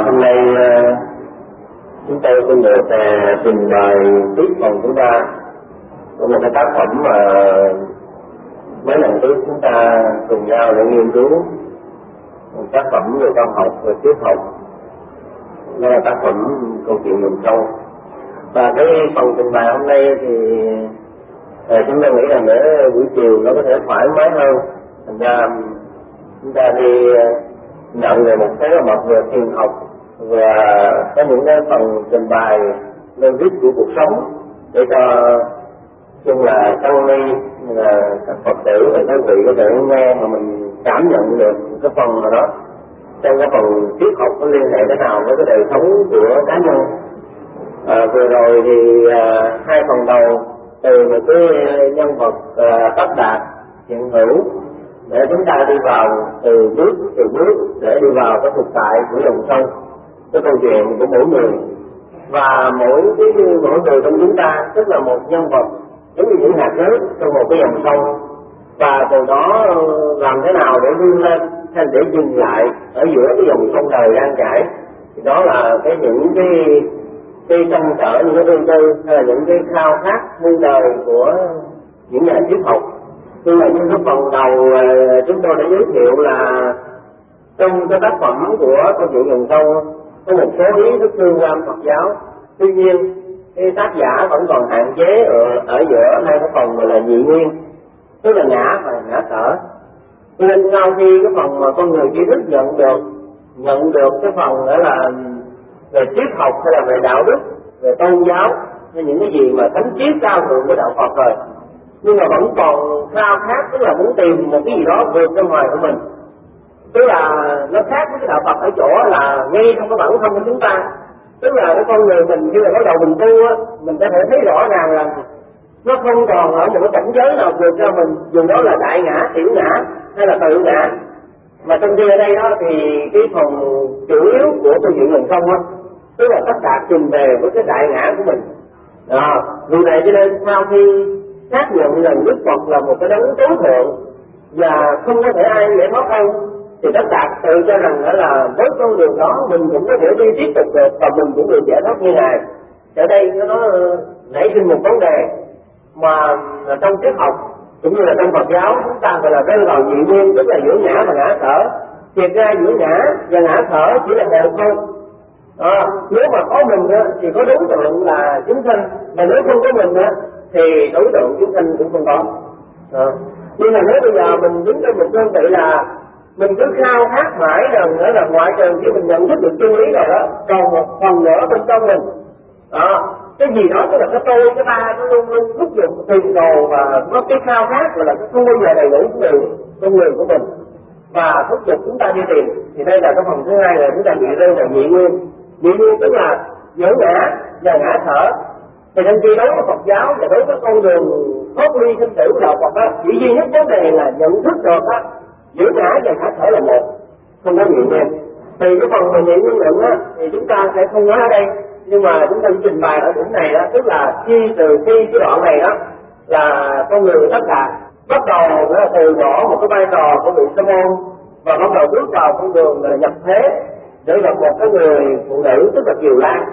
Hôm nay chúng tôi xin được trình bày tiếp phần thứ ba của một cái tác phẩm mà mấy lần trước chúng ta cùng nhau để nghiên cứu, một tác phẩm về văn học và triết học. Đó là tác phẩm Câu chuyện Rừng Sâu. Và cái phần trình bày hôm nay thì chúng tôi nghĩ rằng để buổi chiều nó có thể thoải mái hơn, thành ra chúng ta đi nhận về một cái mặt về thiền học và có những cái phần trình bày logic của cuộc sống để cho chung là tăng ni là các Phật tử và các vị có thể nghe mà mình cảm nhận được cái phần nào đó trong cái phần triết học có liên hệ thế nào với cái đời sống của cá nhân. Vừa rồi thì hai phần đầu từ một cái nhân vật Tất Đạt hiện hữu để chúng ta đi vào từ bước để đi vào cái thực tại của dòng sông, cái câu chuyện của mỗi người, và mỗi người trong chúng ta tức là một nhân vật giống như những hạt nước trong một cái dòng sông, và từ đó làm thế nào để vươn lên hay để dừng lại ở giữa cái dòng sông đời đang chảy. Thì đó là những cái trăn trở, những cái ương tư hay là những cái khao khát muôn đời của những nhà triết học. Nhưng mà những cái phần đầu chúng tôi đã giới thiệu là trong cái tác phẩm của Câu chuyện Rừng Sâu có một số ý rất tương quan Phật giáo. Tuy nhiên cái tác giả vẫn còn hạn chế ở giữa hai cái phần là nhị nguyên, tức là ngã và ngã sở. Cho nên sau khi cái phần mà con người tri thức nhận được cái phần đó là về triết học hay là về đạo đức, về tôn giáo, hay những cái gì mà thánh triết cao thượng của đạo Phật rồi, nhưng mà vẫn còn khao khát, tức là muốn tìm một cái gì đó vượt ra ngoài của mình. Tức là nó khác với cái đạo Phật ở chỗ là ngay trong cái bản thân của chúng ta, tức là cái con người mình khi mà bắt đầu mình tu á, mình có thể thấy rõ ràng là nó không còn ở một cái cảnh giới nào vượt ra mình, dù đó là đại ngã, tiểu ngã hay là tự ngã. Mà trong khi ở đây đó thì cái phần chủ yếu của Câu chuyện Rừng Sâu á, tức là Tất Đạt trình về với cái đại ngã của mình. Vì vậy cho nên sau khi xác nhận rằng Đức Phật là một cái đấng tối thượng và không có thể ai để thoát thân, thì Tất Đạt tự cho rằng là với con đường đó mình cũng có thể đi tiếp tục được và mình cũng được giải thoát như Ngài. Ở đây nó nảy sinh một vấn đề mà trong triết học cũng như là trong Phật giáo chúng ta gọi là rơi vào nhị nguyên, tức là giữa ngã và ngã sở. Thiệt ra giữa ngã và ngã sở chỉ là đều thôi. Nếu mà có mình thì có đối tượng là chúng sanh, mà nếu không có mình thì đối tượng chúng sanh cũng không có. Nhưng mà nếu bây giờ mình đứng trên một đơn vị là mình cứ khao khát mãi rằng nữa là ngoại trừ khi mình nhận thức được chân lý rồi đó, còn một phần nữa bên trong mình cái gì đó, tức là cái tôi, cái ta nó luôn luôn thúc giục tìm đồ và có cái khao khát gọi là cái không bao giờ đầy đủ con người của mình và thúc giục chúng ta đi tìm. Thì đây là cái phần thứ hai là chúng ta bị rơi vào nhị nguyên. Nhị nguyên tức là giữa ngã và ngã sở. Thì nên khi đối với Phật giáo và đối với con đường thoát ly sinh tử của đạo Phật á, chỉ duy nhất vấn đề là nhận thức được á, giữa ngã và ngã sở là một, không có nhị nguyên. Thì cái phần mà nhị nguyên luận á thì chúng ta sẽ không nói ở đây, nhưng mà chúng ta trình bày ở điểm này đó, tức là từ khi cái đoạn này đó là con người Tất Đạt bắt đầu là từ bỏ một cái vai trò của vị sa môn và bắt đầu bước vào con đường là nhập thế để gặp một cái người phụ nữ, tức là Kiều Lan,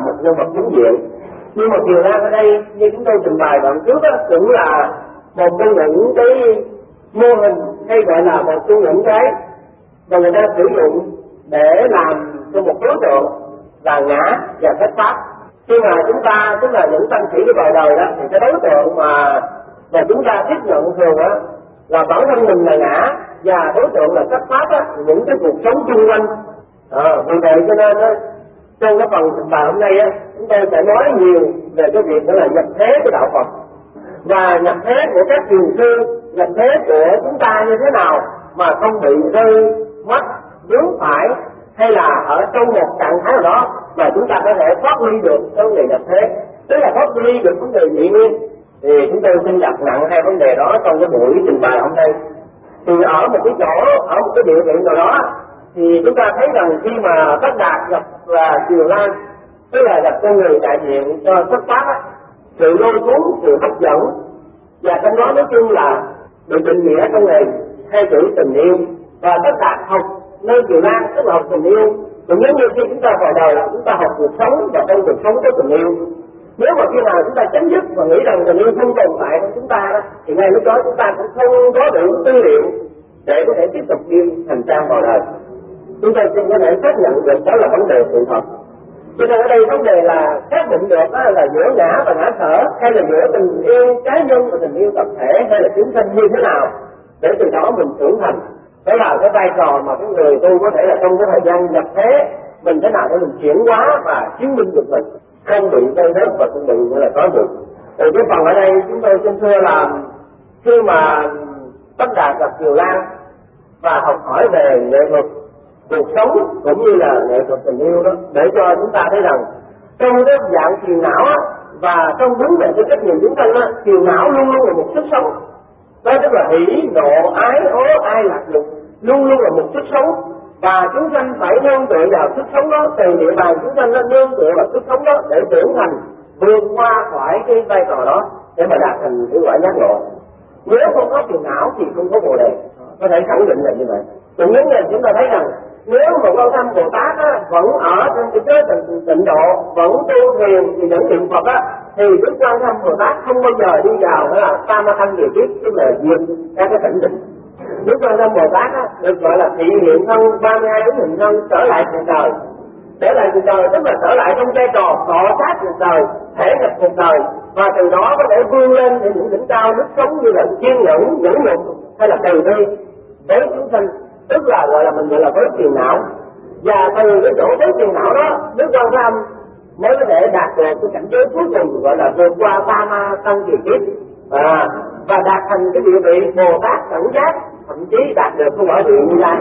một nhân vật chính diện. Nhưng mà Kiều Lan ở đây như chúng tôi trình bày đoạn trước đó cũng là một trong những cái mô hình hay gọi là một trong những cái mà người ta sử dụng để làm cho một đối tượng là ngã và thất pháp. Khi mà chúng ta tức là những tăng sĩ vào đời đó thì cái đối tượng mà chúng ta tiếp nhận thường á là bản thân mình là ngã và đối tượng là thất pháp á, những cái cuộc sống chung quanh. Vì vậy cho nên á, trong cái phần trình bày hôm nay á, chúng tôi sẽ nói nhiều về cái việc đó là nhập thế của đạo Phật và nhập thế của các thiền sư, nhập thế của chúng ta như thế nào mà không bị rơi mất vướng phải, hay là ở trong một trạng thái nào đó mà chúng ta có thể thoát ly được cái vấn đề nhập thế, tức là thoát ly được vấn đề nhị nguyên. Thì chúng tôi xin đặt nặng hai vấn đề đó trong cái buổi trình bày hôm nay. Thì ở một cái chỗ, ở một cái địa vị nào đó thì chúng ta thấy rằng khi mà Tất Đạt gặp là Kiều Lan, tức là gặp con người đại diện cho xuất phát á, sự lôi cuốn, sự hấp dẫn, và trong đó nói chung là được định nghĩa trong này hai chữ tình yêu. Và Tất Đạt học nơi Kiều Lan tức là học tình yêu, Cũng giống như khi chúng ta vào đời, chúng ta học cuộc sống và trong cuộc sống có tình yêu. Nếu mà khi nào chúng ta chấm dứt và nghĩ rằng tình yêu không tồn tại trong chúng ta đó, thì ngay lúc đó chúng ta cũng không có đủ tư liệu để có thể tiếp tục đi hành trang vào đời. Chúng ta xin có thể xác nhận được đó là vấn đề sự thật. Cho nên ở đây vấn đề là xác định được đó là giữa ngã và ngã sở, hay là giữa tình yêu cá nhân và tình yêu tập thể, hay là chúng sanh như thế nào, để từ đó mình trưởng thành. Đó là cái vai trò mà cái người tu có thể là trong cái thời gian nhập thế, mình thế nào để mình chuyển hóa và chứng minh được mình, không bị gây rớt và không bị gọi là có được. Thì cái phần ở đây chúng tôi xin thưa là khi mà Tất Đạt gặp Kiều Lan và học hỏi về nghệ thuật cuộc sống cũng như là nghệ thuật tình yêu đó, để cho chúng ta thấy rằng trong cái dạng phiền não á, và trong vấn đề cái trách nhiệm chúng ta á, phiền não luôn luôn là một sức sống. Đó tức là hỉ nộ ái ố ai lạc dục luôn luôn là một sức sống, và chúng sanh phải nương tựa vào sức sống đó, từ địa bàn chúng sanh nó nương tựa vào sức sống đó để trưởng thành, vượt qua khỏi cái vai trò đó để mà đạt thành cái quả giác ngộ. Nếu không có phiền não thì không có bồ đề, có thể khẳng định là như vậy. Cũng giống như chúng ta thấy rằng nếu mà Quan Âm Bồ Tát á, vẫn ở trong cái giới tịnh độ, vẫn tu thiền thì vẫn niệm Phật á, thì Đức Quan Âm Bồ Tát không bao giờ đi vào đó là tam ma thanh địa kiếp, tức là diệt các cái tỉnh định. Đức Quan Âm Bồ Tát á, được gọi là thị hiện thân 32 ứng hình thân trở lại cuộc đời. Trở lại cuộc đời tức là trở lại trong vai trò cọ sát cuộc đời, thể nhập cuộc đời, và từ đó có thể vươn lên đến những đỉnh cao đức sống như là kiên nhẫn, nhẫn nhục hay là từ bi với chúng sanh, tức là gọi là mình gọi là với phiền não. Và từ cái chỗ với phiền não đó, Đức Quan Âm mới có thể đạt được cái cảnh giới cuối cùng gọi là vượt qua tam ma thân kỳ kiếp, và đạt thành cái địa vị Bồ Tát cảnh giác, thậm chí đạt được cái quả vị Như Lai.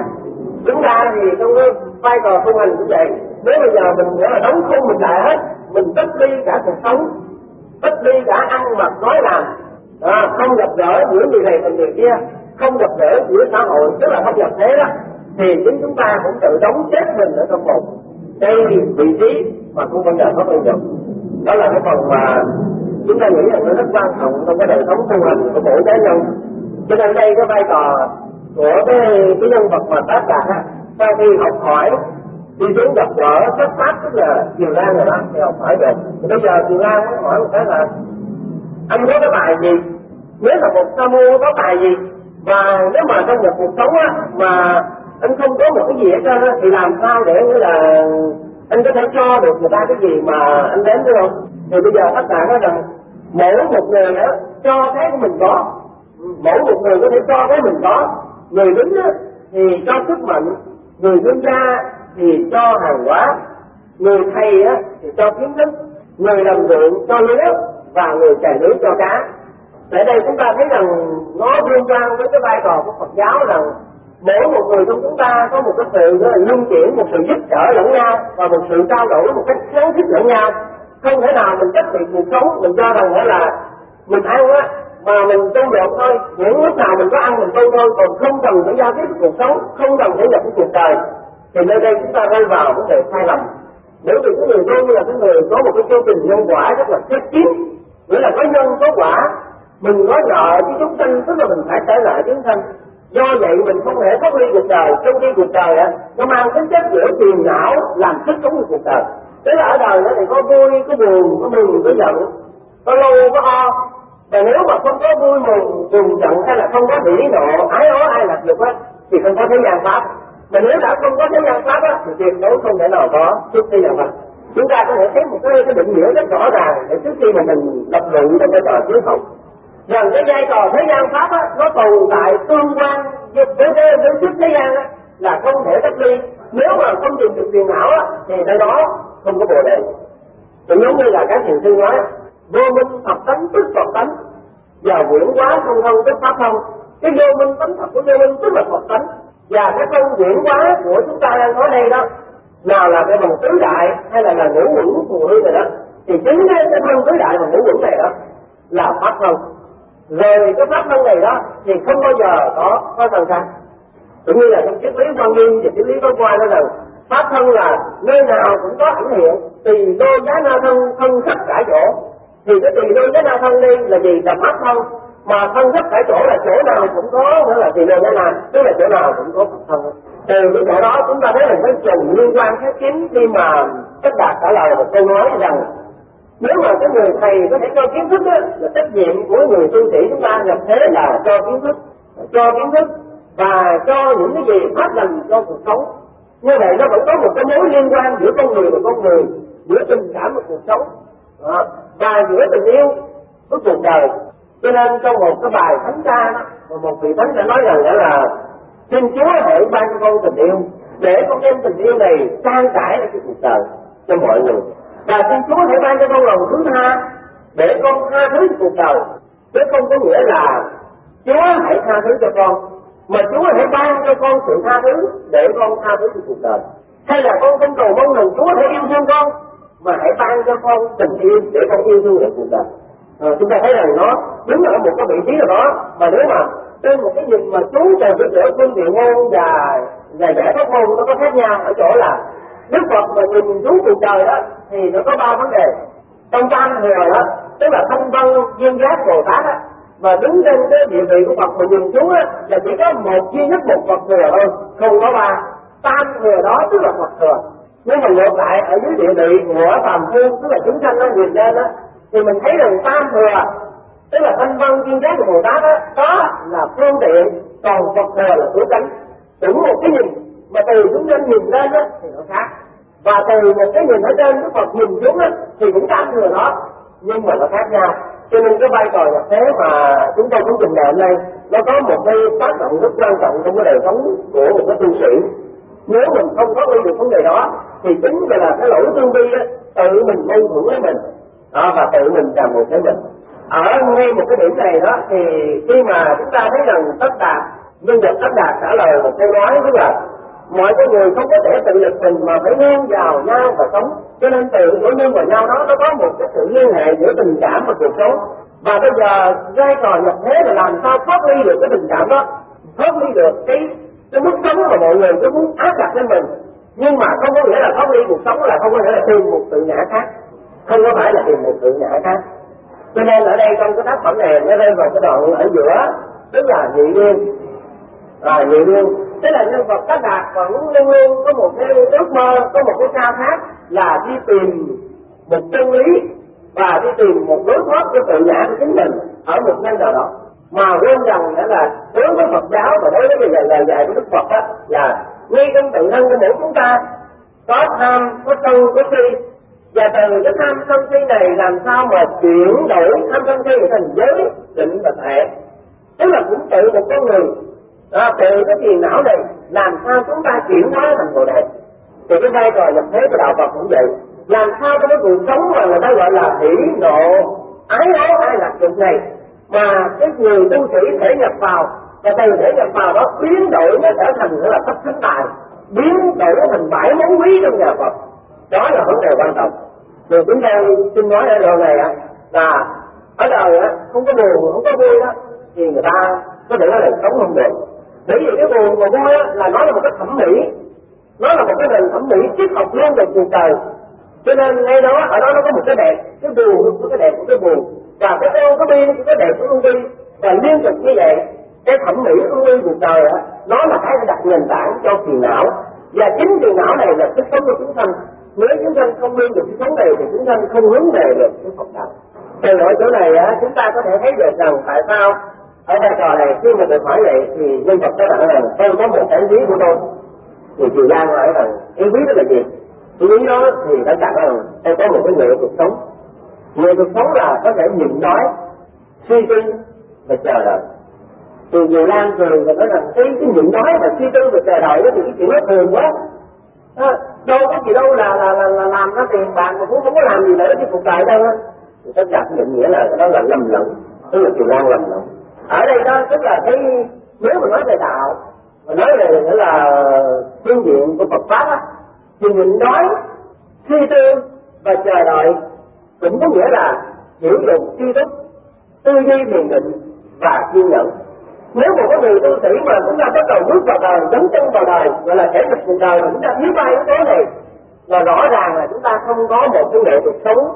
Chúng ta thì trong cái vai trò tu hành cũng vậy. Nếu bây giờ mình nghĩa là đóng khung mình lại hết, mình tích ly cả cuộc sống, tích ly cả ăn mặc nói làm, không gặp gỡ giữa người này và người kia, không gặp gỡ giữa xã hội, tức là không gặp thế đó, thì chính chúng ta cũng tự đóng chết mình ở trong một cái vị trí mà không bao giờ có bao giờ. Đó là cái phần mà chúng ta nghĩ rằng nó rất quan trọng trong cái đời sống tu hành của mỗi cá nhân. Cho nên đây cái vai trò của cái nhân vật mà Tất Đạt á, sau khi học hỏi đi xuống gặp gỡ xuất phát, tức là Kiều Lan rồi đó, thì học hỏi được. Thì bây giờ Kiều Lan mới hỏi một cái là anh có cái bài gì, nếu là một sa môn có bài gì, và nếu mà trong một cuộc sống á mà anh không có một cái gì hết trơn á, thì làm sao để là anh có thể cho được người ta cái gì mà anh đến được không? Thì bây giờ Tất Đạt nói rằng mỗi một người đó cho cái của mình có, mỗi một người có thể cho cái mình có. Người lính á thì cho sức mạnh, người thương gia thì cho hàng hóa, người thầy á thì cho kiến thức, người làm ruộng cho lúa, và người chài lưới cho cá. Tại đây chúng ta thấy rằng nó liên quan với cái vai trò của Phật giáo, rằng mỗi một người trong chúng ta có một cái sự luân chuyển, một sự giúp đỡ lẫn nhau và một sự trao đổi một cách kháng khích lẫn nhau. Không thể nào mình chấp nhận cuộc sống mình cho rằng là mình ăn á mà mình trong được thôi, những lúc nào mình có ăn mình tu thôi, còn không cần phải giao tiếp cuộc sống, không cần phải nhập cái cuộc đời, thì nơi đây chúng ta rơi vào vấn đề sai lầm. Nếu vì cái người tu là cái người có một cái chương trình nhân quả rất là khép kín, nghĩa là có nhân có quả, mình có nợ với chúng sanh, tức là mình phải trả nợ chúng sanh. Do vậy mình không thể thoát ly cuộc đời, trong khi cuộc đời á nó mang tính chất giữa phiền não làm sức sống của cuộc đời. Tức là ở đời nó thì có vui, có buồn, có mừng, có giận, có lâu, có ho. Và nếu mà không có vui mừng, buồn giận hay là không có hỉ nộ, ái ố ai lạc dục á, thì không có thế gian pháp. Mà nếu đã không có thế gian pháp á, thì tuyệt đối không thể nào có xuất thế gian pháp. Chúng ta có thể thấy một cái định nghĩa rất rõ ràng để trước khi mà mình lập luận trong cái trò triết học, rằng cái vai trò thế gian pháp á, nó tồn tại tương quan với xuất thế gian á, là không thể tách ly. Nếu mà không tìm được phiền não á, thì nơi đó không có bồ đề. Cũng giống như là các thiền sư nói, vô minh Phật tánh tức Phật tánh, và quyển hóa không thông tức pháp thông. Cái vô minh tánh thật của vô minh tức là Phật tánh, và cái không quyển hóa của chúng ta đang nói đây đó, nào là cái bằng tứ đại hay là ngũ quẩn phù hư này đó, thì chính cái thân tứ đại và ngũ quẩn này đó là pháp thân. Rồi cái pháp thân này đó thì không bao giờ có thần khác. Cũng như là trong triết lý Quan Nghiêm và triết lý Pháp Hoa nói rằng pháp thân là nơi nào cũng có ảnh hiện, tùy đô giá na thân, thân khắp cả chỗ. Thì cái tùy đô giá na thân đây là gì? Là pháp thân. Mà thân khắp cả chỗ là chỗ nào cũng có, nữa là tùy đô giá na, tức là chỗ nào cũng có pháp thân. Từ cái chỗ đó chúng ta thấy là cái trùng liên quan khép kín khi mà Tất Đạt trả lời một câu nói rằng nếu mà cái người thầy có thể cho kiến thức á, là trách nhiệm của người tu sĩ chúng ta nhập thế là cho kiến thức và cho những cái gì pháp lành cho cuộc sống. Như vậy nó vẫn có một cái mối liên quan giữa con người và con người, giữa tình cảm và cuộc sống, và giữa tình yêu với cuộc đời. Cho nên trong một cái bài thánh ca đó, một vị thánh đã nói rằng là xin Chúa hãy ban cho con tình yêu để con đem tình yêu này trang trải ở cái cuộc đời cho mọi người, và xin Chúa hãy ban cho con lòng thứ tha để con tha thứ cuộc đời, chứ không có nghĩa là Chúa hãy tha thứ cho con, mà Chúa hãy ban cho con sự tha thứ để con tha thứ cho cuộc đời. Hay là con không cầu mong rằng Chúa hãy yêu thương con, mà hãy ban cho con tình yêu để con yêu thương được cuộc đời. Chúng ta thấy rằng nó đứng ở một cái vị trí nào đó, mà nếu mà trên một cái nhìn mà chú từ cái giữa phương tiện ngôn và giải thoát ngôn nó có khác nhau ở chỗ là Đức Phật mà nhìn chú cuộc đời đó thì nó có ba vấn đề. Trong tam thừa đó, tức là Thanh Văn Duyên Giác Bồ Tát á, mà đứng trên cái địa vị của Phật mà nhìn chú á là chỉ có một duy nhất một Phật thừa thôi, không có ba. Tam thừa đó tức là Phật thừa. Nhưng mà ngược lại ở dưới địa vị của phàm phu, tức là chúng sanh nó nhìn lên á, thì mình thấy rằng tam thừa tức là Thanh Văn Duyên Giác của Bồ Tát đó là phương tiện, còn Phật thừa là cứu cánh. Đúng một cái nhìn mà từ chúng sanh nhìn lên á thì nó khác, và từ một cái nhìn ở trên Đức Phật nhìn xuống á thì cũng tam thừa đó, nhưng mà nó khác nhau. Cho nên cái vai trò nhập thế mà chúng tôi cũng trình bày hôm nay nó có một cái tác động rất quan trọng trong cái đời sống của một cái tu sĩ. Nếu mình không có lý được vấn đề đó thì chính là cái lỗi tư vi á, tự mình mâu thuẫn với mình đó, và tự mình tràn ngược với mình. Ở ngay một cái điểm này đó thì khi mà chúng ta thấy rằng Tất Đạt, nhân vật Tất Đạt trả lời một câu nói tức là mọi con người không có thể tự lực mình mà phải nương vào nhau và sống, cho nên tự của nương vào nhau đó nó có một cái sự liên hệ giữa tình cảm và cuộc sống. Và bây giờ vai trò nhập thế là làm sao thoát ly được cái tình cảm đó, thoát ly được cái mức sống mà mọi người cứ muốn áp đặt lên mình, nhưng mà không có nghĩa là thoát ly cuộc sống là không có nghĩa là tìm một tự ngã khác, không có phải là tìm một tự ngã khác. Cho nên ở đây trong cái tác phẩm này nó rơi vào cái đoạn ở giữa, tức là nhị nguyên. Nhị nguyên tức là nhân vật Tất Đạt vẫn luôn luôn có một cái ước mơ, có một cái khao khát là đi tìm một chân lý và đi tìm một lối thoát cho tự ngã của chính mình ở một nơi nào đó, mà quên rằng đó là đối với Phật giáo và đối với lời dạy của Đức Phật đó là ngay trong tự thân của mỗi chúng ta có tham, có sân, có si, và từ cái tham sân si này làm sao mà chuyển đổi tham sân si thành giới, định và tuệ, tức là cũng tự một con người từ cái phiền não này làm sao chúng ta chuyển hóa thành Bồ Đề. Thì cái vai trò nhập thế của đạo Phật cũng vậy, làm sao cho cái cuộc sống mà người ta gọi là hỷ nộ ái ố ai lạc dục này mà cái người tu sĩ thể nhập vào, và từ thể nhập vào đó biến đổi nó trở thành là thất thánh tài, biến đổi thành bãi món quý trong nhà Phật. Đó là vấn đề quan trọng. Rồi chúng ta xin nói ở đoạn này là ở đời không có buồn không có vui đó thì người ta có thể nói là sống không được. Bởi vì cái buồn và vui là nó là một cái thẩm mỹ, nó là một cái nền thẩm mỹ triết học luôn về cuộc đời. Cho nên ngay đó ở đó nó có một cái đẹp, cái buồn có cái đẹp của cái buồn, và cái ưu cái biên cái đẹp của ưu bi, và liên tục như vậy cái thẩm mỹ ưu bi cuộc đời nó là cái đặt nền tảng cho phiền não, và chính phiền não này là cái sống của chúng sanh. Nếu chúng sanh không liên được cái sống này thì chúng sanh không hướng về được cái Phật đạo. Từ ở chỗ này chúng ta có thể thấy được rằng tại sao ở vai trò này khi mà được hỏi vậy thì nhân vật nói rằng tôi có một cái ý của tôi. Thì Kiều Lan hỏi rằng ý quý đó là gì? Ý đó thì đã đặt rằng tôi có một cái nghệ cuộc sống. Nghệ cuộc sống là có thể nhịn đói, suy tư và chờ đợi. Thì Kiều Lan thường và nói rằng cái nhịn đói và suy tư và chờ đợi đó thì cái chuyện nó thường quá. Đâu có gì đâu là làm ra tiền bạc mà cũng không có làm gì nữa cho cuộc đời đâu. Thì tất cả định nghĩa là đó là lầm lẫn, tức là Kiều Lan lầm lẫn. Ở đây đó tức là cái nếu mà nói về đạo mà nói về nghĩa là phương diện của Phật pháp thì nhịn đói, suy tư và chờ đợi cũng có nghĩa là hiểu được tri thức, tư duy thiền định và kiên nhẫn. Nếu một cái người tu sĩ mà chúng ta bắt đầu bước vào đời, dấn chân vào đời, gọi là thể thực cuộc đời mà chúng ta thiếu ba yếu tố này, là rõ ràng là chúng ta không có một cái nghệ thuật sống,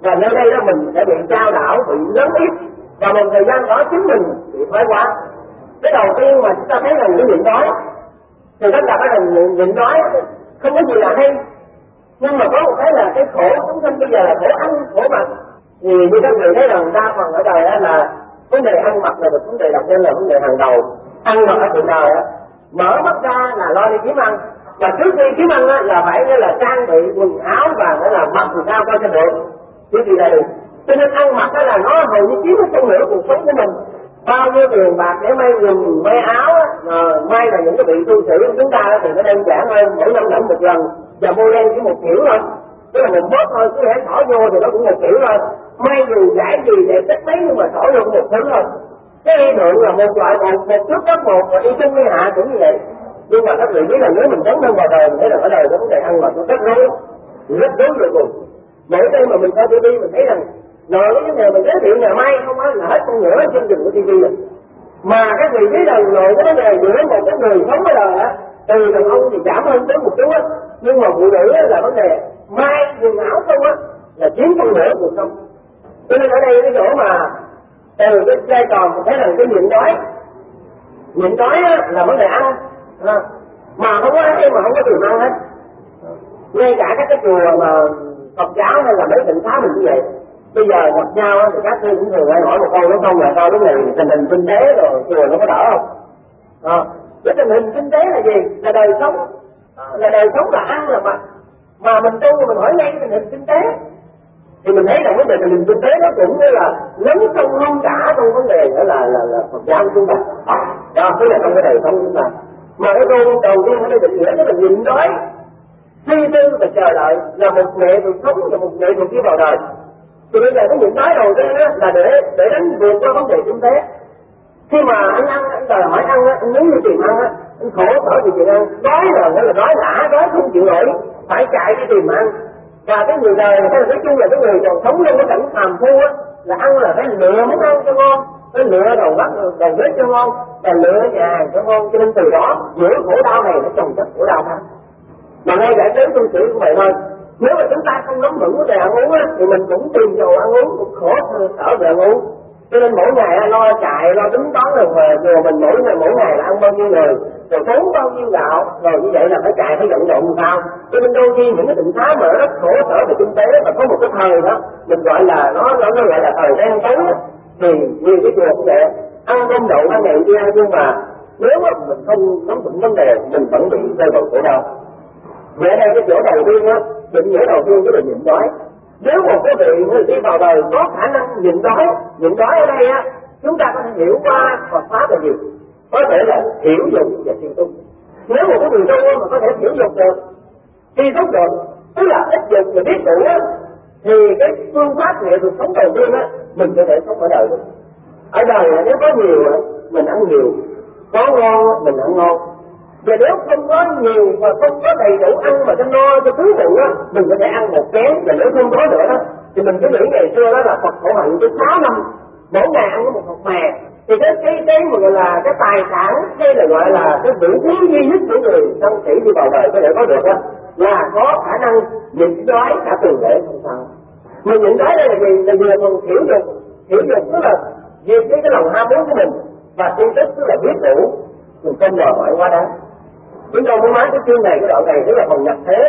và nơi đây đó mình sẽ bị trao đảo, bị lớn ít, và một thời gian đó chính mình bị thoái hóa. Cái đầu tiên mà chúng ta thấy là những nhịn đói thì tất cả các lần nhịn đói không có gì là hay. Nhưng mà có một cái là cái khổ chúng sinh bây giờ là khổ ăn khổ mặc. Thì như các người thấy rằng đa phần ở đời á là vấn đề ăn mặc là một vấn đề đặt lên là vấn đề hàng đầu. Ăn mặc ở cuộc đời á, mở mắt ra là lo đi kiếm ăn, và trước khi kiếm ăn á là phải là trang bị quần áo và là mặc quần áo coi cho được chứ gì đây. Cho nên ăn mặc đó là nó hầu như chiếm một phần nửa cuộc sống của mình. Bao nhiêu tiền bạc để may quần may áo á, may là những cái vị tu sĩ của chúng ta thì nó đơn giản hơn, mỗi năm lẫn một lần và mua đen chỉ một kiểu thôi, tức là một bớt thôi, cứ hãy thỏ vô thì nó cũng một kiểu thôi. May dù giải gì để tích mấy nhưng mà thỏ vô cũng một thứ thôi. Cái y lượng là một loại một trước cấp một, và y sinh y hạ cũng như vậy. Nhưng mà các vị biết là nếu mình tấn thân vào đời mình thấy là ở đời có vấn đề ăn mặc nó rất rối rồi cùng. Mỗi đêm mà mình coi TV mình thấy rằng nội cái vấn đề mình giới thiệu nhà may không á là hết con ngựa chương trình của TV rồi. Mà các vị biết rằng nội cái vấn đề giữa một cái người sống ở đời á, từ đàn ông thì giảm hơn tới một chút á, nhưng mà phụ nữ là vấn đề may quần áo không á là chiếm phần nửa cuộc sống. Cho nên ở đây cái chỗ mà từ cái giai trò mình thấy rằng cái nhịn đói là vấn đề ăn, mà không có ăn mà không có tiền ăn hết. Ngay cả các cái chùa mà Phật giáo hay là mấy tịnh xá mình cũng vậy. Bây giờ gặp nhau thì các sư cũng thường hay hỏi một câu, nó không là sao lúc này tình hình kinh tế rồi chùa nó có đỡ không? Cái tình hình kinh tế là gì? Là đời sống, là ăn là mà mình tu mình hỏi ngay tình hình kinh tế thì mình thấy là vấn đề tình hình kinh tế nó cũng như là lấn sâu hơn cả trong vấn đề đó là Phật giáo của chúng ta. Đó, tức là trong cái đời sống của chúng ta. Mà cái câu đầu tiên ở đây được nghĩa đó là nhịn đói, suy tư và chờ đợi là một nghệ thuật sống và một nghệ thuật đi vào đời. Thì bây giờ cái nhịn đói đầu tiên là để đánh vượt qua vấn đề kinh tế. Khi mà anh ăn, anh đòi hỏi ăn á, anh muốn như tiền ăn á, anh khổ sở vì tiền ăn, đói rồi nghĩa là đói lã, đói không chịu nổi, phải chạy đi tìm ăn. Và cái người đời này nói chung là cái người còn sống trong cái cảnh phàm phu á, là ăn là phải lựa món ăn cho ngon, phải lựa đầu bếp cho ngon, và lựa nhà hàng cho ngon. Cho nên từ đó giữa khổ đau này nó chồng chất khổ đau khác. Mà ngay cả đến tu sĩ cũng vậy thôi. Nếu mà chúng ta không nắm vững vấn đề ăn uống á, thì mình cũng tìm dầu ăn uống, cũng khổ sở về ăn uống. Cho nên mỗi ngày lo chạy, lo tính toán rồi về chùa mình mỗi ngày là ăn bao nhiêu người, rồi tốn bao nhiêu gạo, rồi như vậy là phải chạy phải vận động sao. Cho nên đôi khi những cái định xá mà rất khổ sở về kinh tế và có một cái thời đó mình gọi là nó gọi là thời đen tối, thì nhiều cái chùa cũng vậy, ăn cơm đậu ăn ngày kia, nhưng mà nếu mà mình không nắm vững vấn đề mình vẫn bị rơi vào khổ đau. Vậy đây cái chỗ đầu tiên á, định nghĩa đầu tiên cái là nhịn đói. Nếu một cái vị người đi vào đời có khả năng nhịn đói ở đây á, chúng ta có thể hiểu qua Phật pháp là gì? Có thể là hiểu dục và thiền tu. Nếu một cái người tu mà có thể hiểu dục được, thi thúc được, tức là ít dục và biết đủ á, thì cái phương pháp nghệ thuật sống đầu tiên á, mình có thể sống ở đời được. Ở đời nếu có nhiều mình ăn nhiều, có ngon mình ăn ngon. Và nếu không có nhiều và không có đầy đủ ăn mà cho no cho thứ bụng á, mình có thể ăn một chén, và nếu không có nữa đó thì mình cứ nghĩ ngày xưa đó là Phật khổ hạnh tới 6 năm mỗi ngày ăn có một hột mè. Thì cái mà gọi là cái tài sản, hay là gọi là cái vũ khí duy nhất của người thân sĩ đi vào đời có thể có được đó là có khả năng nhịn đói cả tuần lễ không sao. Mà nhịn đói đây là gì? Là vừa còn hiểu dục tức là diệt cái lòng ham muốn của mình, và tin tức tức là biết đủ, mình không đòi hỏi quá đáng. Chúng tôi muốn nói cái chương này, cái đoạn này tức là phần nhập thế.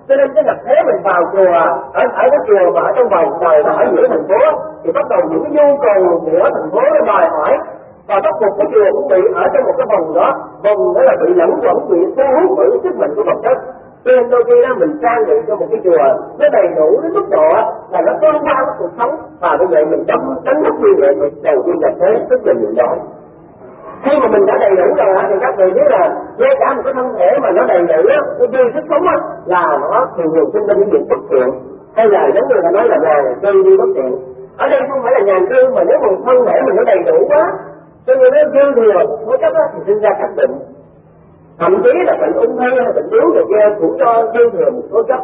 Cho nên cái nhập thế mình vào chùa, ở cái chùa mà ở trong vòng đời mà ở giữa thành phố, thì bắt đầu những cái nhu cầu của thành phố nó đòi hỏi, và bắt buộc cái chùa cũng bị ở trong một cái vòng đó là bị lẫn quẩn, bị thu hút bởi cái sức mạnh của vật chất. Cho nên đôi khi đó mình trang bị cho một cái chùa nó đầy đủ đến mức độ là nó tương quan với cuộc sống, và như vậy mình đánh mất đi vậy thì đầu tiên nhập thế tức là nhịn đói. Khi mà mình đã đầy đủ rồi thì các vị biết là ngay cả một cái thân thể mà nó đầy đủ á, nó dư sức sống á, là nó thường thường sinh ra những việc bất thiện, hay là giống như người ta nói là nhàn cư đi bất thiện. Ở đây không phải là nhàn cư, mà nếu một thân thể mình nó đầy đủ quá, cho nên nó dư thừa tố chất á, thì sinh ra các bệnh, thậm chí là bệnh ung thư hay bệnh yếu rồi kia cũng cho dư thừa một tố chất.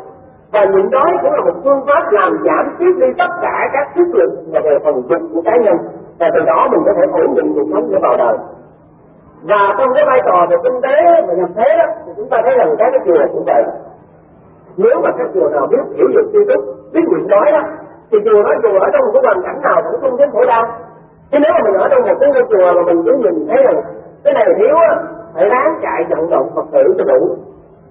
Và nhịn đói cũng là một phương pháp làm giảm tiết đi tất cả các sức lực và về phần dục của cá nhân, và từ đó mình có thể ổn định cuộc sống để vào đời. Và trong cái vai trò về kinh tế và nhập thế đó, thì chúng ta thấy rằng cái chùa cũng vậy. Nếu mà các chùa nào biết hiểu được tri thức, biết nhịn đói đó, thì chùa ở trong một cái hoàn cảnh nào cũng không thấy khổ đau. Chứ nếu mà mình ở trong một cái ngôi chùa mà mình cứ nhìn thấy rằng cái này thiếu á, phải ráng chạy vận động Phật tử cho đủ.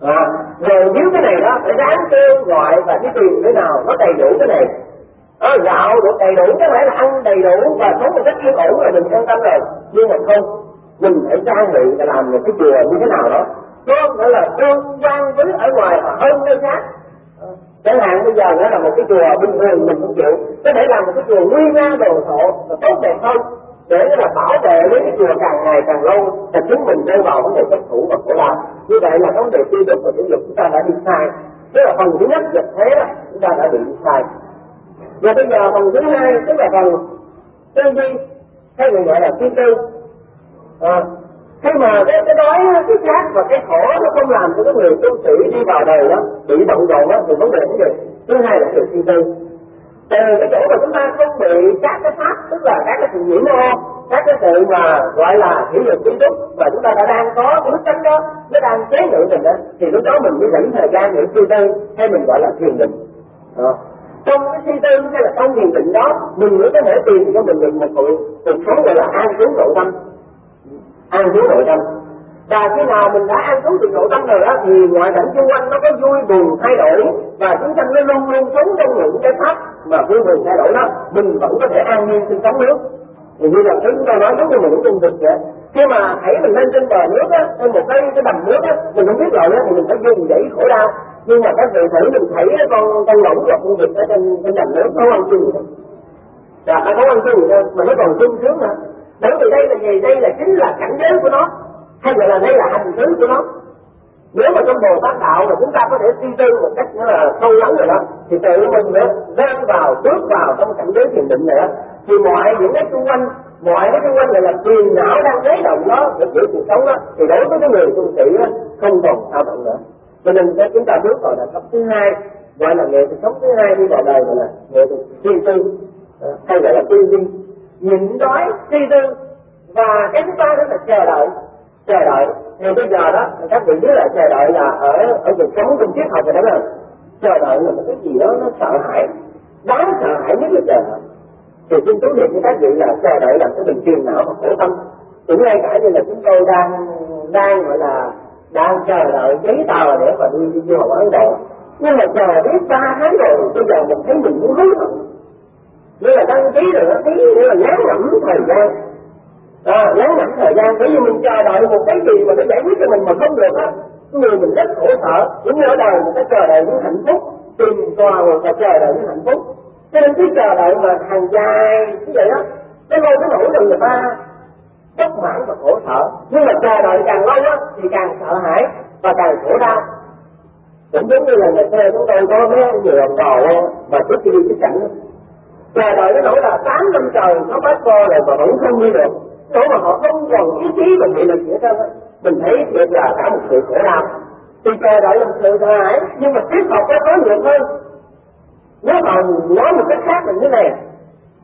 Rồi dưới cái này đó phải ráng kêu gọi và đi tìm thế nào nó đầy đủ cái này. Gạo được đầy đủ chứ phải là ăn đầy đủ và sống một cách yên ổn là mình an tâm rồi. Nhưng mà không, mình phải trang bị và làm một cái chùa như thế nào đó nó gọi là tương quan với ở ngoài và hơn nơi khác. Chẳng hạn bây giờ nó là một cái chùa bình thường mình cũng chịu, có thể làm một cái chùa nguy nga đồ sộ là tốt đẹp hơn, để là bảo vệ với cái chùa càng ngày càng lâu là chúng mình rơi vào vấn đề chấp thủ và khổ đau. Như vậy là vấn đề tiêu dục và thể dục chúng ta đã đi sai. Tức là phần thứ nhất dịch thế đó chúng ta đã bị đi sai. Và bây giờ phần thứ hai tức là phần tư duy hay người gọi là suy tư. Khi mà cái đói, cái khát và cái khổ nó không làm cho cái người tu sĩ đi vào đời đó bị bận rộn đó thì vấn đề gì? Thứ hai là sự suy tư. Từ cái chỗ mà chúng ta không bị các cái pháp, tức là các cái sự nhiễm ô, các cái sự mà gọi là hiểu được kiến thức và chúng ta đã đang có cái bức tánh đó, nó đang chế ngự mình đó, thì lúc đó mình mới dành thời gian để suy tư hay mình gọi là thiền định. Trong cái suy tư hay là trong thiền định đó mình mới có thể tìm cho mình được một cuộc sống gọi là an trú nội tâm. An trú nội tâm. Và khi nào mình đã an trú được nội tâm rồi đó thì ngoại cảnh xung quanh nó có vui buồn thay đổi và chúng ta nó luôn luôn sống trong những cái pháp mà vui buồn thay đổi đó, mình vẫn có thể an nhiên trên sóng nước. Thì như là chúng ta nói giống như mình cũng thực vậy. Khi mà thấy mình lên trên bờ nước á, trên một cái đầm nước á, mình không biết rồi á thì mình phải dùng dãy khổ đau. Nhưng mà các vị thử mình thấy con lỗng và con vịt ở trên đầm nước nó ăn chung vậy. Nó ăn chung vậy mà nó còn sung sướng nữa. Bởi vì đây là gì? Đây là chính là cảnh giới của nó, hay gọi là đây là hành xứ của nó. Nếu mà trong Bồ Tát đạo mà chúng ta có thể suy tư một cách nó là sâu lắng rồi đó, thì tự mình nữa rơi vào, bước vào trong cảnh giới thiền định này đó, thì mọi những cái xung quanh, này là phiền não đang lấy động đó để giữ cuộc sống đó, thì đối với cái người tu sĩ đó không còn sao động nữa. Cho nên chúng ta bước vào là cấp thứ hai, gọi là nghệ thuật sống thứ hai đi vào đời, gọi là nghệ thuật suy tư, hay gọi là tư duy, nhịn đói suy tư. Và cái thứ ba đó là chờ đợi. Thì bây giờ đó các vị biết là chờ đợi là ở cuộc sống trong triết học rồi đó là chờ đợi là một cái gì đó nó sợ hãi, đáng sợ hãi nhất là chờ đợi. Thì xin chú niệm với các vị là chờ đợi là cái bệnh phiền não và khổ tâm. Cũng ngay cả như là chúng tôi đang gọi là đang chờ đợi giấy tờ để mà đi du học Ấn Độ, nhưng mà chờ biết 3 tháng rồi bây giờ mình thấy mình muốn hối hận, như là đăng ký rồi nó tí nữa là ngán ngẩm thời gian. Ngắn ngắn thời gian, bởi vì mình chờ đợi một cái gì mà nó giải quyết cho mình mà không được á, người mình rất khổ sở. Cũng như ở đời mình phải chờ đợi những hạnh phúc, tìm tòi và chờ đợi những hạnh phúc. Cho nên cứ chờ đợi mà hàng dài như vậy đó, cái lâu cái nỗi là người ta bất mãn và khổ sở. Nhưng mà chờ đợi càng lâu á thì càng sợ hãi và càng khổ đau. Cũng giống như là ngày xưa chúng tôi có mấy người đồng bào mà trước khi đi cái cảnh chờ đợi cái nỗi là 8 năm trời nó bắt co rồi mà vẫn không đi được. Chỗ mà họ không còn ý chí và nghị lực gì hết trơn á, mình thấy được là cả một sự khổ đau. Thì chờ đợi là một sự sợ hãi, nhưng mà triết học có nhiều hơn. Nếu mà nói một cách khác là như này,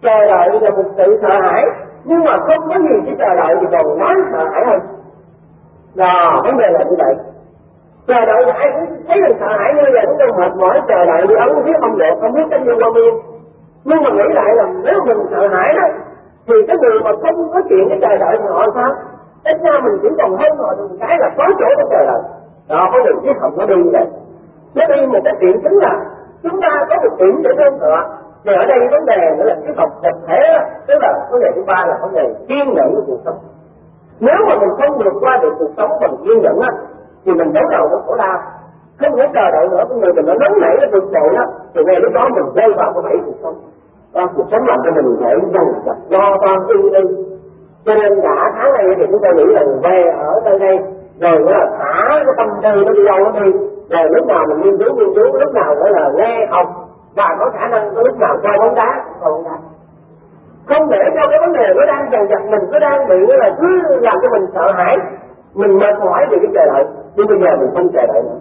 chờ đợi là một sự sợ hãi, nhưng mà không có gì chỉ chờ đợi thì còn đáng sợ hãi hơn. Vấn đề là như vậy. Chờ đợi là ai cũng thấy mình sợ hãi như vậy, chúng tôi mệt mỏi chờ đợi đi ấn biết không được, không biết cách đi qua biên. Nhưng mà nghĩ lại là nếu mình sợ hãi đó, thì cái người mà không có chuyện cái chờ đợi thì họ sao? Ít ra mình chỉ còn hơn họ được một cái là có chỗ để chờ đợi. Có được triết học nó đi như vậy. Nó đi một cái chuyện chính là chúng ta có một điểm để nương tựa. Thì ở đây vấn đề nữa là triết học thực thể, tức là vấn đề thứ ba là vấn đề kiên nhẫn của cuộc sống. Nếu mà mình không vượt qua được cuộc sống bằng kiên nhẫn á, thì mình đối đầu với khổ đau. Không thể chờ đợi nữa, cái người mình nó nóng nảy, nó vượt trội á, thì ngay lúc đó mình rơi vào cái bẫy cuộc sống. Cuộc sống làm cho mình phải dần dần lo toan ưng. Cho nên cả tháng này thì chúng tôi nghĩ là về ở nơi đây rồi là thả cái tâm tư nó đi đâu nó đi, rồi lúc nào mình nghiên cứu, lúc nào nữa là nghe học và có khả năng có lúc nào chơi bóng đá. Không để cho cái vấn đề nó đang dần dần mình, nó đang bị là cứ làm cho mình sợ hãi, mình mệt mỏi vì cái chờ đợi. Nhưng bây giờ mình không chờ đợi nữa,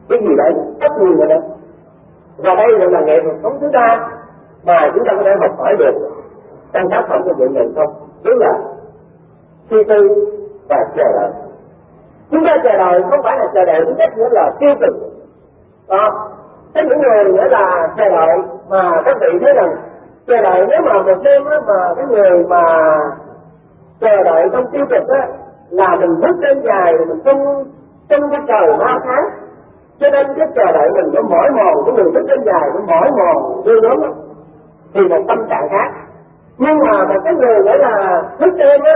cái gì đấy tất nhiên rồi đó. Và đây là nghệ thuật sống thứ ba mà chúng ta có thể học hỏi được trong tác phẩm của vị này không? Tức là suy tư và chờ đợi. Chúng ta chờ đợi không phải là chờ đợi thứ nhất nữa là tiêu cực. Có những người nữa là chờ đợi mà các vị thấy rằng chờ đợi nếu mà một đêm á mà cái người mà chờ đợi trong tiêu cực á là mình thức đêm dài rồi mình trong cái trời 3 tháng Cho nên cái chờ đợi mình nó mỏi mòn, cái người thức đến dài nó mỏi mòn ghê gớm lắm, thì một tâm trạng khác. Nhưng mà một cái người gọi là thức đêm á,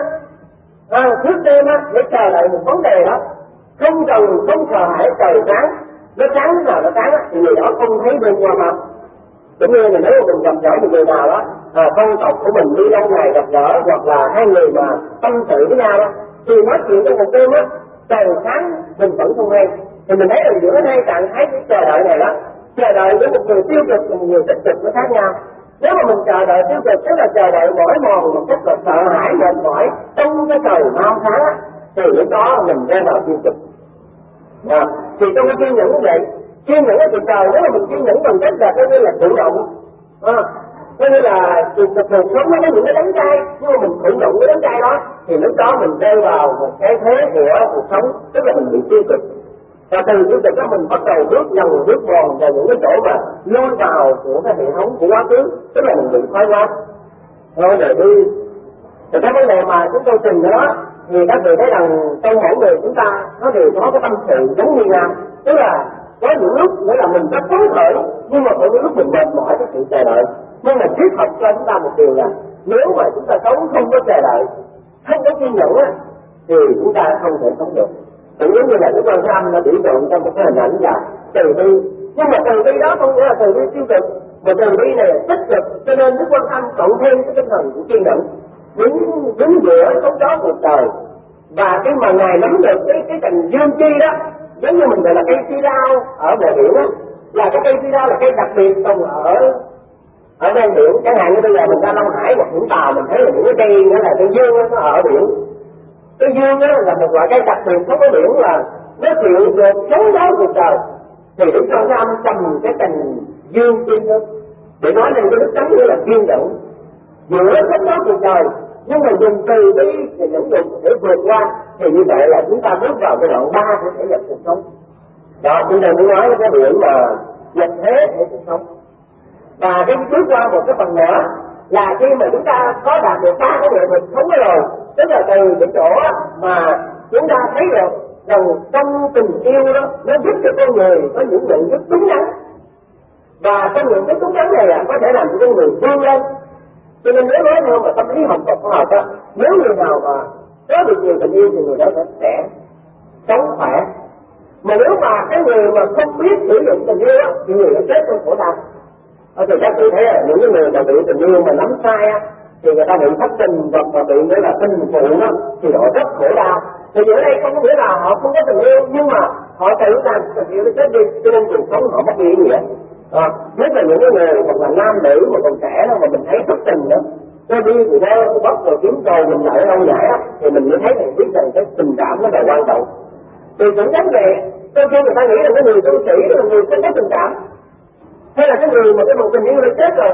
thức đêm á để chờ đợi một vấn đề đó, không sợ hãi trời sáng, nó sáng lúc nào nó sáng á, thì người đó không thấy bên qua mặt. Cũng như là nếu mà mình gặp gỡ một người nào đó, con tộc của mình đi lâu ngày gặp gỡ, hoặc là hai người mà tâm sự với nhau á, thì nói chuyện trong một đêm á, trời sáng mình vẫn không hay. Thì mình thấy là giữa hai trạng thái cái chờ đợi này đó, chờ đợi với một người tiêu cực và một người tích cực nó khác nhau. Nếu mà mình chờ đợi tiêu cực tức là chờ đợi mỏi mòn một cách là sợ hãi mệt mỏi trong cái trời mau sáng á, thì lúc đó mình rơi vào tiêu cực. Thì trong cái kiên nhẫn như vậy, kiên nhẫn thì trời nếu mà mình kiên nhẫn bằng cách là coi như là chủ động, coi như là cuộc sống nó có những cái đánh cay, nhưng mà mình chủ động cái đánh cay đó, thì lúc đó mình rơi vào một cái thế của cuộc sống, tức là mình bị tiêu cực. Và từ tiêu cực đó mình bắt đầu bước mòn vào những cái chỗ mà lôi vào của cái hệ thống của quá khứ, tức là mình bị thoái hóa. Thôi rồi đi. Thì cái vấn đề mà chúng tôi trình đó, thì các vị thấy rằng trong mỗi người chúng ta nó đều có cái tâm sự giống như nhau, tức là có những lúc nghĩa là mình rất phấn khởi, nhưng mà có những lúc mình mệt mỏi cái sự chờ đợi. Nhưng mà thuyết học cho chúng ta một điều là nếu mà chúng ta sống không có chờ đợi, không có kiên nhẫn á, thì chúng ta không thể sống được. Cũng giống như là cái con âm nó biểu tượng trong một cái hình ảnh là từ bi, nhưng mà từ bi đó không nghĩa là từ bi tiêu cực, mà từ bi này là tích cực. Cho nên cái con âm cộng thêm cái tinh thần của kiên nhẫn, đứng giữa sóng gió cuộc đời. Và khi mà ngài nắm được cái cành dương chi đó, giống như mình gọi là cây phi đao ở bờ biển á, là cái cây phi đao là cây đặc biệt trồng ở ven biển. Chẳng hạn như bây giờ mình ra Long Hải hoặc Vũng Tàu, mình thấy là những cái cây đó là cây dương đó, nó ở biển. Cây dương đó là một loại cây đặc biệt sống ở biển, là nó chịu được sóng gió cuộc đời. Thì Đức Quan Thế Âm cầm cái cành dương trên đó để nói lên cái đức tánh như là kiên nhẫn giữa sóng gió cuộc đời, nhưng mà dùng từ bi thì nhẫn nhục để vượt qua. Thì như vậy là chúng ta bước vào cái đoạn 3 của thể nhập cuộc sống. Đó, chúng ta muốn nói cái điểm mà nhập thế của cuộc sống. Và cái bước qua một cái phần nữa là khi mà chúng ta có đạt được 3 cái nghệ thuật sống rồi, tức là từ cái chỗ mà chúng ta thấy được rằng trong tình yêu đó nó giúp cho con người có những nhận thức đúng đắn, và trong những cái đúng đắn này có thể làm cho con người vươn lên. Cho nên nếu nói theo mà tâm lý học và khoa học đó, nếu người nào mà có được nhiều tình yêu thì người đó sẽ sống khỏe. Mà nếu mà cái người mà không biết sử dụng tình yêu đó, thì người đó chết trong khổ đau. Thì các vị thấy là những cái người mà bị tình yêu mà nắm sai á, thì người ta bị thất tình, hoặc là bị nghĩa là tình phụ đó, thì họ rất khổ đau. Thì ở đây không có nghĩa là họ không có tình yêu, nhưng mà họ tự làm tình yêu nó chết đi, cho nên cuộc sống họ mất ý nghĩa. Nhất là những cái người hoặc là nam nữ mà còn trẻ đó, mà mình thấy thất tình đó, nó đi thì nó bắt rồi kiếm cầu mình lại lâu dài á, thì mình mới thấy rằng biết rằng cái tình cảm nó là quan trọng. Thì cũng giống vậy, đôi khi người ta nghĩ là cái người tu sĩ là người không có tình cảm, hay là cái người mà cái một tình yêu đã chết rồi.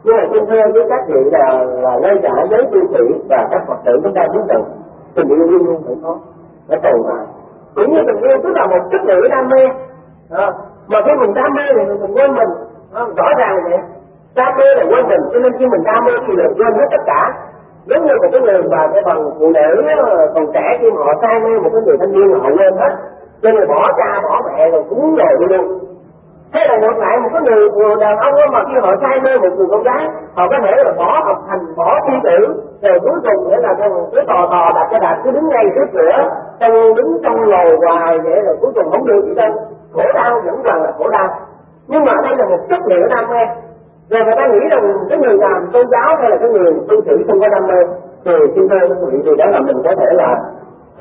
Nhưng mà xin thưa với các vị là ngay cả giới tu sĩ và các Phật tử chúng ta biết rằng tình yêu luôn luôn phải có, phải tồn tại. Cũng như tình yêu tức là một chất liệu đam mê, mà khi mình đam mê thì mình quên mình, rõ ràng vậy. Đam mê là quên mình, cho nên khi mình đam mê thì được quên hết tất cả. Giống như một cái người mà cái bằng phụ nữ còn trẻ, khi mà họ say mê một cái người thanh niên họ quên hết, cho nên bỏ cha bỏ mẹ rồi cũng rồi đi luôn. Thế là ngược lại một cái người đàn ông mà khi họ say mê một người con gái, họ có thể là bỏ học hành, bỏ thi tử, rồi cuối cùng nghĩa là cứ tò đặt cái đạp cứ đứng ngay trước cửa, đứng trong lầu hoài vậy, rồi cuối cùng không được gì đâu, khổ đau vẫn còn là khổ đau. Nhưng mà đây là một chất liệu đam mê. Rồi người ta nghĩ rằng cái người làm tôn giáo hay là cái người tu sĩ không có đam mê, thì xin thưa quý vị, thì đó là mình có thể là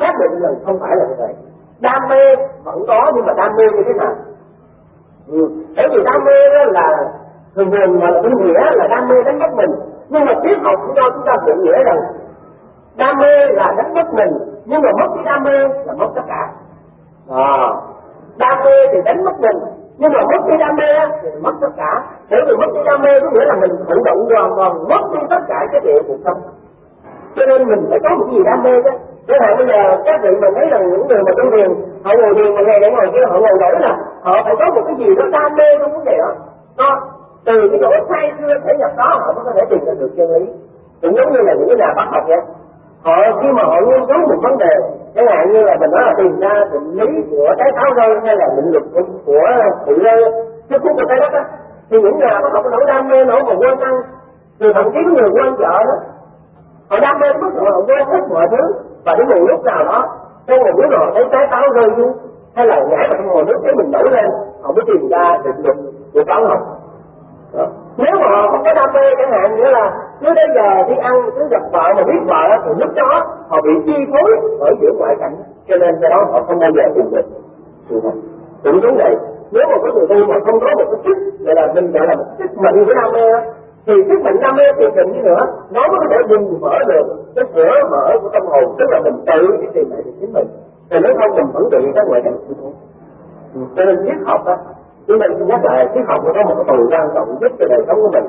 xác định rằng không phải là như vậy. Đam mê vẫn có, nhưng mà đam mê như thế nào? Bởi vì đam mê đó là thường mà ý nghĩa là đam mê đánh mất mình, nhưng mà triết học cũng cho chúng ta định nghĩa rằng đam mê là đánh mất mình, nhưng mà mất cái đam mê là mất tất cả. Đam mê thì đánh mất mình, nhưng mà mất cái đam mê thì mất tất cả. Bởi vì mất cái đam mê có nghĩa là mình thụ động hoàn toàn mất đi tất cả cái điều cuộc sống. Cho nên mình phải có một cái gì đam mê chứ. Chẳng hạn bây giờ các vị mà thấy rằng những người mà tu thiền, họ ngồi thiền một ngày để ngồi kia, họ ngồi nổi là họ phải có một cái gì đó đam mê trong vấn đề đó. Từ cái chỗ say xưa thể nhập đó họ mới có thể tìm được chân lý. Cũng giống như là những cái nhà bác học vậy, họ khi mà họ nghiên cứu một vấn đề Chẳng hạn như là mình nói là tìm ra định lý của trái táo rơi hay là định luật của sự cái khúc của trái đất á, thì những nhà có học nổi đam mê nổi mà quên ăn, rồi thậm chí có người quên vợ đó, họ đam mê mức độ họ quên hết mọi thứ, và đến một lúc nào đó trong một bữa nọ thấy trái táo rơi xuống hay là nhảy vào trong hồ nước thấy mình nổi lên, họ mới tìm ra định luật của toán học. Nếu mà họ không có đam mê, chẳng hạn như là cứ đến giờ đi ăn cứ gặp vợ mà biết vợ thì lúc đó họ bị chi phối bởi giữa ngoại cảnh, cho nên cái đó họ không bao giờ tìm được sự thật. Cũng giống vậy, nếu mà có người tu mà không có một cái sức gọi là mình gọi là một sức mạnh của đam mê thì sức mạnh đam mê thì định như nữa nó mới có thể bùng mở được cái cửa mở của tâm hồn, tức là mình tự đi tìm lại được chính mình, thì nếu không mình vẫn bị các ngoại cảnh chi phối. Cho nên triết học á, chúng mình nhắc lại triết học nó có một cái tù quan trọng nhất cho đời sống của mình.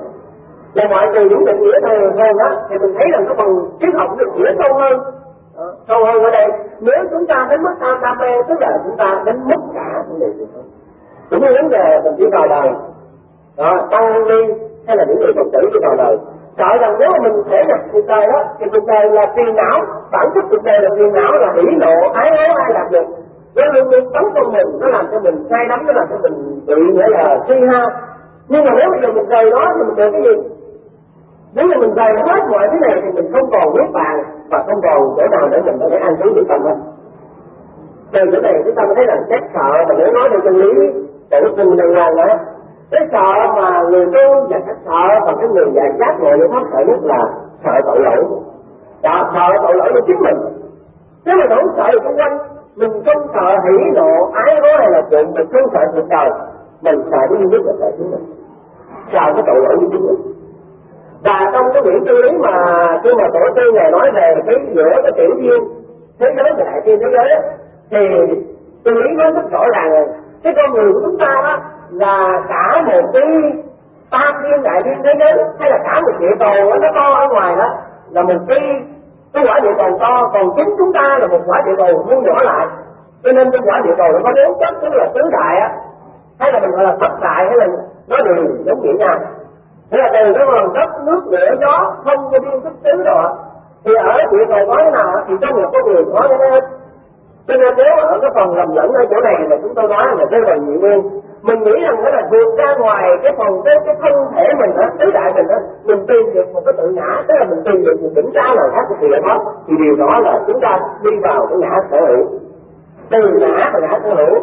Và ngoại trừ những định nghĩa thôi hơn á, thì mình thấy rằng cái phần triết học được nghĩa sâu hơn. Sâu hơn ở đây, nếu chúng ta đến mức tham đam mê, tức là chúng ta đến mức cả vấn đề gì thôi. Cũng như vấn đề mình chỉ vào đời, tăng ni hay là những người Phật tử chỉ vào đời, sợ rằng nếu mà mình thể nhập cuộc đời đó, thì cuộc đời là phiền não, bản chất cuộc đời là phiền não, là hỉ nộ, ái ố, ai làm được. Nó luôn luôn tấn công mình, nó làm cho mình say đắm, nó làm cho mình bị nghĩa là suy hao. Nhưng mà nếu bây giờ mình rời đó thì mình được cái gì? Nếu mà mình rời hết mọi thứ này thì mình không còn biết bàn và không còn chỗ nào để mình có thể an trú được tâm hết. Từ chỗ này chúng ta mới thấy là chắc sợ mà nếu nói được chân lý tổ sinh đằng hoàng đó, cái sợ mà người tu và cái sợ và cái người dạy giác ngộ để thoát sợ nhất là sợ tội lỗi. Và sợ tội lỗi của chính mình. Nếu mà không sợ được xung quanh, mình không sợ hỉ nộ ái ố hay là chuyện, mình không sợ cuộc đời, mình sợ cái duy nhất là sợ chính mình, sợ cái tội lỗi của chính mình. Và trong cái quyển tư lý mà khi mà tổ sư ngài nói về cái giữa cái tiểu duyên thế giới và đại thiên thế giới đó, thì tư lý nói rất rõ ràng là cái con người của chúng ta đó là cả một cái tam thiên đại thiên thế giới, hay là cả một địa cầu nó to ở ngoài đó là một cái quả địa cầu to, còn chính chúng ta là một quả địa cầu thu nhỏ lại. Cho nên trong quả địa cầu nó có bốn chất, tức là tứ đại á, hay là mình gọi là thất đại, hay là nó đều giống nghĩa nhau. Thế là từ cái phần đất, nước, lửa, gió, không có biên thức tứ đó, thì ở địa cầu có cái nào thì trong một con người có cái hết. Cho nên nếu ở cái phần lầm lẫn ở chỗ này mà chúng tôi nói là cái phần nhị nguyên, mình nghĩ rằng nó là vượt ra ngoài cái phần cái thân thể mình đó, tứ đại mình đó, mình tìm được một cái tự ngã, tức là mình tìm được một đỉnh cao nào khác của sự đó, thì điều đó là chúng ta đi vào cái ngã sở hữu, từ ngã và ngã sở hữu.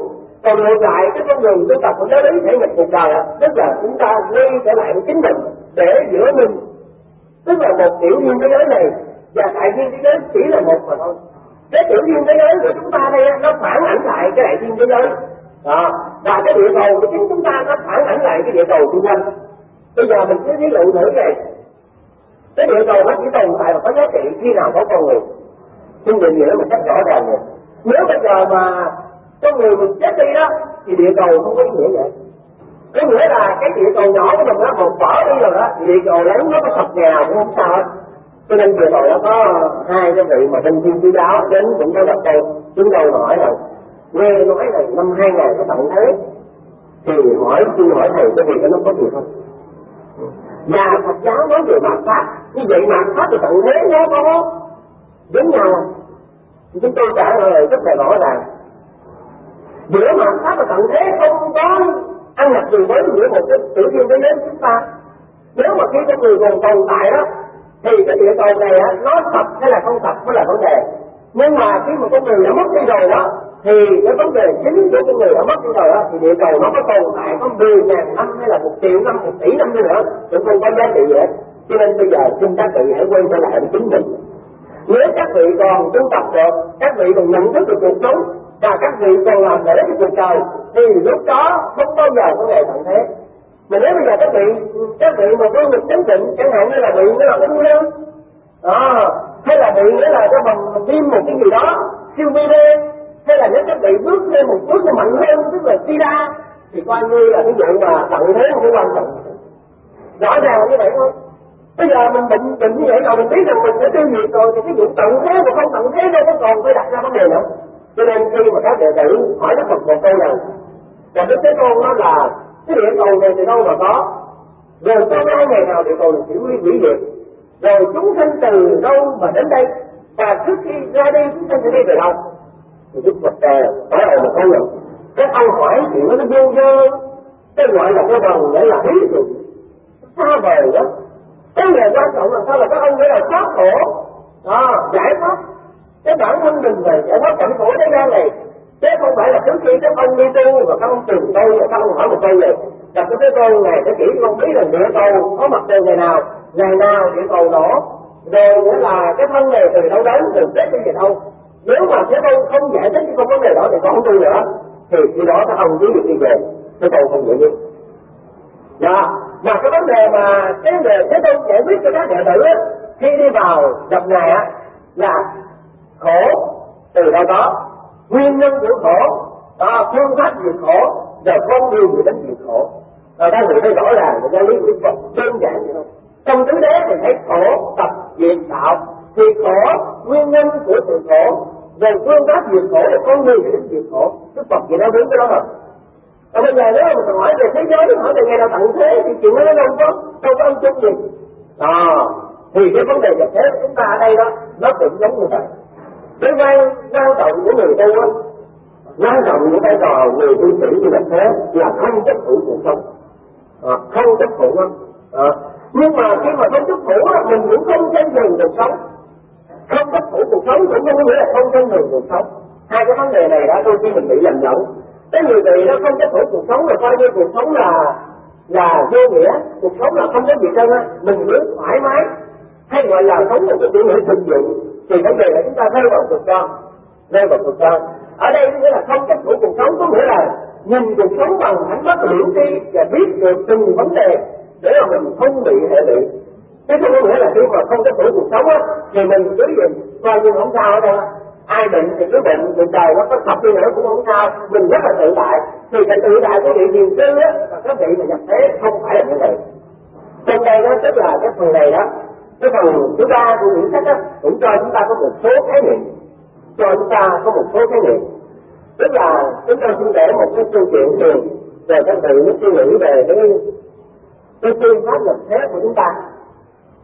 Còn ngược lại cái con đường tu tập của giáo lý thể nhập cuộc đời, tức là chúng ta quay trở lại với chính mình để giữa mình, tức là một tiểu duyên thế giới này và đại duyên thế giới chỉ là một mà thôi. Cái tiểu duyên thế giới của chúng ta đây nó phản ảnh lại cái đại duyên thế giới đó, và cái địa cầu của chính chúng ta nó phản ảnh lại cái địa cầu xung quanh. Bây giờ mình cứ ví dụ thử này, cái địa cầu nó chỉ tồn tại và có giá trị khi nào có con người. Xin định nghĩa một cách rõ ràng này, nếu bây giờ mà con người mình chết đi đó thì địa cầu không có ý nghĩa vậy. Có nghĩa là cái địa cầu nhỏ của mình nó còn vỡ đi rồi đó, thì địa cầu lớn nó có sập nhà cũng không sao hết. Cho nên địa cầu nó có hai cái vị mà bên Thiên Chúa giáo đến cũng có gặp câu, chúng tôi hỏi là nghe nói là năm 2000 có tận thế, thì xin hỏi thầy cái việc đó nó có gì không? Và Phật giáo nói về mạt pháp, như vậy mạt pháp thì tận thế nó có giống nhau không? Thì chúng tôi trả lời rất là rõ ràng. Giữa mạt pháp và tận thế không có ăn nhập gì với giữa một cái tự nhiên thế giới của chúng ta. Nếu mà khi con người còn tồn tại đó thì cái địa cầu này nó sập hay là không sập mới là vấn đề. Nhưng mà khi mà con người đã mất đi rồi đó thì cái vấn đề chính của con người đã mất đi rồi đó thì địa cầu nó có tồn tại có 10.000 năm hay là 1 triệu năm, 1 tỷ năm nữa cũng không có giá trị gì hết. Cho nên bây giờ xin các vị hãy quay trở lại với chính mình. Nếu các vị còn tu tập được, các vị còn nhận thức được cuộc sống và các vị còn làm để cái cuộc đời thì lúc đó không bao giờ có ngày tận thế. Mà nếu bây giờ các vị mà có lực chánh tịnh, chẳng hạn như là bị nó là ung thư hay là bị nghĩa là cái bằng tim một cái gì đó siêu vi đê, hay là nếu các vị bước lên một bước nó mạnh hơn tức là sida, thì coi như là cái vụ mà tận thế không có quan trọng. Rõ ràng là như vậy thôi. Bây giờ mình bệnh như vậy rồi mình biết rằng mình đã tiêu diệt rồi thì cái vụ tận thế và không tận thế đâu có còn phải đặt ra vấn đề nữa. Cho nên khi mà các đệ tử hỏi Đức Phật một câu này, và Đức Thế Tôn nó là cái địa cầu này thì đâu mà có, rồi sau hai ngày nào địa cầu này chỉ hủy diệt, rồi chúng sanh từ đâu mà đến đây, và trước khi ra đi chúng sanh sẽ đi về đâu. thì Đức Phật hỏi là một câu rồi các ông hỏi chuyện nó vô vơ, cái gọi là cái bằng để là ý được xa vời đó. Cái người quan trọng là sao là các ông phải là thoát khổ, giải thoát cái bản thân mình về giải thoát cảnh khổ thế gian này, chứ không phải là trước khi các ông đi tu và các ông tìm tôi và các ông hỏi một câu gì đặt cái câu này cái chỉ con biết là địa cầu có mặt trời ngày nào địa cầu nổ, rồi nghĩa là cái thân này từ đâu đến từ chết đến gì đâu. Nếu mà thế tôi không giải thích cái vấn đề đó thì con không tu nữa, thì khi đó các ông cứ việc đi về, cái câu không giải quyết. Mà cái vấn đề mà cái vấn đề thế tôi giải quyết cho các đệ tử khi đi vào gặp ngài là khổ từ đâu đó, nguyên nhân của khổ, phương pháp diệt khổ, rồi con đường để đến diệt khổ. Ta người thấy rõ ràng và giáo lý của Phật đơn giản vậy thôi. Trong tứ đế thì thấy khổ tập diệt đạo, thì khổ nguyên nhân của sự khổ, rồi phương pháp diệt khổ là con đường để đến diệt khổ. Đức Phật chỉ nói đúng cái đó thôi. Còn bây giờ nếu mà mình hỏi về thế giới, hỏi về ngày nào tận thế thì chuyện đó nó đâu có âm chung gì. Thì cái vấn đề nhập thế của chúng ta ở đây đó nó cũng giống như vậy. Cái quan trọng của người tu quan trọng của vai trò người tu sĩ như nhập thế là không chấp thủ cuộc sống, không chấp thủ nhưng mà khi mà không chấp thủ mình cũng không tranh giành cuộc sống. Không chấp thủ cuộc sống cũng không có nghĩa là không tranh giành cuộc sống. Hai cái vấn đề này đã đôi khi mình bị lầm lẫn. Cái người này nó không chấp thủ cuộc sống là coi như cuộc sống là vô nghĩa, cuộc sống là không có gì trơn mình cứ thoải mái, hay gọi là sống một cái kiểu nghĩa thực dụng, thì vấn đề là chúng ta rơi vào cuộc con. Ở đây nghĩa là không chấp thủ cuộc sống có nghĩa là nhìn cuộc sống bằng ánh mắt liễu tri và biết được từng vấn đề để mà mình không bị hệ lụy. Chứ không có nghĩa là khi mà không chấp thủ cuộc sống thì mình cứ gì coi như không sao ở đâu. Ai bệnh thì cứ bệnh trời nó có thật đi nữa cũng không sao, mình rất là tự tại. Thì phải tự tại cái vị thiền sư và cái vị mà nhập thế không phải là như vậy. Trong đây đó tức là cái phần này đó, cái phần thứ ba của quyển sách cũng cho chúng ta có một số khái niệm, tức là chúng ta xin kể một cái câu chuyện thường về các vị nó suy nghĩ về cái phương pháp nhập thế của chúng ta.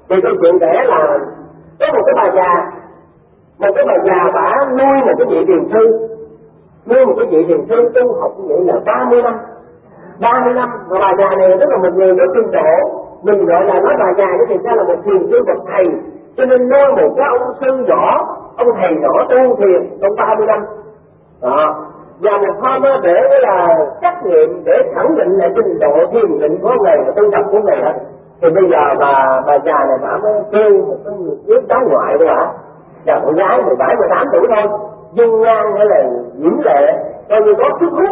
Thì câu chuyện kể là có một cái bà già bả nuôi một cái vị thiền sư tu học như vậy là 30 năm. Và bà già này tức là một người có trình độ, mình gọi là nói bà già chứ thực ra là một thiền sư bậc thầy, cho nên nuôi một cái ông sư võ, ông thầy võ tu thiền trong 30 năm. Và một hôm để là trách nhiệm để khẳng định lại trình độ thiền định của người và tu tập của người đó, thì bây giờ bà già này bà mới kêu một cái đứa cháu ngoại đó hả, và con gái 17-18 tuổi thôi, dung nhan hay là diễm lệ, coi như có sức hút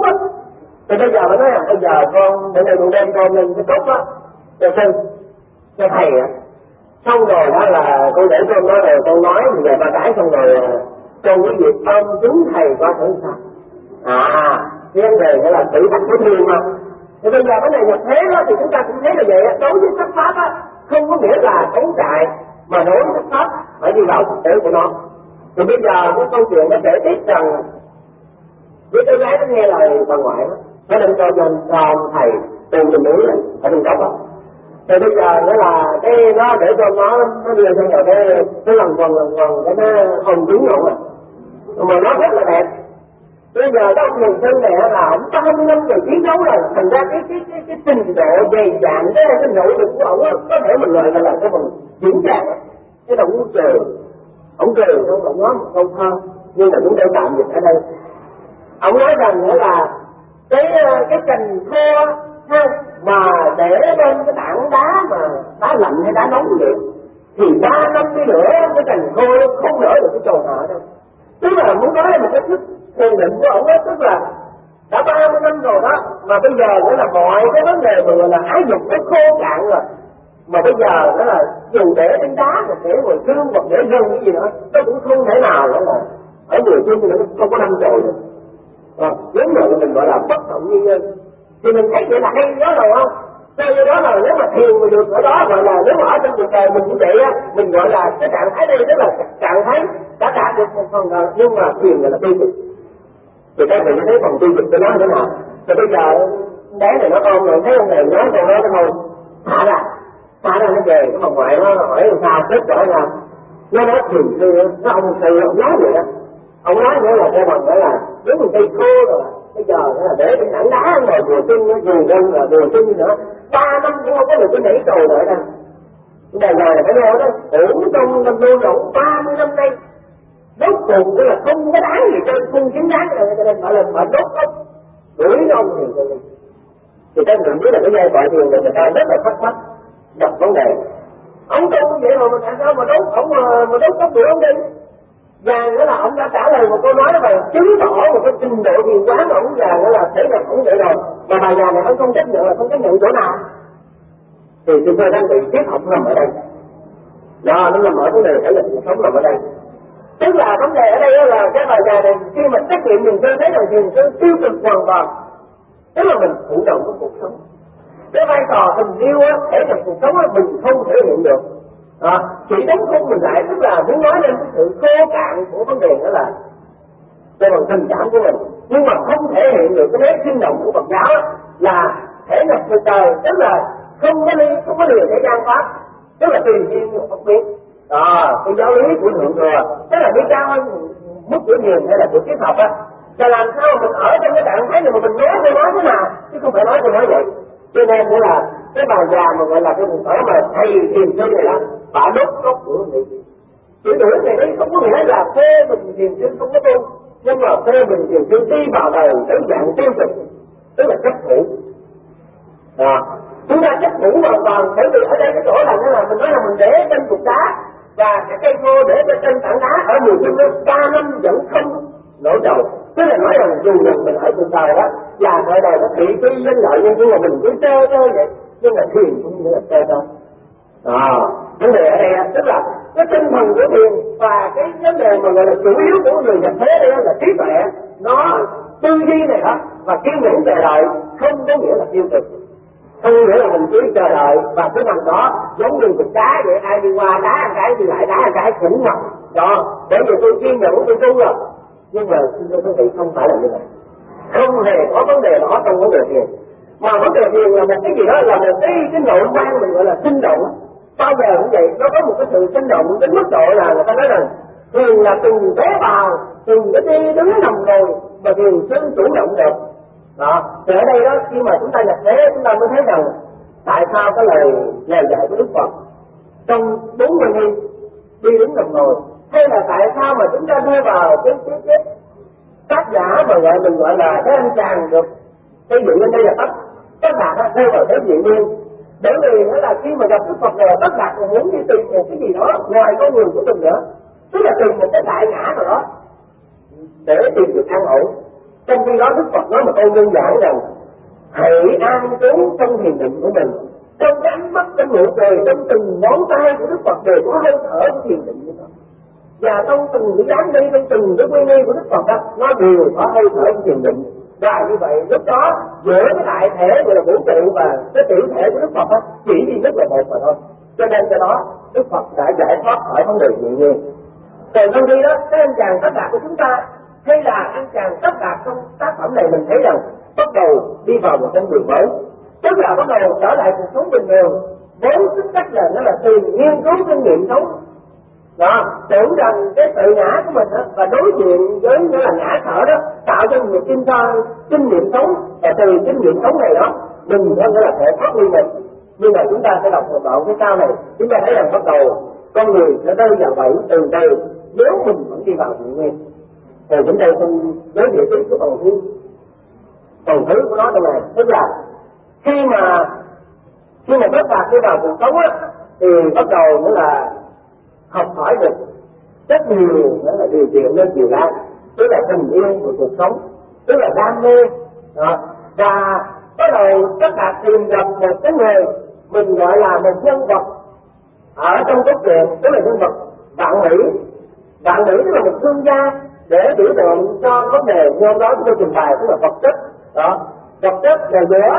thì bây giờ bà nói là bây giờ con để này con đem con lên cái cốc cho sư, cho thầy xong rồi đó là con để con nói rồi con nói thì về ba cái xong rồi con cái việc ôm chúng thầy qua thử sao. Cái vấn đề đó là tự thách của thiền mà. Thì bây giờ cái này nhập thế đó thì chúng ta cũng thấy là vậy. Đối với sắc pháp không có nghĩa là cấu trại, mà đối với sắc pháp phải đi vào thực tế của nó. Thì bây giờ cái câu chuyện nó kể tiếp rằng với cái gái nó nghe lời bà ngoại nó đem cho thầy tu trên núi ở trên cốc thì bây giờ nó là cái nó để cho nó đưa sang rồi cái lần quần cái nó hồng trứng ngọn mà nó rất là đẹp. Bây giờ cái ông thiền sư này là ông 30 năm rồi chiến đấu rồi, thành ra cái trình độ dày dạn cái nội lực của ông có thể mình gọi là cái phần diễn đạt. Cái đồng ông cười ông nói một câu thơ nhưng mà cũng để tạm dịch ở đây. Ông nói rằng nữa là cái cành khô mà để lên cái tảng đá mà đá lạnh hay đá nóng vậy thì 3 năm đi nữa cái cành khô nó không nở được cái chỗ nọ đâu. Tức là muốn nói là một cái sức thiền định của ông đó, tức là đã 30 năm rồi đó mà bây giờ nữa là mọi cái vấn đề mà gọi là ái dục nó khô cạn rồi, mà bây giờ đó là dù để trên đá hoặc để ngồi xương hoặc để gân cái gì nữa nó cũng không thể nào nữa là ở người xương thì nó không có đâm chồi được. Giống như mình gọi là bất động như nhân. Thì mình thấy vậy là hay đó rồi không? Cho nên đó là nếu mà thiền mà được ở đó gọi là nếu mà ở trong cuộc đời mình cũng vậy mình gọi là cái trạng thái đây tức là trạng thái đã đạt được một phần rồi, nhưng mà thiền là tiêu cực. Thì các bạn thấy phần tiêu cực của nó thế nào? Thì bây giờ bé này nó ôm rồi thấy ông này nói câu đó thôi, thả ra nó về cái phòng ngoại nó hỏi làm sao kết quả ra nó nói thiền sư nó ông sư ông nói vậy đó. Ông nói nữa là theo bằng nữa là nếu một cây khô rồi bây giờ là để cái tảng đá ngồi vừa chân nó vừa gân là vừa chân nữa 3 năm cũng không có được cái nhảy cầu nữa đâu. Cái đời này là cái lo đó ủ trong năm đô rộng 30 năm nay đốt cùng tức là không có đáng gì trên không chính đáng rồi cho nên gọi là phải đốt lắm đuổi ông thì các bạn biết là cái giai đoạn thiền người ta rất là thắc mắc đặt vấn đề ông tu vậy mà mình tại sao mà đốt ông mà đốt tóc đuổi ông đi vàng nữa là ông đã trả lời một câu nói và chứng tỏ một cái trình độ thiền quán của ông vàng nữa là thấy là ông vậy rồi mà bà già này ông không chấp nhận là không chấp nhận chỗ nào thì chúng tôi đang bị triết học nằm ở đây đó nó nằm ở vấn đề thể lực cuộc sống nằm ở đây. Tức là vấn đề ở đây là cái bài già này khi mà trách nhiệm mình thấy là thiền sư tiêu cực hoàn toàn, tức là mình thụ động của cuộc sống. Cái vai trò tình yêu á, thể trong cuộc sống á mình không thể hiện được. Chỉ đến khung mình lại tức là muốn nói lên cái sự khô cạn của vấn đề đó là cái phần tình cảm của mình, nhưng mà không thể hiện được cái nét sinh động của Phật giáo á, là thể nhập từ trời, tức là không có lìa thế gian pháp, tức là tùy duyên của Phật biết. Cái giáo lý của thượng thừa tức là đi cao hơn mức của thiền hay là của triết học á, là làm sao mình ở trong cái trạng thái này mà mình nói thế nào chứ không phải nói vậy. Cho nên nữa là cái bà già mà gọi là cái vùng ở mà thầy thiền sư này đó bà đốt đốt của mình chữ đuổi này đấy không có nghĩa là phê bình thiền sư không có tu, nhưng mà phê bình thiền sư đi vào đời tới dạng tiêu cực, tức là chấp thủ. Chúng ta chấp thủ hoàn toàn bởi vì ở đây cái chỗ là mình nói là mình để trên cục đá và cái cây khô để trên tảng đá ở mùa xuân nó 3 năm vẫn không nổ trầu, tức là nói rằng dù rằng mình ở cuộc đời đó là đời đời nó bị cái danh lợi nhưng mà mình cứ trơ vậy, nhưng mà thiền cũng như là trơ. Vấn đề ở đây tức là cái tinh thần của thiền và cái vấn đề mà gọi là chủ yếu của người nhập thế đây là trí tuệ, nó tư duy này đó và kiên nhẫn chờ đợi không có nghĩa là tiêu cực. Không nghĩa là mình cứ chờ đợi và cứ nằm đó giống như cục đá vậy, ai đi qua đá một cái thì lại đá một cái khủng ngập đó. Bởi vì tôi kiên nhẫn tôi tu rồi, nhưng mà xin thưa quý vị không phải là như vậy, không hề có vấn đề đó trong vấn đề thiền. Mà vấn đề thiền là một cái gì đó là một cái nội quan mình gọi là sinh động. Bao giờ cũng vậy, nó có một cái sự sinh động đến mức độ là người ta nói rằng thiền là từng bé vào, từng cái đi đứng nằm ngồi mà thiền sư chủ động được. Đó, thì ở đây đó khi mà chúng ta nhập thế chúng ta mới thấy rằng tại sao cái lời dạy của Đức Phật trong 40 ngày đi đứng nằm ngồi, hay là tại sao mà chúng ta đưa vào cái tác giả mà mình gọi là cái anh chàng được xây dựng lên đây là tất cả nó theo vào thế diện nguyên. Bởi vì nó là khi mà gặp Đức Phật này tất cả còn muốn đi tìm một cái gì đó ngoài con người của mình nữa, tức là tìm một cái đại ngã nào đó để tìm được an ổn. Trong khi đó Đức Phật nói một câu đơn giản rằng hãy an trú trong thiền định của mình, trong cái ánh mắt, trong nụ cười, trong từng ngón tay của Đức Phật đều có hơi thở của thiền định của nó. Và trong từng cái dáng đi, trong từng cái quy nghi của Đức Phật đó, nó đều có hơi thở của thiền định. Và như vậy lúc đó giữa cái đại thể gọi là vũ trụ và cái tiểu thể của Đức Phật đó, chỉ duy nhất là một mà thôi. Cho nên do đó Đức Phật đã giải thoát khỏi vấn đề thiện nhiên. Còn trong khi đó cái anh chàng tất cả của chúng ta hay là anh chàng tất cả trong tác phẩm này mình thấy rằng bắt đầu đi vào một con đường mới, tức là bắt đầu trở lại cuộc sống bình thường. Vốn tính cách là nó là từ nghiên cứu kinh nghiệm sống đó, tưởng rằng cái tự ngã của mình đó, và đối diện với nó là ngã sở đó tạo cho một kinh nghiệm sống, và từ kinh nghiệm sống này đó mình có nghĩa là thể thoát ly mình. Nhưng mà chúng ta sẽ đọc một đoạn cái sau này, chúng ta thấy rằng bắt đầu con người sẽ rơi vào bẫy từ từ nếu mình vẫn đi vào thiện nguyên. Thì chúng ta không giới thiệu tiếp cái phần thứ của nó trong này, tức là khi mà tất cả đi vào cuộc sống á thì bắt đầu nữa là học hỏi được rất nhiều nữa là điều kiện lên chiều cao, tức là tình yêu của cuộc sống, tức là đam mê đó. Và bắt đầu tất cả tìm gặp một cái người mình gọi là một nhân vật ở trong cốt truyện, tức là nhân vật Vạn Mỹ. Vạn Mỹ tức là một thương gia để biểu tượng cho vấn đề như hôm đó chúng tôi trình bày, tức là vật chất đó. Vật chất là giữa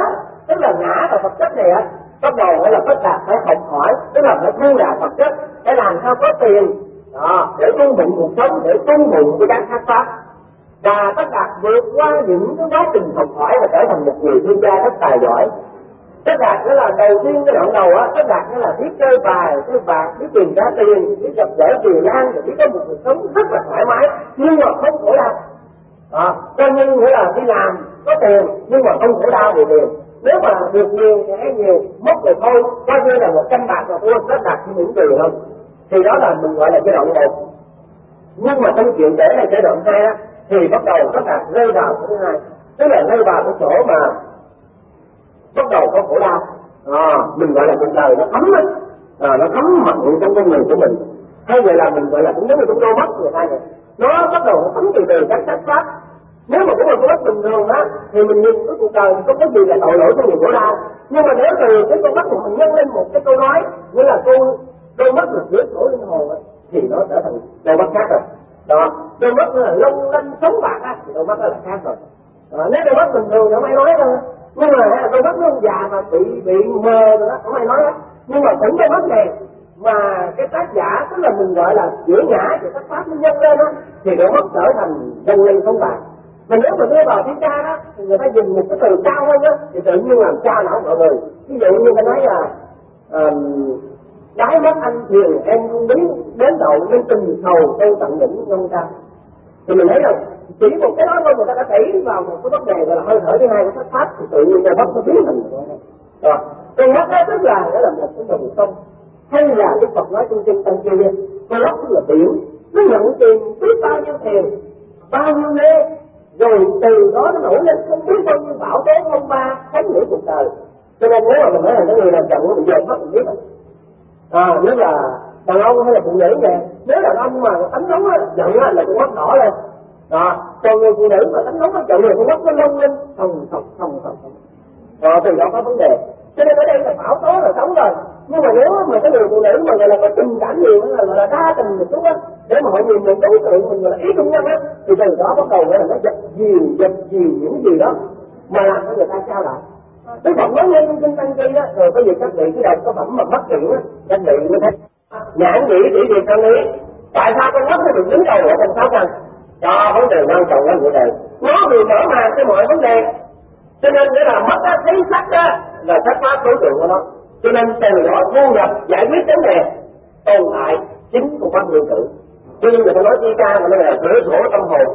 tức là ngã và vật chất này á, bắt đầu phải là tất cả phải học hỏi, tức là phải thu đạt vật chất để làm sao có tiền đó, để tu bụng cuộc sống, để tu bụng của các thác pháp. Và tất cả vượt qua những cái quá trình học hỏi và trở thành một người thương gia rất tài giỏi. Tất đạt nghĩa là đầu tiên cái đoạn đầu á, tất đạt nghĩa là biết chơi bài, chơi bạc, biết tìm ra tiền, biết gặp gỡ Kiều Lan, biết có một cuộc sống rất là thoải mái, nhưng mà không khổ đau. Cho nên nghĩa là đi làm có tiền nhưng mà không khổ đau vì tiền. Nếu mà được nhiều thì hay nhiều, mất rồi thôi, coi như là 100 bạc mà thua, tất đạt chỉ những tiền thôi. Thì đó là mình gọi là giai đoạn 1. Nhưng mà trong chuyện kể này giai đoạn 2 á, thì bắt đầu tất đạt rơi vào cái thứ hai, tức là rơi vào cái chỗ mà bắt đầu có khổ đau. Mình gọi là cuộc đời nó thấm á, nó thấm mặn trong con người của mình. Hay vậy là mình gọi là cũng giống như chúng tôi mất người ta vậy. Nó bắt đầu nó thấm từ các cách pháp. Nếu mà cũng là con mắt bình thường á, thì mình nhìn cái cuộc đời không có gì là tội lỗi cho người khổ đau. Nhưng mà nếu từ cái con mắt của mình nhân lên một cái câu nói, nghĩa là đôi mắt được dưới khổ linh hồn á, thì nó trở thành đôi mắt khác rồi. Đôi mắt là long lanh sống bạc á, thì đôi mắt đó là khác rồi. Nếu đôi mắt bình thường thì không ai nói đâu. Nhưng mà đôi mắt nó già mà bị mờ rồi đó, không ai nói hết. Nhưng mà cũng đôi mắt này mà cái tác giả tức là mình gọi là chữa ngã thì tác pháp nó nhân lên đó, thì đôi mắt trở thành nhân lên sống bạc. Mà nếu mà đưa vào tiếng cha đó thì người ta dùng một cái từ cao hơn đó thì tự nhiên làm cha não mọi người. Ví dụ như ta nói là đáy mắt anh thiền em không biết đến đầu nên tình sầu tôi tận đỉnh không ta. Thì mình thấy là chỉ một cái đó thôi người ta đã thấy vào một cái vấn đề gọi là hơi thở thứ hai của tác pháp thì tự nhiên đôi mắt nó biến thành rồi. Con mắt đó tức là nó là một cái dòng sông, hay là Đức Phật nói trong kinh Tăng Chi con mắt tức là biển, nó nhận tiền biết bao nhiêu tiền, bao nhiêu lê, rồi từ đó nó nổi lên không biết bao nhiêu bão tố phong ba thánh nghĩa cuộc đời. Cho nên nếu mà mình nói là cái người làm chồng mình giờ mắt mình biết rồi. Nếu là đàn ông hay là phụ nữ nè, nếu đàn ông mà tánh nóng á, giận á là con mắt đỏ lên. Còn người phụ nữ mà tánh nóng á, giận là con mắt nó lông lên, không. Từ đó có vấn đề. Cho nên ở đây là bão tố là sống rồi. Nhưng mà nếu mà cái người phụ nữ mà gọi là có tình cảm nhiều là gọi là đa tình một chút á, để mà họ nhìn những đối tượng mình gọi là ý trung nhân á, thì từ đó bắt đầu gọi là nó dập dìu những gì đó mà làm cho người ta trao lại. Đức Phật nói lên trong kinh Tăng Chi đó, rồi có gì các vị cái đọc có phẩm mà bắt chuyện á, các vị mới thấy nhãn nhĩ chỉ việc thân ý. Tại sao con mắt nó được đứng đầu ở thành 6 căn? Cho vấn đề quan trọng lắm vậy này. Nó vì mở màn cho mọi vấn đề. Cho nên nghĩa là mắt á, thấy sắc á là sắc pháp đối tượng của nó. Cho nên từ đó thu nhập giải quyết vấn đề tồn tại chính của pháp nguyên tử. Cho nên người ta nói chi ca mà nó là cửa sổ tâm hồn.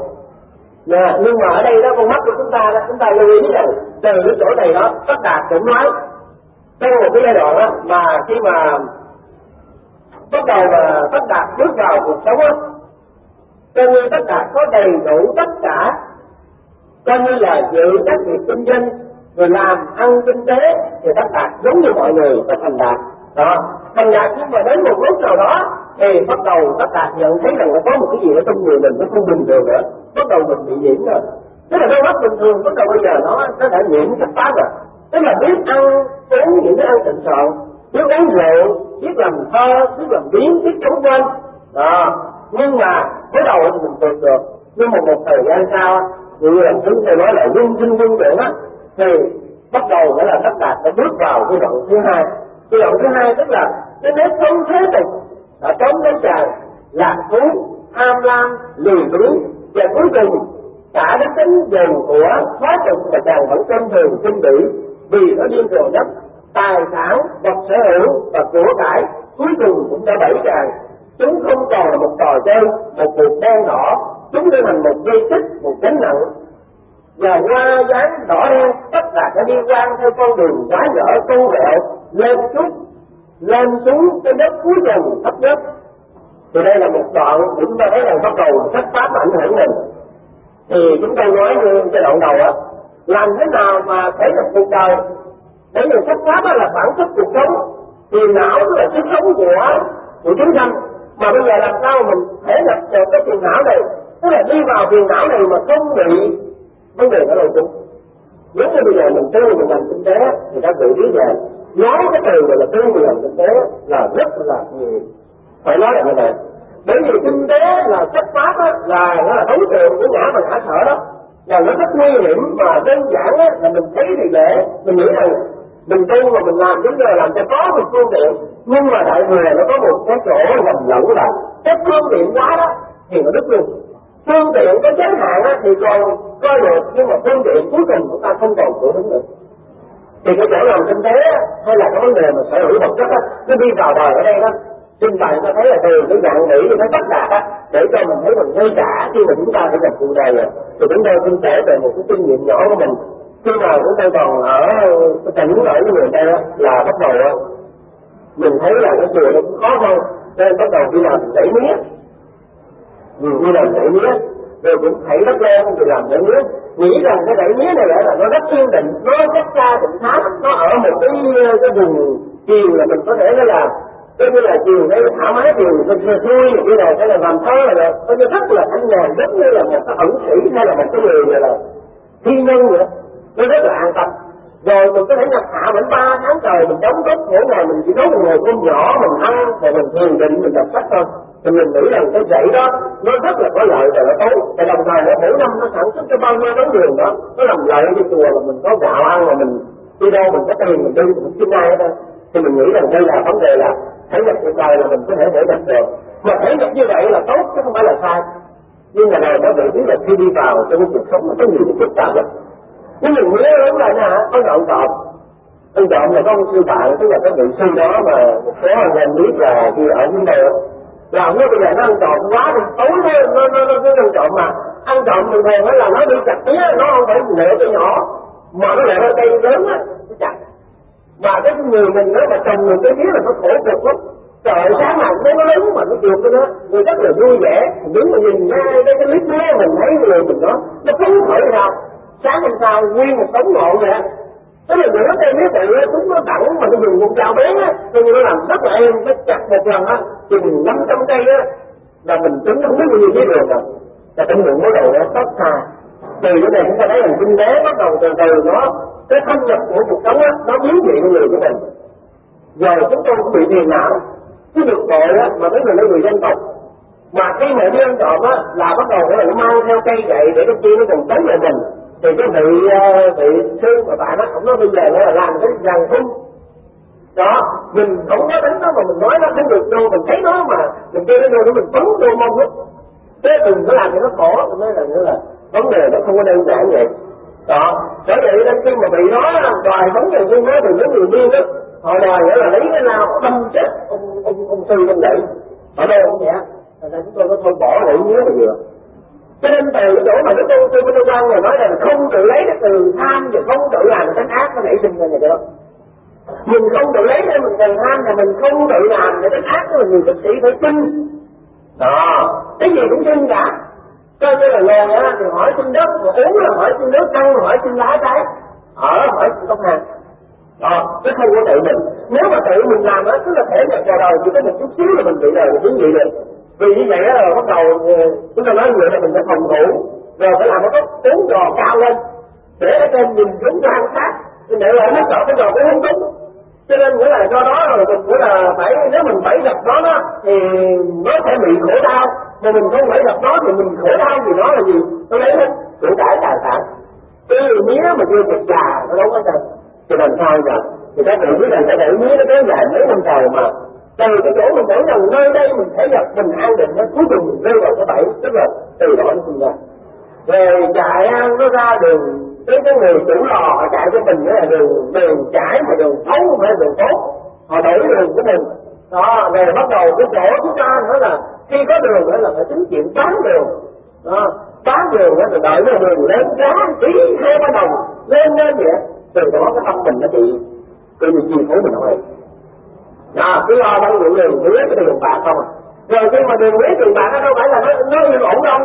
Nhưng mà ở đây đó con mắt của chúng ta lưu ý rằng từ cái chỗ này đó Tất Đạt cũng nói trong một cái giai đoạn đó mà khi mà bắt đầu mà Tất Đạt bước vào cuộc sống á, coi như Tất Đạt có đầy đủ tất cả, coi như là dự các việc kinh doanh rồi làm ăn kinh tế thì Tất Đạt giống như mọi người và thành đạt. Thành đạt nhưng mà đến một lúc nào đó thì bắt đầu Tất Đạt nhận thấy rằng nó có một cái gì ở trong người mình nó không bình thường nữa, bắt đầu mình bị nhiễm rồi. Tức là đôi mắt bình thường bắt đầu bây giờ nó đã nhiễm chất pháp rồi. Tức là biết ăn uống những cái ăn thịnh soạn, biết uống rượu, biết làm thơ, biết làm biến, biết chống quên. Nhưng mà cái đầu thì mình vượt được. Nhưng mà một thời gian sau, như là chúng tôi nói là quân sinh quân trưởng á, thì bắt đầu nghĩa là Tất Đạt đã bước vào cái đoạn thứ hai. Cái đoạn thứ hai tức là cái nếp sống thế tục đã trống đến tràn, lạc thú, tham lam, lười biếng, và cuối cùng cả đức tính dầu của hóa trực và chàng vẫn cân thường kinh bỉ vì nó điên rồ nhất tài sản, vật sở hữu và của cải cuối cùng cũng đã bẫy chàng. Chúng không còn là một trò chơi, một cuộc đen đỏ, chúng trở thành một dây tích, một gánh nặng. Và hoa dáng đỏ đen Tất Đạt đã đi quan theo con đường quái gở câu vẹo lên xuống cái đất cuối cùng thấp nhất. Thì đây là một đoạn chúng ta thấy rằng bắt đầu sách pháp ảnh hưởng mình. Thì chúng tôi nói như cái đoạn đầu á, làm thế nào mà thể được cuộc đời? Bởi vì sách pháp là bản chất cuộc sống, thì não là sức sống của chúng sanh. Mà bây giờ làm sao mình thể nhập được cái phiền não này, tức là đi vào phiền não này mà không bị vấn đề ở đầu chung. Nếu như bây giờ mình tu mình làm kinh tế thì các vị biết rằng nói cái từ là tu mình làm kinh tế là rất là nhiều. Phải nói là như vậy. Bởi vì kinh tế là chấp pháp á, là nó là đối tượng của ngã và ngã sở đó, là nó rất nguy hiểm. Mà đơn giản á, là mình thấy thì dễ, mình nghĩ rằng mình tu mà mình làm đến giờ làm cho có một phương tiện. Nhưng mà đại người nó có một cái chỗ lầm lẫn là cái phương tiện quá đó thì nó đứt luôn. Phương tiện có giới hạn á, thì còn coi được, nhưng mà phương tiện cuối cùng chúng ta không còn cửa đứng được. Thì Thì cái chỗ làm kinh tế hay là cái vấn đề mà sở hữu vật chất á, nó đi vào đời ở đây đó. Trên bài ta thấy là từ cái dạng nghĩ nó tất cả á, để cho mình thấy mình ngay cả khi mà chúng ta phải gặp cuộc đời rồi. Thì chúng tôi xin kể về một cái kinh nghiệm nhỏ của mình. Khi mà chúng tôi còn ở cái tỉnh ở cái miền Tây á, là bắt đầu á, mình thấy là cái chùa nó cũng khó hơn, nên bắt đầu đi làm dãy mía. Đi làm dãy mía, rồi cũng thấy đất lên thì làm dãy mía. Nghĩ rằng cái dãy mía này là nó rất yên định, nó rất xa định tháp, nó ở một cái vùng chiều là mình có thể nó làm. Cái như là chiều đấy thoải mái chiều mình vui như này hay là làm thơ là có như rất là thanh nhàn, giống như là một cái ẩn sĩ hay là một cái người là thiên nhân vậy, nó rất là an tâm. Rồi mình có thể nhập hạ đến 3 tháng trời mình đóng góp mỗi ngày mình chỉ nấu một nồi cơm nhỏ mình ăn và mình thiền định mình đọc sách thôi. Thì mình nghĩ rằng cái dãy đó nó rất là có lợi và nó tốt. Và đồng thời mỗi năm nó sản xuất cho bao nhiêu đống đường đó, nó làm lợi cho chùa là mình có gạo ăn mà mình đi đâu mình có tiền mình đi mình xin ai hết. Thì mình nghĩ rằng đây là vấn đề là thấy nhập cuộc đời là mình có thể nhập được. Mà thấy nhập như vậy là tốt chứ không phải là sai. Nhưng mà này các vị biết là khi đi vào trong cái cuộc sống nó có nhiều cái phức tạp lắm. Nhưng mình nhớ lớn là nè, có ông trộm. Ông trộm là có ông sư bạn, tức là cái vị sư đó mà một số anh em biết là khi ở dưới đây là ông nói bây giờ nó ăn trộm quá thì tối nó ăn trộm mà. Ăn trộm thường thường là nó đi chặt tía, nó không phải lựa cái nhỏ, mà nó lại cây lớn á, nó chặt. Và cái người mình đó mà trồng người cái tía là nó khổ cực lắm. Trời sáng nào nó lớn mà nó chuột cái đó, người rất là vui vẻ, đứng mà nhìn ngay cái clip đó mình thấy người mình đó, nó phấn khởi ra. Sáng hôm sau nguyên một đống ngọn vậy, tức là người nó đem biết tự chúng nó đẳng mà nó dùng một dao bén á, coi như nó làm rất là êm, nó chặt một lần á, chừng 500 cây á, là mình tính không biết bao nhiêu cái đường rồi, là trong miệng mới đầu nó tóc xa. Từ cái này chúng ta thấy là kinh tế bắt đầu từ từ nó cái thâm nhập của cuộc sống á, nó biến dị con người của mình. Rồi chúng tôi cũng bị tiền não, cái được tội á, mà mấy người nói người dân tộc. Mà khi mà đi ăn trộm á là bắt đầu nó mang theo cây gậy để cái kia nó còn tấn lại mình. Thì cái vị sư mà bạn á, ông nói bây giờ nó là làm cái răng hung. Đó, mình không có đánh nó mà mình nói nó không được đâu, mình thấy nó mà mình kêu nó vô để mình bắn vô mông hết. Thế đừng có làm cho nó khổ, tôi nói là nữa là vấn đề nó không có đơn giản vậy. Đó, bởi vậy nên khi mà bị nó đòi vấn đề như nó thì những người điên đó, họ đòi nghĩa là lấy cái nào đâm chết ông sư ông dậy. Ở đâu cũng vậy. Thành ra chúng tôi có thôi bỏ lại nhớ là vừa. Cho nên từ cái chỗ mà cái tôi quan này nói là không tự lấy cái từ tham và không tự làm cái ác nó nảy sinh ra vậy đó. Mình không tự lấy nên mình cần tham là mình không tự làm để cái ác đó là người thực sĩ phải tin. Đó, cái gì cũng tin cả. Coi như là ngồi á thì hỏi xin đất, mà uống là hỏi xin nước, ăn là hỏi xin lá trái, ở hỏi xin công hàng. Đó, chứ không có tự mình. Nếu mà tự mình làm đó, tức là thể nhập vào đời chỉ có một chút xíu là mình bị đời là chính vậy rồi. Vì như vậy đó là bắt đầu chúng ta nói như vậy là mình sẽ phòng thủ, rồi phải làm cái cuốn giò cao lên để ở trên nhìn chúng quan sát, để là nó sợ cái giò cũng không đúng. Cho nên nghĩa là do đó rồi mình cũng là phải, nếu mình phải gặp nó đó thì nó sẽ bị khổ đau, mà mình không phải gặp nó thì mình khổ đau vì nó là gì? Nó lấy hết của cải tài sản. Cái mía mà chưa kịp già nó đâu có sao. Thì làm sao giờ? Thì các bạn biết rằng cái đẩy mía nó kéo dài mấy năm trời mà. Từ cái chỗ mình tưởng rằng nơi đây mình thấy gặp mình an định, nó cuối cùng mình rơi vào cái bẫy, tức là từ đó nó sinh ra. Rồi chạy nó ra đường, cái người chủ lò họ chạy cho mình nữa là đường trải mà đường xấu không phải đường tốt, họ đổi đường của mình. Đó, rồi bắt đầu cái chỗ chúng ta nữa là khi có đường nữa là phải tính chuyện bán đường. Đó, bán đường nữa rồi đợi nó đường lên giá tí 2-3 đồng lên vậy. Từ đó cái tâm mình nó bị coi như chi phối mình thôi. Đó, cứ lo bao nhiêu đường mía cái đường bạc không à. Rồi khi mà đường mía đường bạc nó đâu phải là nó yên ổn đâu.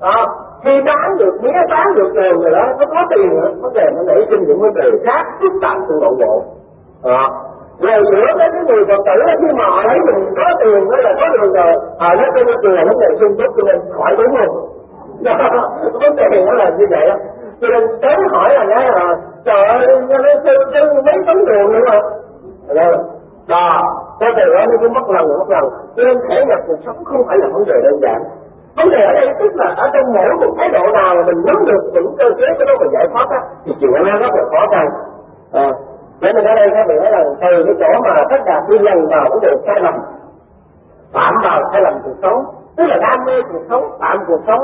Đó, khi bán được mía bán được đường rồi đó, nó có tiền nữa, có tiền nó nảy sinh những vấn đề khác phức tạp từ nội bộ. Đó, rồi giữa cái người Phật tử khi mà họ thấy mình có tiền đó là có đường rồi, họ nói cái tiền là vấn đề sung túc cho nên khỏi đúng không? Đó, vấn đề nó là như vậy đó. Cho nên tới hỏi là nghe là trời ơi, nó mấy tấn đường nữa mà. Đó, có thể đó nó cứ mất lần. Cho nên thể nhập cuộc sống không phải là vấn đề đơn giản. Vấn đề ở đây tức là ở trong mỗi một thái độ nào mà mình nắm được những cơ chế của nó và giải thoát á, thì chuyện nó rất là khó khăn. Để mình ở đây các bạn thấy là từ cái chỗ mà tất cả đi lần vào vấn đề sai lầm, phạm vào sai lầm cuộc sống, tức là đam mê cuộc sống, phạm cuộc sống.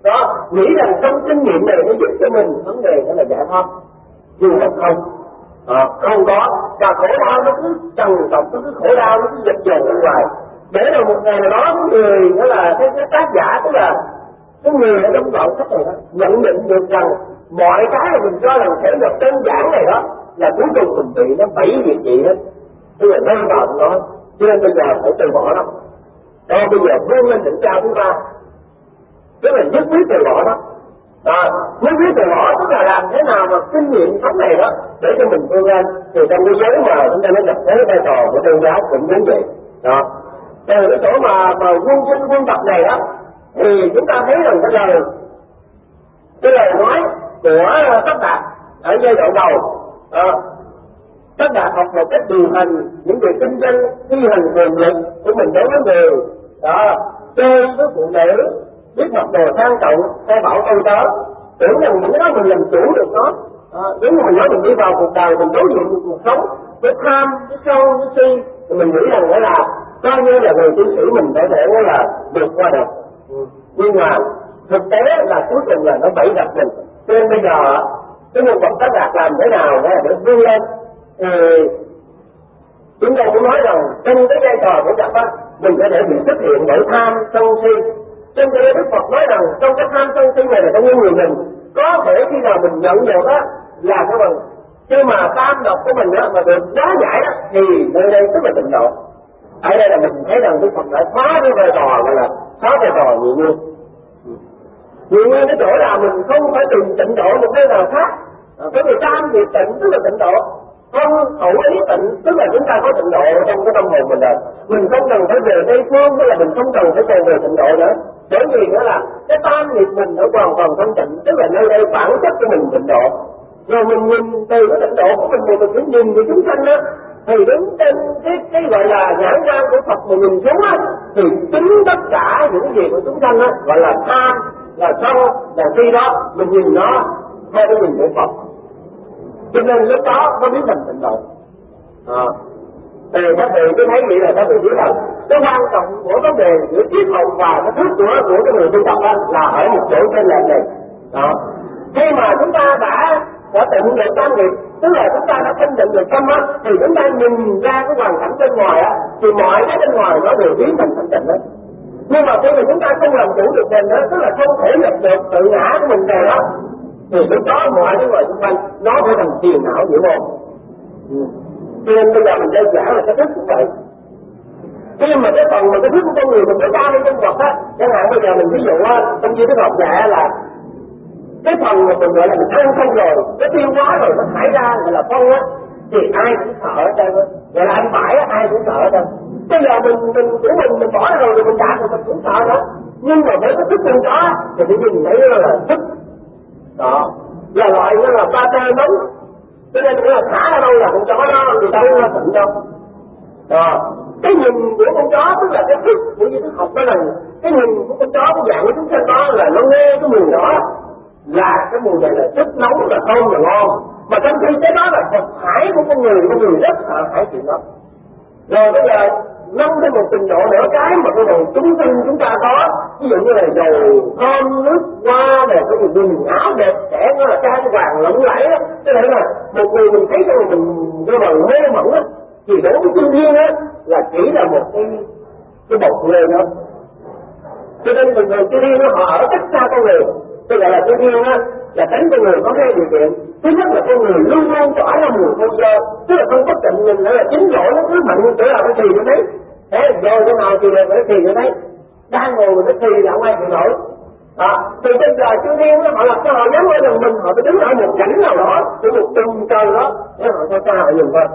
Đó, nghĩ rằng trong kinh nghiệm này nó giúp cho mình vấn đề đó là giải thoát. Nhưng mà không, Không có, và khổ đau nó cứ trằn trọc, nó cứ khổ đau nó cứ dập dồn bên ngoài. Để rồi một ngày nào đó người đó là cái tác giả, tức là cái người ở trong đoạn sách này đó, nhận định được rằng mọi cái mà mình cho rằng thể lực đơn giản này đó là cuối cùng mình bị nó bẫy việc gì hết, tức là nó vào nó, cho nên bây giờ phải từ bỏ nó. Bây giờ vươn lên đỉnh cao thứ ba, tức là nhất quyết từ bỏ đó. Nhất quyết từ bỏ tức là làm thế nào mà kinh nghiệm sống này đó để cho mình vươn lên. Thì trong cái giới mà chúng ta mới gặp tới vai trò của tôn giáo cũng giống vậy đó. Từ cái chỗ mà quân sinh quân tập này đó thì chúng ta thấy rằng cái lời nói của Tất Đạt ở giai đoạn đầu, Tất Đạt học một cách điều hành những việc kinh doanh, thi hành quyền lực của mình đối với người đó, chơi với phụ nữ, biết mặc đồ sang trọng, hay bảo tôi tớ, tưởng rằng những cái đó mình làm chủ được nó. Nếu như mình nói mình đi vào cuộc đời, mình đối diện cuộc sống với tham, với sâu, với si, thì mình nghĩ rằng đó là coi như là người chiến sĩ mình có thể là vượt qua được. Nhưng mà thực tế là cuối cùng là nó bẫy gặp mình. Cho nên bây giờ cái nhân vật Tất Đạt làm thế nào để vươn lên, thì chúng ta cũng nói rằng trong cái vai trò của Đạt á, mình có thể bị xuất hiện bởi tham, sân si. Trên đây Đức Phật nói rằng trong cái tham sân si này là trong người mình có thể khi nào mình nhận được á là cái bằng khi mà tam độc của mình á mà được hóa giải á thì nơi đây tức là tịnh độ. Ở đây là mình thấy rằng Đức Phật đã phá cái vai trò gọi là phá vai trò nhị nguyên. Nhị nguyên cái chỗ là mình không phải tìm tịnh độ một nơi nào khác. Cái người tam diệt tịnh tức là tịnh độ. Không hữu ý tịnh tức là chúng ta có tịnh độ trong cái tâm hồn mình rồi. Mình không cần phải về Tây Phương, tức là mình không cần phải về tịnh độ nữa. Bởi vì đó là cái tam nghiệp mình nó hoàn toàn thanh tịnh, tức là nơi đây bản chất của mình tịnh độ. Rồi mình nhìn từ cái tịnh độ của mình thì mình cũng nhìn về chúng sanh đó, thì đứng trên cái gọi là nhãn quan của Phật mà nhìn xuống á, thì chính tất cả những gì của chúng sanh á gọi là tham, là sân, là si đó, mình nhìn nó theo cái nhìn của Phật. Cho nên lúc đó nó biến thành tịnh độ. Thì các vị cứ thấy vậy là các vị biết rằng cái quan trọng của vấn đề giữa triết học và cái thức của cái người tu tập là ở một chỗ trên lệch này. Khi mà chúng ta đã tịnh được tam nghiệp, tức là chúng ta đã thanh tịnh được tâm á, thì chúng ta nhìn ra cái hoàn cảnh bên ngoài á, thì mọi cái bên ngoài nó đều biến thành thanh tịnh hết. Nhưng mà khi mà chúng ta không làm chủ được mình á, tức là không thể nhập được tự ngã của mình về đó, thì lúc đó mọi cái ngoài xung quanh nó phải thành phiền não dữ môn. Cho nên bây giờ mình đơn giản là cái thức cũng vậy. Khi mà cái phần mà cái thức của con người mình nó cao lên trong vật á, chẳng hạn bây giờ mình ví dụ á, trong khi cái học dạy là cái phần mà mình gọi là mình ăn không rồi, cái tiêu hóa rồi nó thải ra gọi là phân á, thì ai cũng sợ ở đây á, gọi là ăn bãi á, ai cũng sợ ở đây. Bây giờ mình bỏ rồi thì mình đạt rồi mình cũng sợ đó. Nhưng mà với cái thức con chó thì tự nhiên mình thấy nó là thức đó, là loại nó là ba tê nóng. Cho nên là thả ở đâu là con chó đó thì đâu nó tịnh đâu. Cái nhìn của con chó tức là cái thức của những thức học đó là cái nhìn của con chó của dạng của chúng sanh đó là nó nghe cái mùi đó là cái mùi này là rất nóng, là thơm, là ngon. Mà trong khi cái đó là vật hại của con người rất sợ hãi chuyện đó. Rồi bây giờ nâng đến một trình độ nữa, cái mà cái đồ chúng sinh chúng ta có, ví dụ như là dầu thơm, nước hoa, này cái gì quần áo đẹp trẻ, nó là trang hoàng lộng lẫy á. Cho nên là một người mình thấy cho mình cái bằng mê mẩn á, thì đối với chư thiên á là chỉ là một cái bọc lê đó. Cho nên người chư thiên họ ở cách xa con người. Tôi gọi là chư thiên á là tránh con người có hai điều kiện. Thứ nhất là con người luôn luôn tỏa ra mùi hôi dơ, tức là không có tịnh nhìn nữa là chính lỗi nó cứ mạnh chỗ nào phải thì nó thấy. Thế rồi chỗ nào thì là phải thì nó thấy. Đang ngồi mình nó thì là không ai thì nổi. Thì bây giờ chư thiên họ làm sao họ dám ở gần mình, họ phải đứng ở một cảnh nào đó, ở một tầng trời đó, để họ cho xa họ nhìn thôi.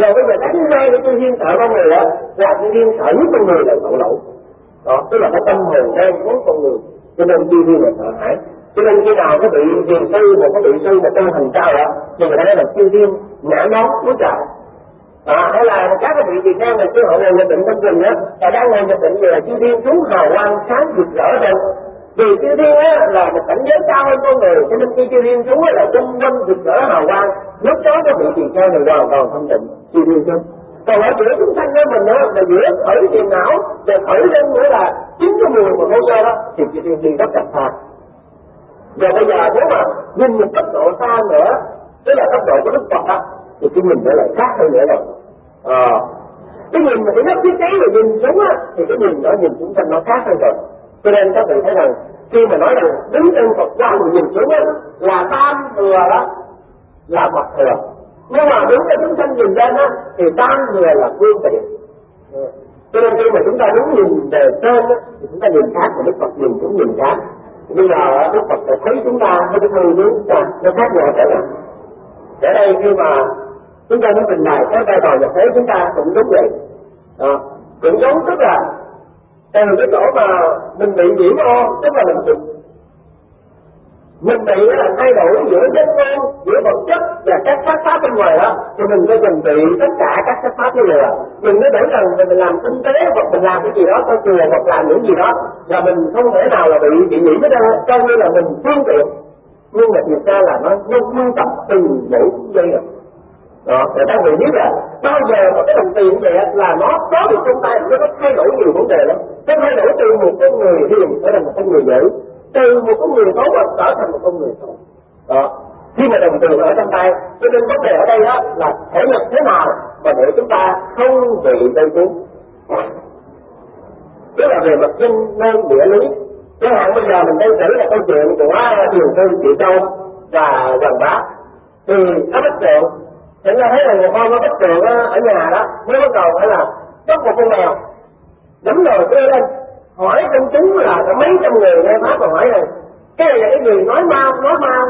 Rồi bây giờ đánh ngay để chư thiên sợ con người á, là chư thiên sợ nhất con người là tội lỗi. Đó, tức là cái tâm hồn đen của con người, cho nên chư thiên là sợ hãi. Cho nên khi nào cái vị thiền sư một cái vị sư mà tu thành cao đó thì người ta nói là chư thiên ngã nón của trời. Hay là các cái vị Việt Nam này chứ họ ngồi nhập định trong rừng á, và đang ngồi nhập định là chư thiên chúng hào quang sáng rực rỡ lên. Vì chư thiên á là một cảnh giới cao hơn con người, cho nên khi chư thiên chúng là chung quanh rực rỡ hào quang, lúc đó cái vị thiền sư này hoàn toàn thanh tịnh chư thiên chúng. Còn ở giữa chúng sanh với mình đó là giữa khởi phiền não và khởi lên nữa là chính cái mùi mà vô sơ đó thì chư thiên đi rất chặt xa. Rồi bây giờ nếu mà nhìn một tốc độ xa nữa, tức là tốc độ của Đức Phật đó, thì cái nhìn nó lại khác hơn nữa rồi. Cái nhìn mà cái nhất thiết kế rồi nhìn xuống á, thì cái nhìn đó nhìn chúng sanh nó khác hơn rồi. Cho nên các vị thấy rằng khi mà nói rằng đứng trên Phật giáo mà nhìn xuống á là tam thừa đó là Phật thừa, nhưng mà đứng trên chúng sanh nhìn lên á thì tam thừa là phương tiện. Cho nên khi mà chúng ta đứng nhìn về trên á thì chúng ta nhìn khác, mà Đức Phật nhìn cũng nhìn khác. Bây giờ Đức Phật đã thấy chúng ta với cái người hướng chúng ta nó khác nhau trở lại. Ở đây khi mà chúng ta muốn trình bày cái vai trò nhập thế chúng ta cũng giống vậy. Cũng giống tức là từ cái chỗ mà mình bị nhiễm ô, tức là mình bị là thay đổi giữa danh ngôn, giữa vật chất và các pháp pháp bên ngoài đó, thì mình phải chuẩn bị tất cả các pháp pháp như vậy. Mình mới tưởng rằng mình làm kinh tế hoặc mình làm cái gì đó cho chùa hoặc làm những gì đó là mình không thể nào là bị nhiễm hết đâu, coi như là mình phương tiện. Nhưng mà thực ra là nó nguyên tập từng mỗi giây rồi. Người ta người biết là bao giờ mà cái đồng tiền vậy là nó có được trong tay, nó có thay đổi nhiều vấn đề lắm. Nó thay đổi từ một con người hiền trở thành một con người dữ, từ một con người tốt trở thành một con người tốt. Khi mà đồng tiền ở trong tay, cho nên vấn đề ở đây đó là thể nhập thế nào mà để chúng ta không bị gây cuốn. Tức là về mặt nhân nên địa lý. Chẳng hạn bây giờ mình đang kể là câu chuyện của Điều Tư Chị Châu và Hoàng Bá, thì nó bất tượng. Chúng ta thấy là một con nó bất tượng ở nhà đó, mới bắt đầu phải là bắt một con mèo nắm rồi đưa lên hỏi công chúng là có mấy trăm người nghe Pháp và hỏi rồi cái này là cái gì, nói mau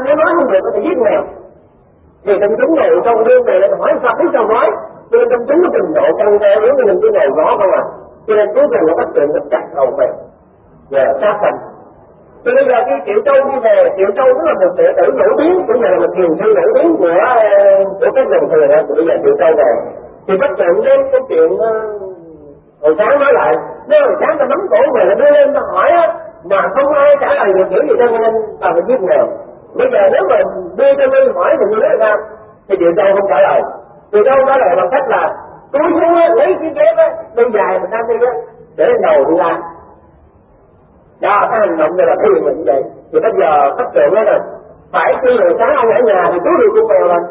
nếu nói không được có thể giết mèo. Thì công chúng ngồi trong đương này lại hỏi sao biết sao nói, cho nên công chúng nó trình độ căng cao nếu như mình cứ ngồi ngó không à, cho nên cuối cùng nó bất tượng nó chặt đầu mèo và sát thành. Cho nên giờ khi Triệu Châu đi về, Triệu Châu cũng là một đệ tử nổi tiếng, cũng là một thiền sư nổi tiếng của các dòng thiền của bây giờ Triệu Châu về, thì bất tượng đến cái chuyện hồi sáng nói lại, nếu hồi sáng ta nắm cổ về là đưa lên ta hỏi á, mà không ai trả lời được kiểu gì cho nên ta phải giết mèo. Bây giờ nếu mà đưa cho Ly hỏi thì như thế nào thì Triệu Châu không trả lời. Triệu Châu trả lời bằng cách là túi xuống lấy cái dép á, bên dài mình đang đi á, để lên đầu đi ra. Đó, cái hành động này là thiền là như vậy. Thì bây giờ tất tượng đó rồi, phải khi hồi sáng ăn ở nhà thì cứu được con mèo rồi.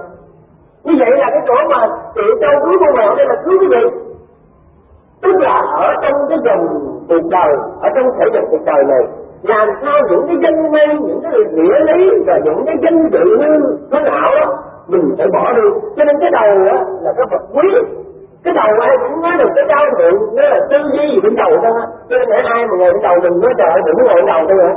Như vậy là cái chỗ mà Triệu Châu cứu con mèo đây là cứu cái gì? Tức là ở trong cái dòng cuộc đời, ở trong thể dục cuộc đời này, làm sao những cái danh ngôn, những cái nghĩa lý và những cái danh dự như thế nào đó mình phải bỏ đi. Cho nên cái đầu đó là cái vật quý. Cái đầu ai cũng nói được cái cao thượng, nó là tư duy gì bên đầu đó. Cho nên ai mà ngồi bên đầu mình nói trời đừng có ngồi bên đầu tôi nữa.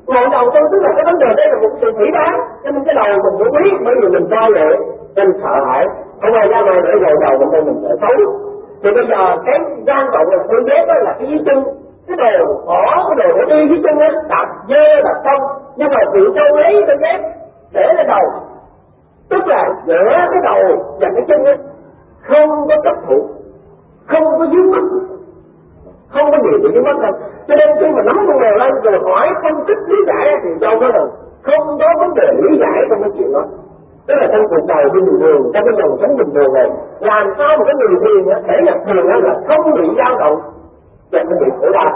Ngồi đầu tôi tức là cái vấn đề đây là một sự thủy đáng. Cho nên cái đầu mình phải quý, bởi vì mình coi lệ, nên sợ hãi. Không ai ra ngoài để ngồi đầu mình sợ xấu. Thì bây giờ cái quan trọng là tôi ghét đó là cái dưới chân, cái đồ bỏ cái đồ để đi dưới chân á, đạp dơ đạp không, nhưng mà Triệu Châu lấy tôi ghét để lên đầu, tức là giữa cái đầu và cái chân á không có chấp thụ, không có dướng mắt, không có nhiều dướng mắt đâu. Cho nên khi mà nắm con mèo lên rồi hỏi phân tích lý giải thì Châu nói rằng không có vấn đề lý giải trong cái chuyện đó. Tức là trong cuộc đời bình thường, trong cái dòng sống bình thường này, làm sao một cái người thiền thể nhập thiền là không bị dao động và không bị khổ đau.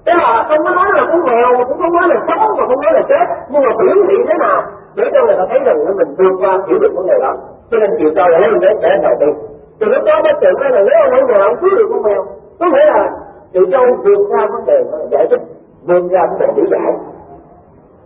Tức là không có nói là con mèo, mà cũng không nói là sống, mà không nói là chết, nhưng mà biểu thị thế nào để cho người ta thấy rằng mình vượt qua hiểu được vấn đề đó. Cho nên Triệu Châu là lấy để đầu tiên. Từ lúc đó mới tưởng là nếu ông mèo ông cứu được con mèo, có nghĩa là Triệu Châu vượt qua vấn đề giải thích, vượt ra vấn đề lý giải.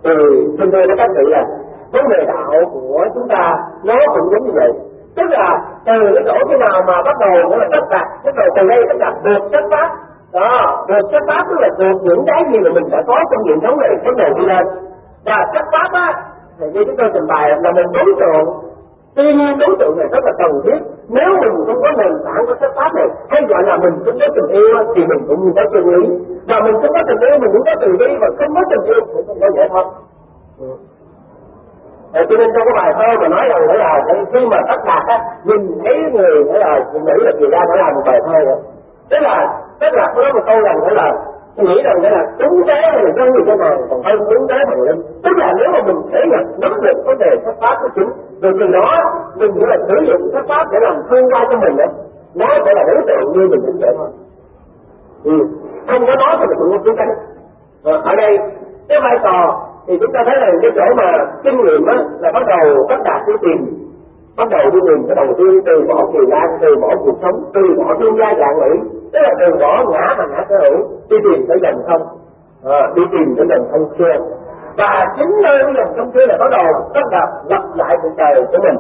Thì xin thưa các vị là vấn đề đạo của chúng ta nó cũng giống như vậy. Tức là từ cái chỗ cái nào mà bắt đầu nó là tất cả, bắt đầu từ đây tất cả được xuất phát. Đó, được xuất phát tức là được những cái gì mà mình đã có trong hiện sống này bắt đầu đi lên. Và xuất phát á, thì như chúng tôi trình bày là mình đối tượng. Tuy nhiên đối tượng này rất là cần thiết. Nếu mình không có nền tảng của xuất phát này, hay gọi là mình không có tình yêu thì mình cũng không có chân lý. Và mình không có tình yêu, mình cũng có từ bi, và không có tình yêu cũng không có giải thoát. Cho nên trong cái bài thơ mà nói rằng là khi mà tất cả nhìn thấy người phải là nghĩ là người ta phải làm một bài thơ rồi. Tức là có nói một câu rằng là nghĩ rằng là trúng tế là dân người cho nàng, còn hơn trúng tế bằng linh. Tức là nếu mà mình thể nhận nắm được vấn đề xuất phát của chúng, rồi từ đó mình chỉ là sử dụng xuất phát để làm thương qua cho mình đó, nó sẽ là đối tượng như mình định vậy thôi. Không có nói thì mình cũng không trúng tế. Ở đây cái vai trò thì chúng ta thấy là cái chỗ mà kinh nghiệm á là bắt đầu tất cả cái tìm bắt đầu đi tìm cái đầu tiên, từ bỏ Kỳ Lan, từ bỏ cuộc sống, từ bỏ thương gia dạng mỹ, tức là từ bỏ ngã và ngã sở hữu, đi tìm tới dòng thông, đi tìm tới dòng thông xưa. Và chính nơi cái dòng thông xưa là bắt đầu tất cả lập lại cuộc đời của mình.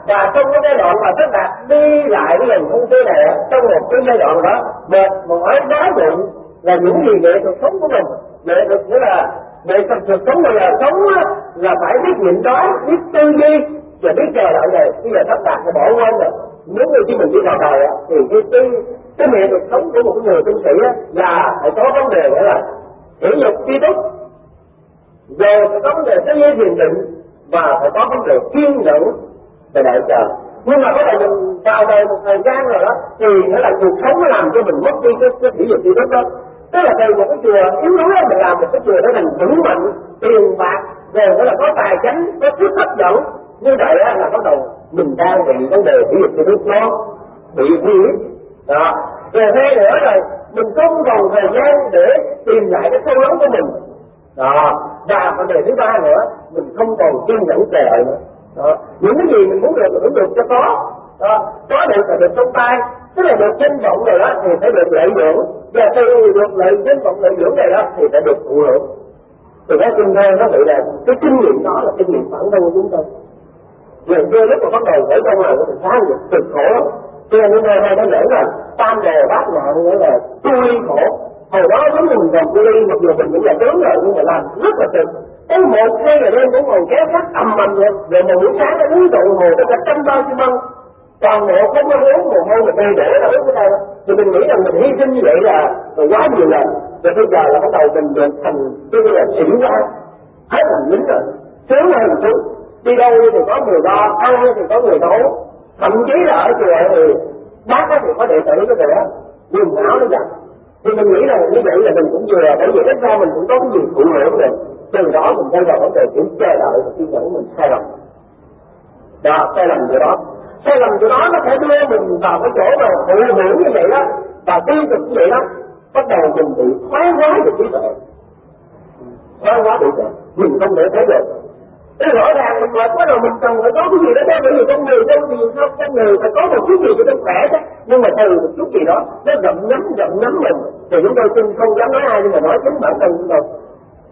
Và trong cái giai đoạn mà tất cả đi lại cái dòng thông xưa này, trong một cái giai đoạn đó mệt mỏi đói bụng là những gì nghệ thuật sống của mình. Nghệ thuật nghĩa là nghệ thuật sống là sống là phải biết nhịn đói, biết tư duy và biết chờ đợi này. Bây giờ tất cả phải bỏ quên rồi. Nếu như khi mình đi vào đời thì cái nghệ thuật sống của một người tu sĩ là phải có vấn đề nữa là thể dục tri túc, rồi phải có vấn đề cái giới thiền định, và phải có vấn đề kiên nhẫn và đợi chờ. Nhưng mà cái này mình vào đời một thời gian rồi đó thì nó là cuộc sống nó làm cho mình mất đi cái thể dục tri túc đó. Tức là từ một cái chùa yếu đuối mình làm một cái chùa để mình vững mạnh, tiền bạc, rồi nó là có tài chánh, có sức hấp dẫn. Như vậy là bắt đầu mình đang bị vấn đề thể dục tri túc nó bị nguy hiểm. Đó. Rồi thêm nữa rồi mình không còn thời gian để tìm lại cái sâu lắng của mình. Đó. Và vấn đề thứ ba nữa, mình không còn kiên nhẫn chờ đợi nữa. Đó. Những cái gì mình muốn được mình cũng được cho có. Đó. Có được là được trong tay, tức là được danh vọng rồi đó thì phải được lợi dưỡng, và từ được danh vọng lợi dưỡng này đó thì phải được thụ hưởng. Thì cái kinh thơ nó bị là cái kinh nghiệm đó là kinh nghiệm bản thân của chúng tôi. Rồi chưa lúc mà bắt đầu khởi công là nó khá là cực khổ lắm. Cho nên hôm nay nó lỡ là tam đề bát nạn nghĩa là tu ly khổ. Hồi đó chúng mình còn tu ly mặc dù mình cũng là tướng rồi nhưng mà làm rất là cực. Tới 1-2 giờ đêm cũng còn kéo khách ầm ầm vậy. Rồi một buổi sáng nó uống rượu hồ tới cả 100 bao xi măng. Toàn bộ không có uống mồ hôi mà đầy đổ là uống cái này đó. Thì mình nghĩ rằng mình hy sinh như vậy là quá nhiều lần. Rồi bây giờ là bắt đầu mình được thành cái là sĩ quan, hết thành lính rồi, sướng hơn một chút. Đi đâu thì có người lo, ăn thì có người nấu. Thậm chí là ở chùa thì bác thì có đệ tử cái gì đó, quần áo nó giặt. Thì mình nghĩ là như vậy là mình cũng vừa, bởi vì ít ra mình cũng có cái gì thụ hưởng rồi. Từ đó mình quay vào vấn đề kiểm chờ đợi và kiên nhẫn mình sai lầm. Đó, sai lầm chỗ đó. Sai lầm chỗ đó nó sẽ đưa mình vào cái chỗ mà thụ hưởng như vậy đó, và tiêu cực như vậy đó, bắt đầu mình bị thoái hóa về trí tuệ. Thoái hóa trí tuệ, mình không thể thấy được. Thế rõ ràng mình mệt quá rồi mình cần phải có cái gì đó chứ, bởi vì con người đâu gì không, con người phải có một chút gì cho nó khỏe chứ. Nhưng mà từ một chút gì đó nó gặm nhấm mình thì chúng tôi xin không dám nói ai, nhưng mà nói chính bản thân chúng tôi.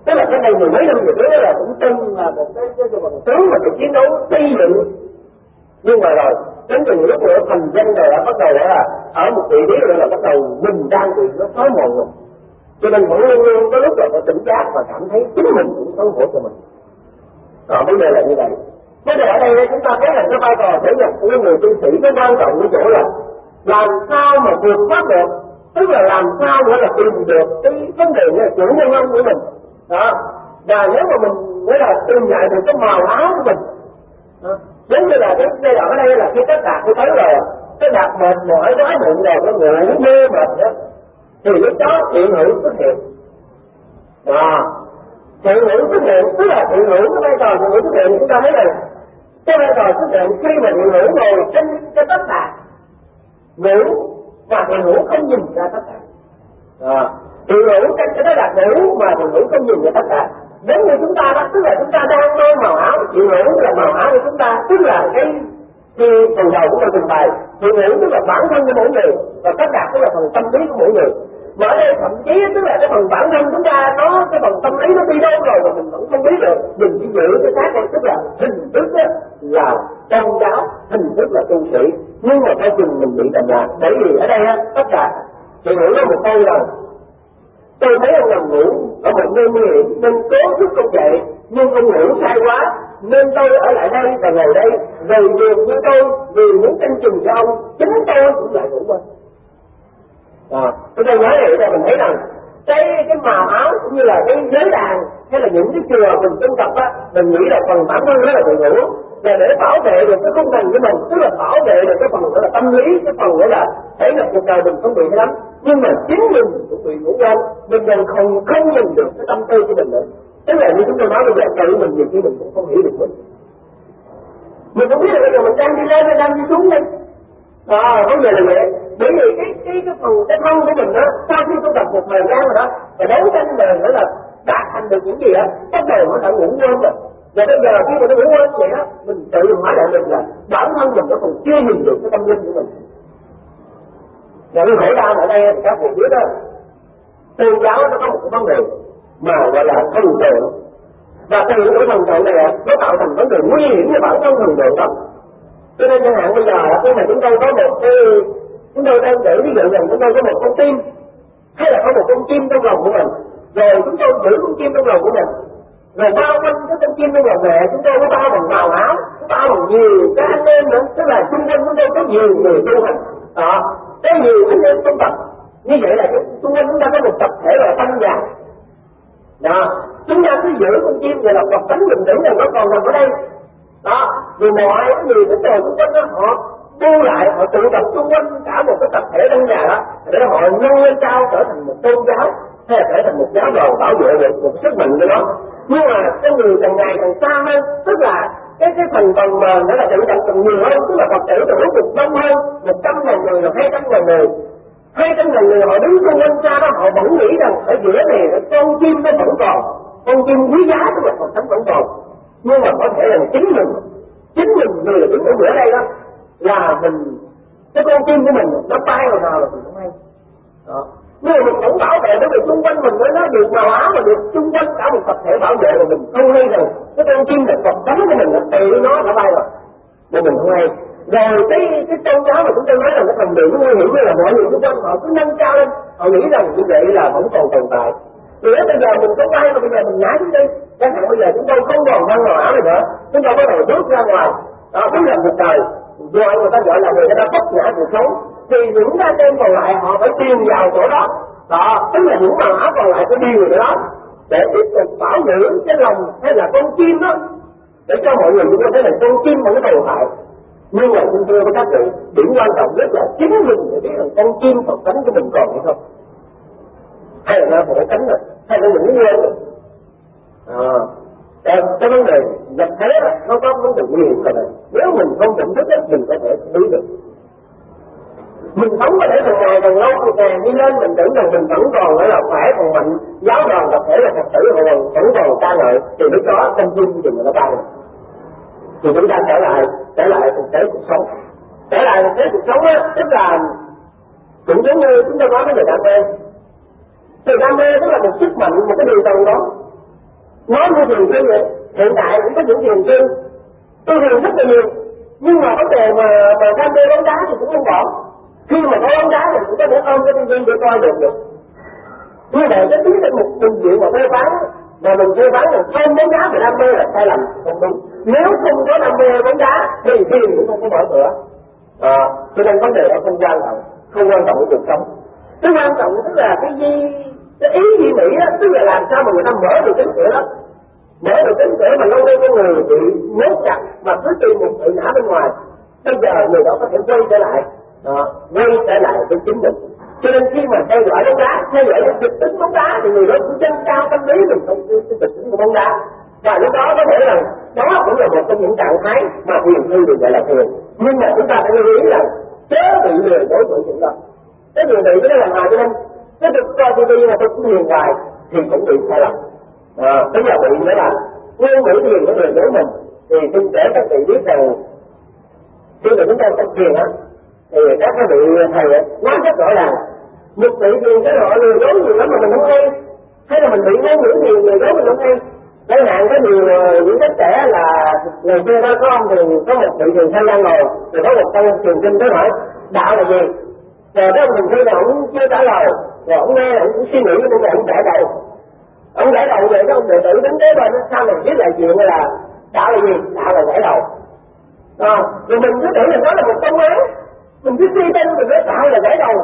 Tức là cái này 10 mấy năm về trước là cũng tin là một cái bằng tướng mà cái chiến đấu xây dựng. Nhưng mà rồi đến từ lúc nữa thành danh rồi đã bắt đầu là ở một vị trí rồi là bắt đầu mình đang bị nó xói mòn rồi. Cho nên vẫn luôn luôn có lúc là phải tỉnh giác và cảm thấy chính mình cũng xấu hổ cho mình. Còn vấn đề là như vậy. Vấn đề ở đây chúng ta thấy là cái vai trò thể nhập của người tu sĩ nó quan trọng cái chỗ là làm sao mà vượt thoát được, tức là làm sao nữa là tìm được cái vấn đề là chủ nhân ông của mình. Đó. Và nếu mà mình mới là tìm lại được cái màu áo của mình. Đó. Giống như là cái giai đoạn ở đây là khi tất cả tôi thấy rồi, cái đạt mệt mỏi đói bụng rồi, cái ngủ mê mệt đó, thì lúc đó thiện hữu xuất hiện. Thiện hữu xuất hiện, tức là thiện hữu cái vai trò thiện hữu xuất hiện, chúng ta thấy là cái vai trò xuất hiện khi mà thiện hữu ngồi trên cái tất cả ngủ và thiện hữu không nhìn ra tất cả. Thiện hữu cái đó là ngủ mà thiện hữu không nhìn ra tất cả. Đến như chúng ta đó, tức là chúng ta đang mang màu áo, thiện hữu là màu áo của chúng ta, tức là cái phần đầu của mình trình bày. Thiện hữu tức là bản thân của mỗi người, và tất cả tức là phần tâm lý của mỗi người. Mà ở đây thậm chí tức là cái phần bản thân chúng ta nó cái phần tâm lý nó đi đâu rồi mà mình vẫn không biết được. Mình chỉ giữ cái xác này, tức là hình thức là tôn giáo, hình thức là tu sĩ, nhưng mà cái chừng mình bị đầm lạc. Bởi vì ở đây tất cả thiện hữu nó một câu là tôi thấy ông nằm ngủ ở một nơi nguy hiểm nên cố thức ông dậy, nhưng ông ngủ sai quá nên tôi ở lại đây và ngồi đây, rồi giường với tôi vì muốn canh chừng cho ông, chính tôi cũng lại ngủ quên. Tôi nói này cho mình thấy rằng cái màu áo cũng như là cái giới đàn hay là những cái chùa mình tu tập á, mình nghĩ là phần bản thân đó là thiện hữu, là để bảo vệ được cái công năng của mình, tức là bảo vệ được cái phần đó là tâm lý, cái phần đó là thấy là cuộc đời mình không bị cái lắm. Nhưng mà chính mình cũng bị ngủ quên, mình còn không nhìn được cái tâm tư của mình nữa. Tức là như chúng tôi nói bây giờ tự mình nhiều khi mình cũng không hiểu được mình không biết là bây giờ mình đang đi lên hay đang đi xuống đây. Vấn đề là vậy. Bởi vì cái phần cái thân của mình đó, sau khi tôi tập một thời gian rồi đó, và đấu tranh mà nữa là đạt thành được những gì á, bắt đầu nó đã ngủ quên rồi. Và bây giờ khi mà nó ngủ quên vậy đó, mình tự hỏi lại mình là bản thân mình nó còn chưa nhìn được cái tâm linh của mình. Và cái khổ đau ở đây thì các vị biết đó, tôn giáo nó có một cái vấn đề mà gọi là thần tượng, và từ cái thần tượng này nó tạo thành vấn đề nguy hiểm cho bản thân thần tượng đó. Cho nên chẳng hạn bây giờ khi mà chúng tôi có một cái, chúng tôi đang để ví dụ rằng chúng tôi có một con tim hay là có một con chim trong lòng của mình, rồi chúng tôi giữ con chim trong lòng của mình, rồi bao quanh cái con chim trong lòng mẹ chúng tôi có bao bằng màu áo, có bao bằng nhiều cái anh em nữa, tức là xung quanh chúng tôi có nhiều người tu hành, có nhiều anh em tu tập. Như vậy là xung quanh chúng ta có một tập thể là tâm già. Đó, chúng ta cứ giữ con chim vậy là Phật tánh bình tĩnh rằng nó còn nằm ở đây. Đó, vì mọi người cái trời xung quanh đó họ tu lại, họ tụ tập xung quanh cả một cái tập thể tâm già đó để họ nâng lên cao trở thành một tôn giáo hay là trở thành một giáo đoàn bảo vệ được một sức mạnh của nó. Nhưng mà cái người càng ngày càng xa hơn, tức là cái thành phần mà nó là tụ tập càng nhiều hơn, tức là Phật tử từ lúc được đông hơn 100.000 người rồi 200.000 người. 200.000 người họ đứng xung quanh xa đó, họ vẫn nghĩ rằng ở giữa này con chim nó vẫn còn, con chim quý giá tức là Phật thánh vẫn còn. Nhưng mà có thể là chính mình người là đứng ở giữa đây đó là mình, cái con chim của mình nó bay vào nào là mình không hay. Đó. Nhưng mà mình cũng bảo vệ bởi vì xung quanh mình nó được màu áo mà được xung quanh cả một tập thể bảo vệ mà mình không hay rằng cái con chim là Phật thánh của mình là tự nó bay rồi mà mình không hay. Rồi cái tôn giáo mà chúng tôi nói là cái phần đường nó nguy hiểm là mọi người xung quanh họ cứ nâng cao lên, họ nghĩ rằng như vậy là vẫn còn tồn tại. Vì thế bây giờ mình có bay mà bây giờ mình ngã xuống đi, chẳng hạn bây giờ chúng tôi không còn mang màu áo này nữa, chúng tôi bắt đầu bước ra ngoài, bước ra một đời, rồi người ta gọi là người ta bất ngã cuộc sống, thì những cái tên còn lại họ phải tìm vào chỗ đó, tức là những màu áo còn lại phải đi về đó để tiếp tục bảo vệ cái lòng hay là con chim đó, để cho mọi người có thể là con chim vẫn tồn tại. Nhưng mà chúng tôi với các vị, điểm quan trọng nhất là chính mình để biết rằng con chim Phật tánh của mình còn hay không, hay là nó vỗ cánh rồi, hay là những quên rồi. Cái vấn đề nhập thế nó có vấn đề nguy hiểm rồi này. Nếu mình không tỉnh thức mình có thể biết được. Mình sống có thể càng ngày càng lâu càng đi lên, mình tưởng rằng mình vẫn còn phải là khỏe còn mạnh, giáo đoàn tập thể là Phật tử vẫn còn ca ngợi, thì lúc đó tâm chim thì người ta bay. Thì chúng ta trở lại thực tế cuộc sống. Trở lại thực tế cuộc sống á, tức là cũng giống như chúng ta nói với người đam mê. Thì đam mê tức là một sức mạnh, một cái điều tầng đó. Nói như thiền sư vậy, hiện tại cũng có những thiền sư tôi thiền rất là nhiều, nhưng mà vấn đề mà đam mê bóng đá thì cũng không bỏ. Khi mà có bóng đá thì cũng có thể ôm cái TV để coi được. Như vậy cái tiếng một trình diện mà phê phán, mà mình phê phán là không bóng đá mà đam mê là sai lầm, không đúng. Nếu không có đam mê bóng đá thì thiền cũng không có mở cửa. Cho nên vấn đề đó không quan trọng của cuộc sống. Cái quan trọng tức là cái ý duy mỹ đó, tức là làm sao mà người ta mở được cánh cửa đó, mở được cánh cửa mà lâu nay con người bị nhốt chặt và cứ tìm một sự ngã bên ngoài. Bây giờ người đó có thể quay trở lại với chính mình. Cho nên khi mà theo dõi bóng đá, theo dõi cái trực tính bóng đá thì người đó cũng chân cao tâm lý mình không cái trực tính của bóng đá. Và lúc đó có thể là đó cũng là một trong những trạng thái mà thiền sư được gọi là thiền. Nhưng mà chúng ta phải lưu ý là chớ bị lừa dối của chuyện đó. Cái người bị cái là hài cho nên cái việc coi TV là tôi cũng thiền hoài thì cũng bị sai lầm. Tức là bị nữa là nguyên bị thiền của lừa dối mình. Thì tôi để các vị biết rằng khi mà chúng ta tập thiền á thì các vị thầy nói rất rõ ràng, một vị thiền cái họ lừa dối nhiều lắm mà mình không hay, hay là mình bị ngôn ngữ thiền lừa dối mình không hay. Chẳng hạn có nhiều những đứa trẻ là ngày xưa đó có ông thì có một vị thiền sanh đang ngồi, rồi có một ông thiền sinh tới hỏi đạo là gì, rồi cái ông thiền sinh này ông chưa trả lời, rồi ông nghe ông cũng suy nghĩ cái này ông giải đầu, vậy cái ông đệ tử đến kế bên sao này viết lại chuyện là đạo là gì, đạo là giải đầu. Rồi mình cứ tưởng là đó là một công án, mình cứ suy tin mình nói đạo là giải đầu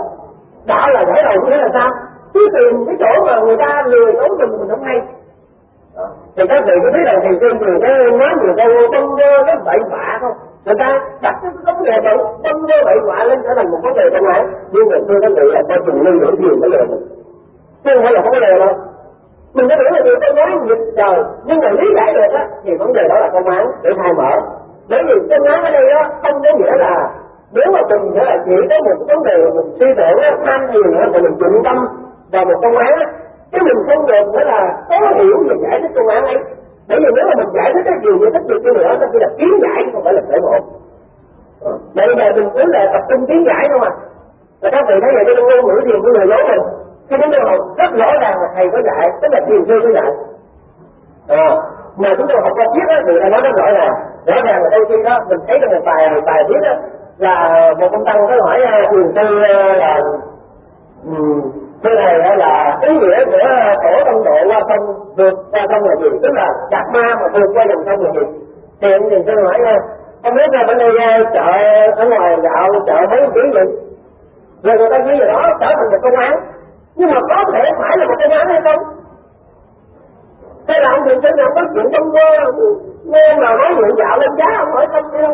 nghĩa là sao? Cứ tìm cái chỗ mà người ta lừa dối mình không hay. Thì các vị có biết là thiền sư người ta nói nhiều câu bâng vơ nó bậy bạ không? Người ta đặt cái vấn đề bâng vơ bậy bạ lên trở thành một vấn đề trong này. Nhưng mà thưa các vị là coi chừng lưu đổi thiền bây giờ mình, chứ không phải là vấn đề đâu. Mình có tưởng là người ta nói dịch trời, nhưng mà lý giải được á thì vấn đề đó là công án để khai mở. Bởi vì công án ở đây đó không có nghĩa là nếu mà mình sẽ là chỉ có một vấn đề mà mình suy tưởng tham thiền á, thì mình dụng tâm vào một công án á, chứ mình không được nữa là có hiểu về giải thích công án ấy. Bởi vì nếu mà mình giải thích cái gì giải thích được cái nữa nó chỉ là kiến giải không phải là thể ngộ. Bây giờ mình cứ là tập trung kiến giải thôi mà. Và các vị thấy vậy cái ngôn ngữ thiền của người giấu mình khi chúng tôi học rất rõ ràng là thầy có dạy, tức là thiền sư có dạy. Mà chúng tôi học qua viết đó thì thầy nói rất rõ ràng là đôi khi đó mình thấy trong một bài viết đó là một ông tăng có hỏi thiền sư là cái này là ý nghĩa của tổ tông độ qua sông vượt qua sông là gì, tức là đạt ma mà vượt qua dòng sông là gì. Thì ông thiền sư hỏi không biết ra bên đây chợ ở ngoài dạo chợ mấy ký vậy, rồi người ta nghĩ gì đó trở thành một công án, nhưng mà có thể phải là một công án hay không? Thế là ông thiền sư này ông nói chuyện trong nghe mà nói chuyện dạo lên giá ông hỏi không đâu.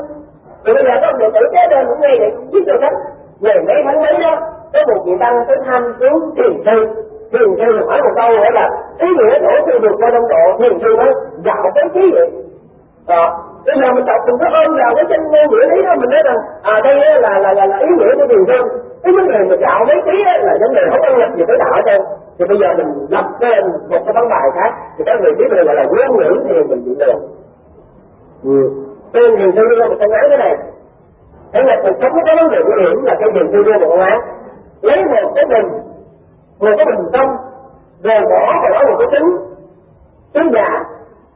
Rồi bây giờ có ông đệ tử kế bên cũng nghe vậy biết được hết. Ngày mấy tháng mấy đó có một vị tăng tới thăm xuống thiền sư hỏi một câu nữa là ý nghĩa tổ sư vượt qua đông độ. Thiền sư nói dạo cái khí vậy. Bây giờ mình đọc mình có ôm vào cái chân ngôn ngữ lý đó, mình nói rằng đây là ý nghĩa của thiền sư. Cái vấn đề mà dạo mấy ký là vấn đề không ăn nhập gì tới đạo chân. Thì bây giờ mình lập lên một cái vấn bài khác thì các người biết là ngôn ngữ thì mình bị lừa. Nên thiền sư đưa một công án thế này. Thế là cuộc sống có vấn đề nguy hiểm là cái thiền sư đưa một công án, lấy một cái bình tông rồi bỏ vào đó một cái trứng gà,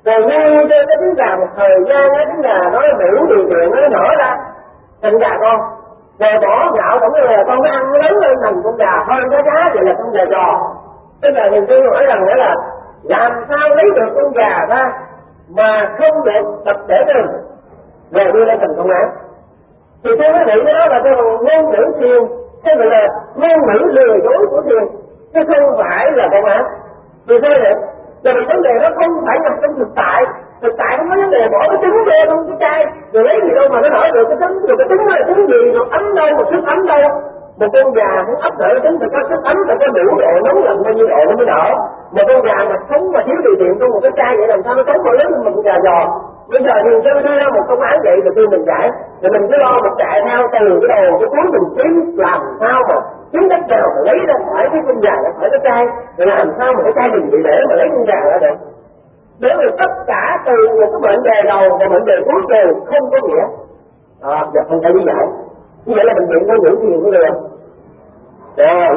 rồi nuôi cho cái trứng gà một thời gian cái trứng gà nó đủ điều kiện nó nở ra thành gà con, rồi bỏ gạo cũng như là con nó ăn lớn lên thành con gà hơn cái giá thì là con gà giò. Tức là thiền sư nói rằng đó là làm sao lấy được con gà ra mà không được tập thể rừng rồi đưa lên thành công án. Thì tôi mới nghĩ cái đó là cái ngôn ngữ thiền, cái gọi là ngôn ngữ lừa dối của thiền, chứ không phải là công án. Vì sao vậy? Là vì vấn đề nó không phải nằm trong thực tại không có vấn đề bỏ cái trứng vô trong cái chai rồi lấy gì đâu mà nó nở được cái trứng, rồi cái trứng nó là trứng gì, rồi ấm đâu, một sức ấm đâu. Một con gà muốn ấp nở cái trứng phải có sức ấm, phải có đủ độ nóng lạnh bao nhiêu độ nó mới nở. Một con gà mà sống mà thiếu điều kiện trong một cái chai vậy làm sao nó sống mà lớn hơn một con gà giò. Bây giờ thì tôi đưa ra một công án vậy rồi khi mình giải, rồi mình cứ lo mình chạy theo từ cái đầu cái cuối mình kiếm làm sao mà kiếm cách nào mà lấy ra khỏi cái con gà ra khỏi cái chai, rồi làm sao mà cái chai đừng bị để mà lấy con gà ra được. Nếu mà tất cả từ một cái mệnh đề đầu và mệnh đề cuối đều không có nghĩa, giờ không thể lý giải. Như vậy là mình nhận ngôn ngữ thiền của người,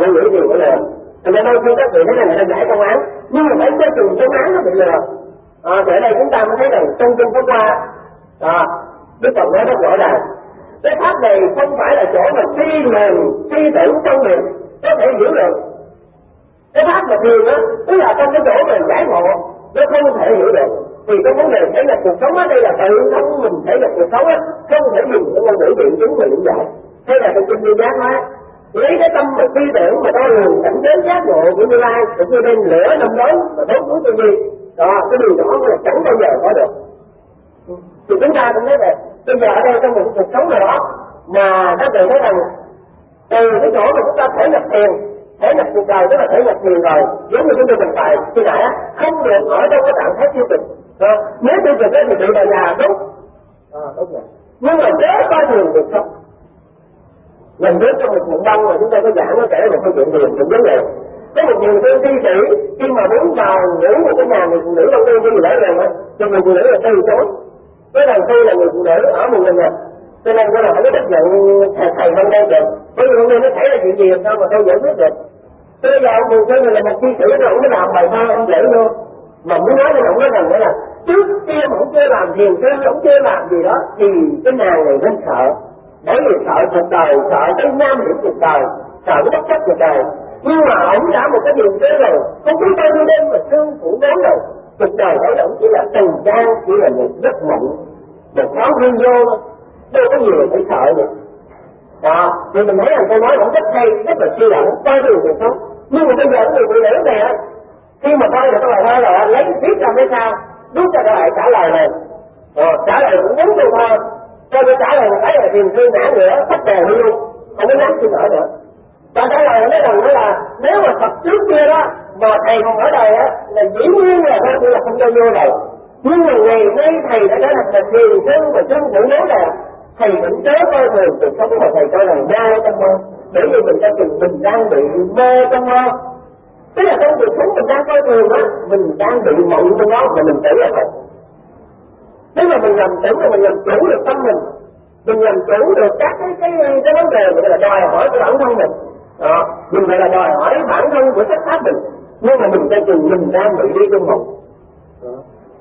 ngôn ngữ thiền của người. Thành ra đôi khi các vị thấy là người ta giải công án, nhưng mà phải có trường công án nó bị lừa. Thì ở đây chúng ta mới thấy rằng trong kinh Pháp Hoa, Đức Phật nói rất rõ ràng, cái pháp này không phải là chỗ mà suy tưởng trong mình có thể hiểu được. Cái pháp mà thiền á, tức là trong cái chỗ mình giải ngộ, nó không thể hiểu được. Thì cái vấn đề thể nhập cuộc sống ở đây là tự thân mình thể nhập cuộc sống á, không thể dùng cái ngôn ngữ biện chứng mà理giải. Thế là cái kinh Như Giác nói, lấy cái tâm mà suy tưởng mà đo lường cảnh giới giác ngộ của Như Lai, cũng như bên lửa năm đốn và đốt núi tư duy. Cái điều đó là chẳng bao giờ có được. Thì chúng ta cũng thấy vậy. Bây giờ ở đây trong một cuộc sống nào đó mà các vị thấy rằng từ cái chỗ mà chúng ta thể nhập thiền, thể nhập cuộc đời tức là thể nhập thiền rồi, giống như chúng tôi trình bày khi nãy không được ở trong cái trạng thái tiêu cực. Nếu tiêu cực thì bị là già đúng. Đúng rồi. Nhưng mà nếu coi thiền được không? Lần trước trong một cuộn băng mà chúng ta có giảng nó kể một câu chuyện thiền cũng giống vậy. Có một nhiều tư thi sĩ khi mà muốn vào ngủ một cái nhà người phụ nữ đầu tiên như lễ rồi á, thì người phụ nữ là từ chối. Cái đầu tiên là người phụ nữ ở một mình rồi, cho nên nó là không có chấp nhận thầy Văn Đen được. Bởi vì Văn Đen nó thấy là chuyện gì làm sao mà tôi giải quyết được. Thế bây giờ ông Bùi Sơn là một thi sĩ rồi ông mới làm bài thơ ông dễ luôn. Mà muốn nói với ông nói rằng là trước kia mà ông chưa làm thiền sư, ông chưa làm gì đó thì cái nàng này nên sợ. Bởi vì sợ cuộc đời, sợ cái nam điểm cuộc đời, sợ cái bất chấp cuộc đời. Nhưng mà ông đã một cái điều thế rồi, không biết bao nhiêu đêm mà thương phụ nói rồi, cuộc đời đấy ông chỉ là tình trang, chỉ là một giấc mộng, một pháo hương vô thôi, đâu có nhiều phải sợ vậy. Thì mình thấy rằng tôi nói cũng rất hay, rất là suy luận, coi thường cuộc sống. Nhưng mà bây giờ người phụ nữ này á, khi mà coi được cái bài thơ rồi, lấy viết ra cái sao, rút ra cái bài trả lời này, trả lời cũng đúng câu thơ, cho tôi trả lời một cái là thiền sư ngã nữa, sắp đèn đi luôn, không có nát chuyện ở nữa. Và trả lời nói rằng là nếu mà Phật trước kia đó mà thầy còn ở đời á là dĩ nhiên là không cho vô rồi. Nhưng mà ngày nay thầy đã trở thành là thiền sư và sư phụ nói là thầy vẫn chớ coi thường cuộc sống mà thầy coi là mơ trong mơ. Bởi vì mình đang bị mơ trong mơ. Tức là trong cuộc sống mình đang coi thường á, mình đang bị mộng trong đó mà mình tưởng là thật. Nếu mà mình làm chủ là mình làm chủ được tâm mình làm chủ được các cái vấn đề gọi là đòi hỏi của bản thân mình. Đó, mình gọi là đòi hỏi bản thân của tất pháp mình, nhưng mà mình đang chừng mình đang bị đi trong mộng.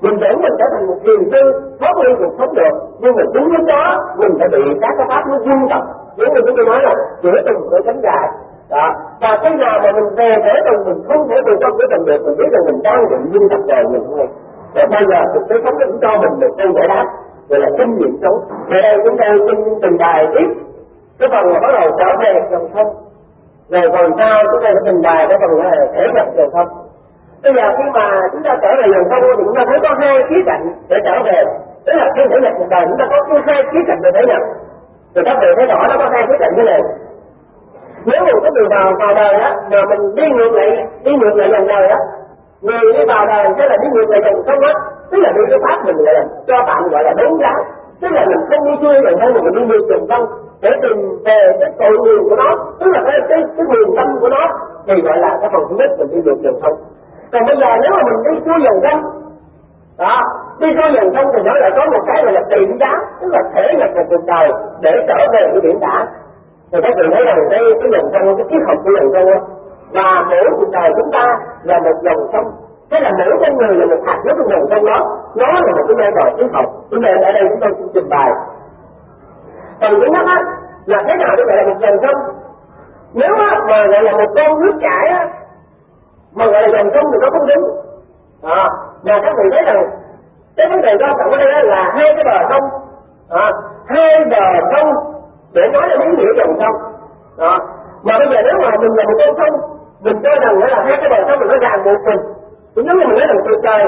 Mình tưởng mình trở thành một thiền sư thoát ly cuộc sống được, nhưng mà đúng lúc đó mình đã bị các cái pháp nó dung tập, giống như chúng tôi nói là chữa từng của cánh dài. Đó, và cái nào mà mình về thể từng mình không thể từ trong của mình được, mình biết rằng mình đang bị dung tập rồi mình không. Và bây giờ thực tế sống cũng cho mình được câu giải đáp, gọi là kinh nghiệm sống. Về đây chúng tôi xin trình bày tiếp cái phần mà bắt đầu trở về dòng sông, rồi còn sau chúng tôi sẽ trình bày cái phần là thể nhập dòng sông. Bây giờ khi mà chúng ta trở về dòng sông thì chúng ta thấy có hai khía cạnh để trở về, tức là khi thể nhập cuộc đời chúng ta có hai khía cạnh để thể nhập. Rồi các vị thấy rõ nó có hai khía cạnh thế này. Nếu mà có người vào đời á, mà mình đi ngược lại dòng đời á, người đi vào đời sẽ là đi ngược lại dòng sông á, tức là đi cái pháp mình gọi là cho tạm gọi là đấu giá, tức là mình không đi chui dòng sông mà mình đi ngược dòng sông để tìm về cái cội nguồn của nó, tức là cái nguồn tâm của nó, thì gọi là cái phần thứ nhất mình đi ngược dòng sông. Còn bây giờ nếu mà mình đi chui dòng sông, đó, đi chui dòng sông thì nó lại có một cái gọi là tiệm giá, tức là thể nhập một cuộc đời để trở về cái biển cả. Thì các vị thấy rằng cái dòng sông, cái triết học của dòng sông á, và mỗi cuộc đời chúng ta là một dòng sông, thế là mỗi con người là một hạt nước trong dòng sông đó, nó là một cái giai đoạn triết học. Cho nên ở đây chúng tôi xin trình bày. Phần thứ nhất á là thế nào để gọi là một dòng sông. Nếu á mà gọi là một con nước chảy á, mà gọi là dòng sông thì nó không đúng. Mà các vị thấy rằng cái vấn đề quan trọng ở đây là hai cái bờ sông, hai bờ sông để nói là ý nghĩa dòng sông. Mà bây giờ nếu mà mình là một con sông, mình cho rằng là hai cái bờ sông mình nó ràng buộc mình, cũng giống như mình nói rằng cuộc đời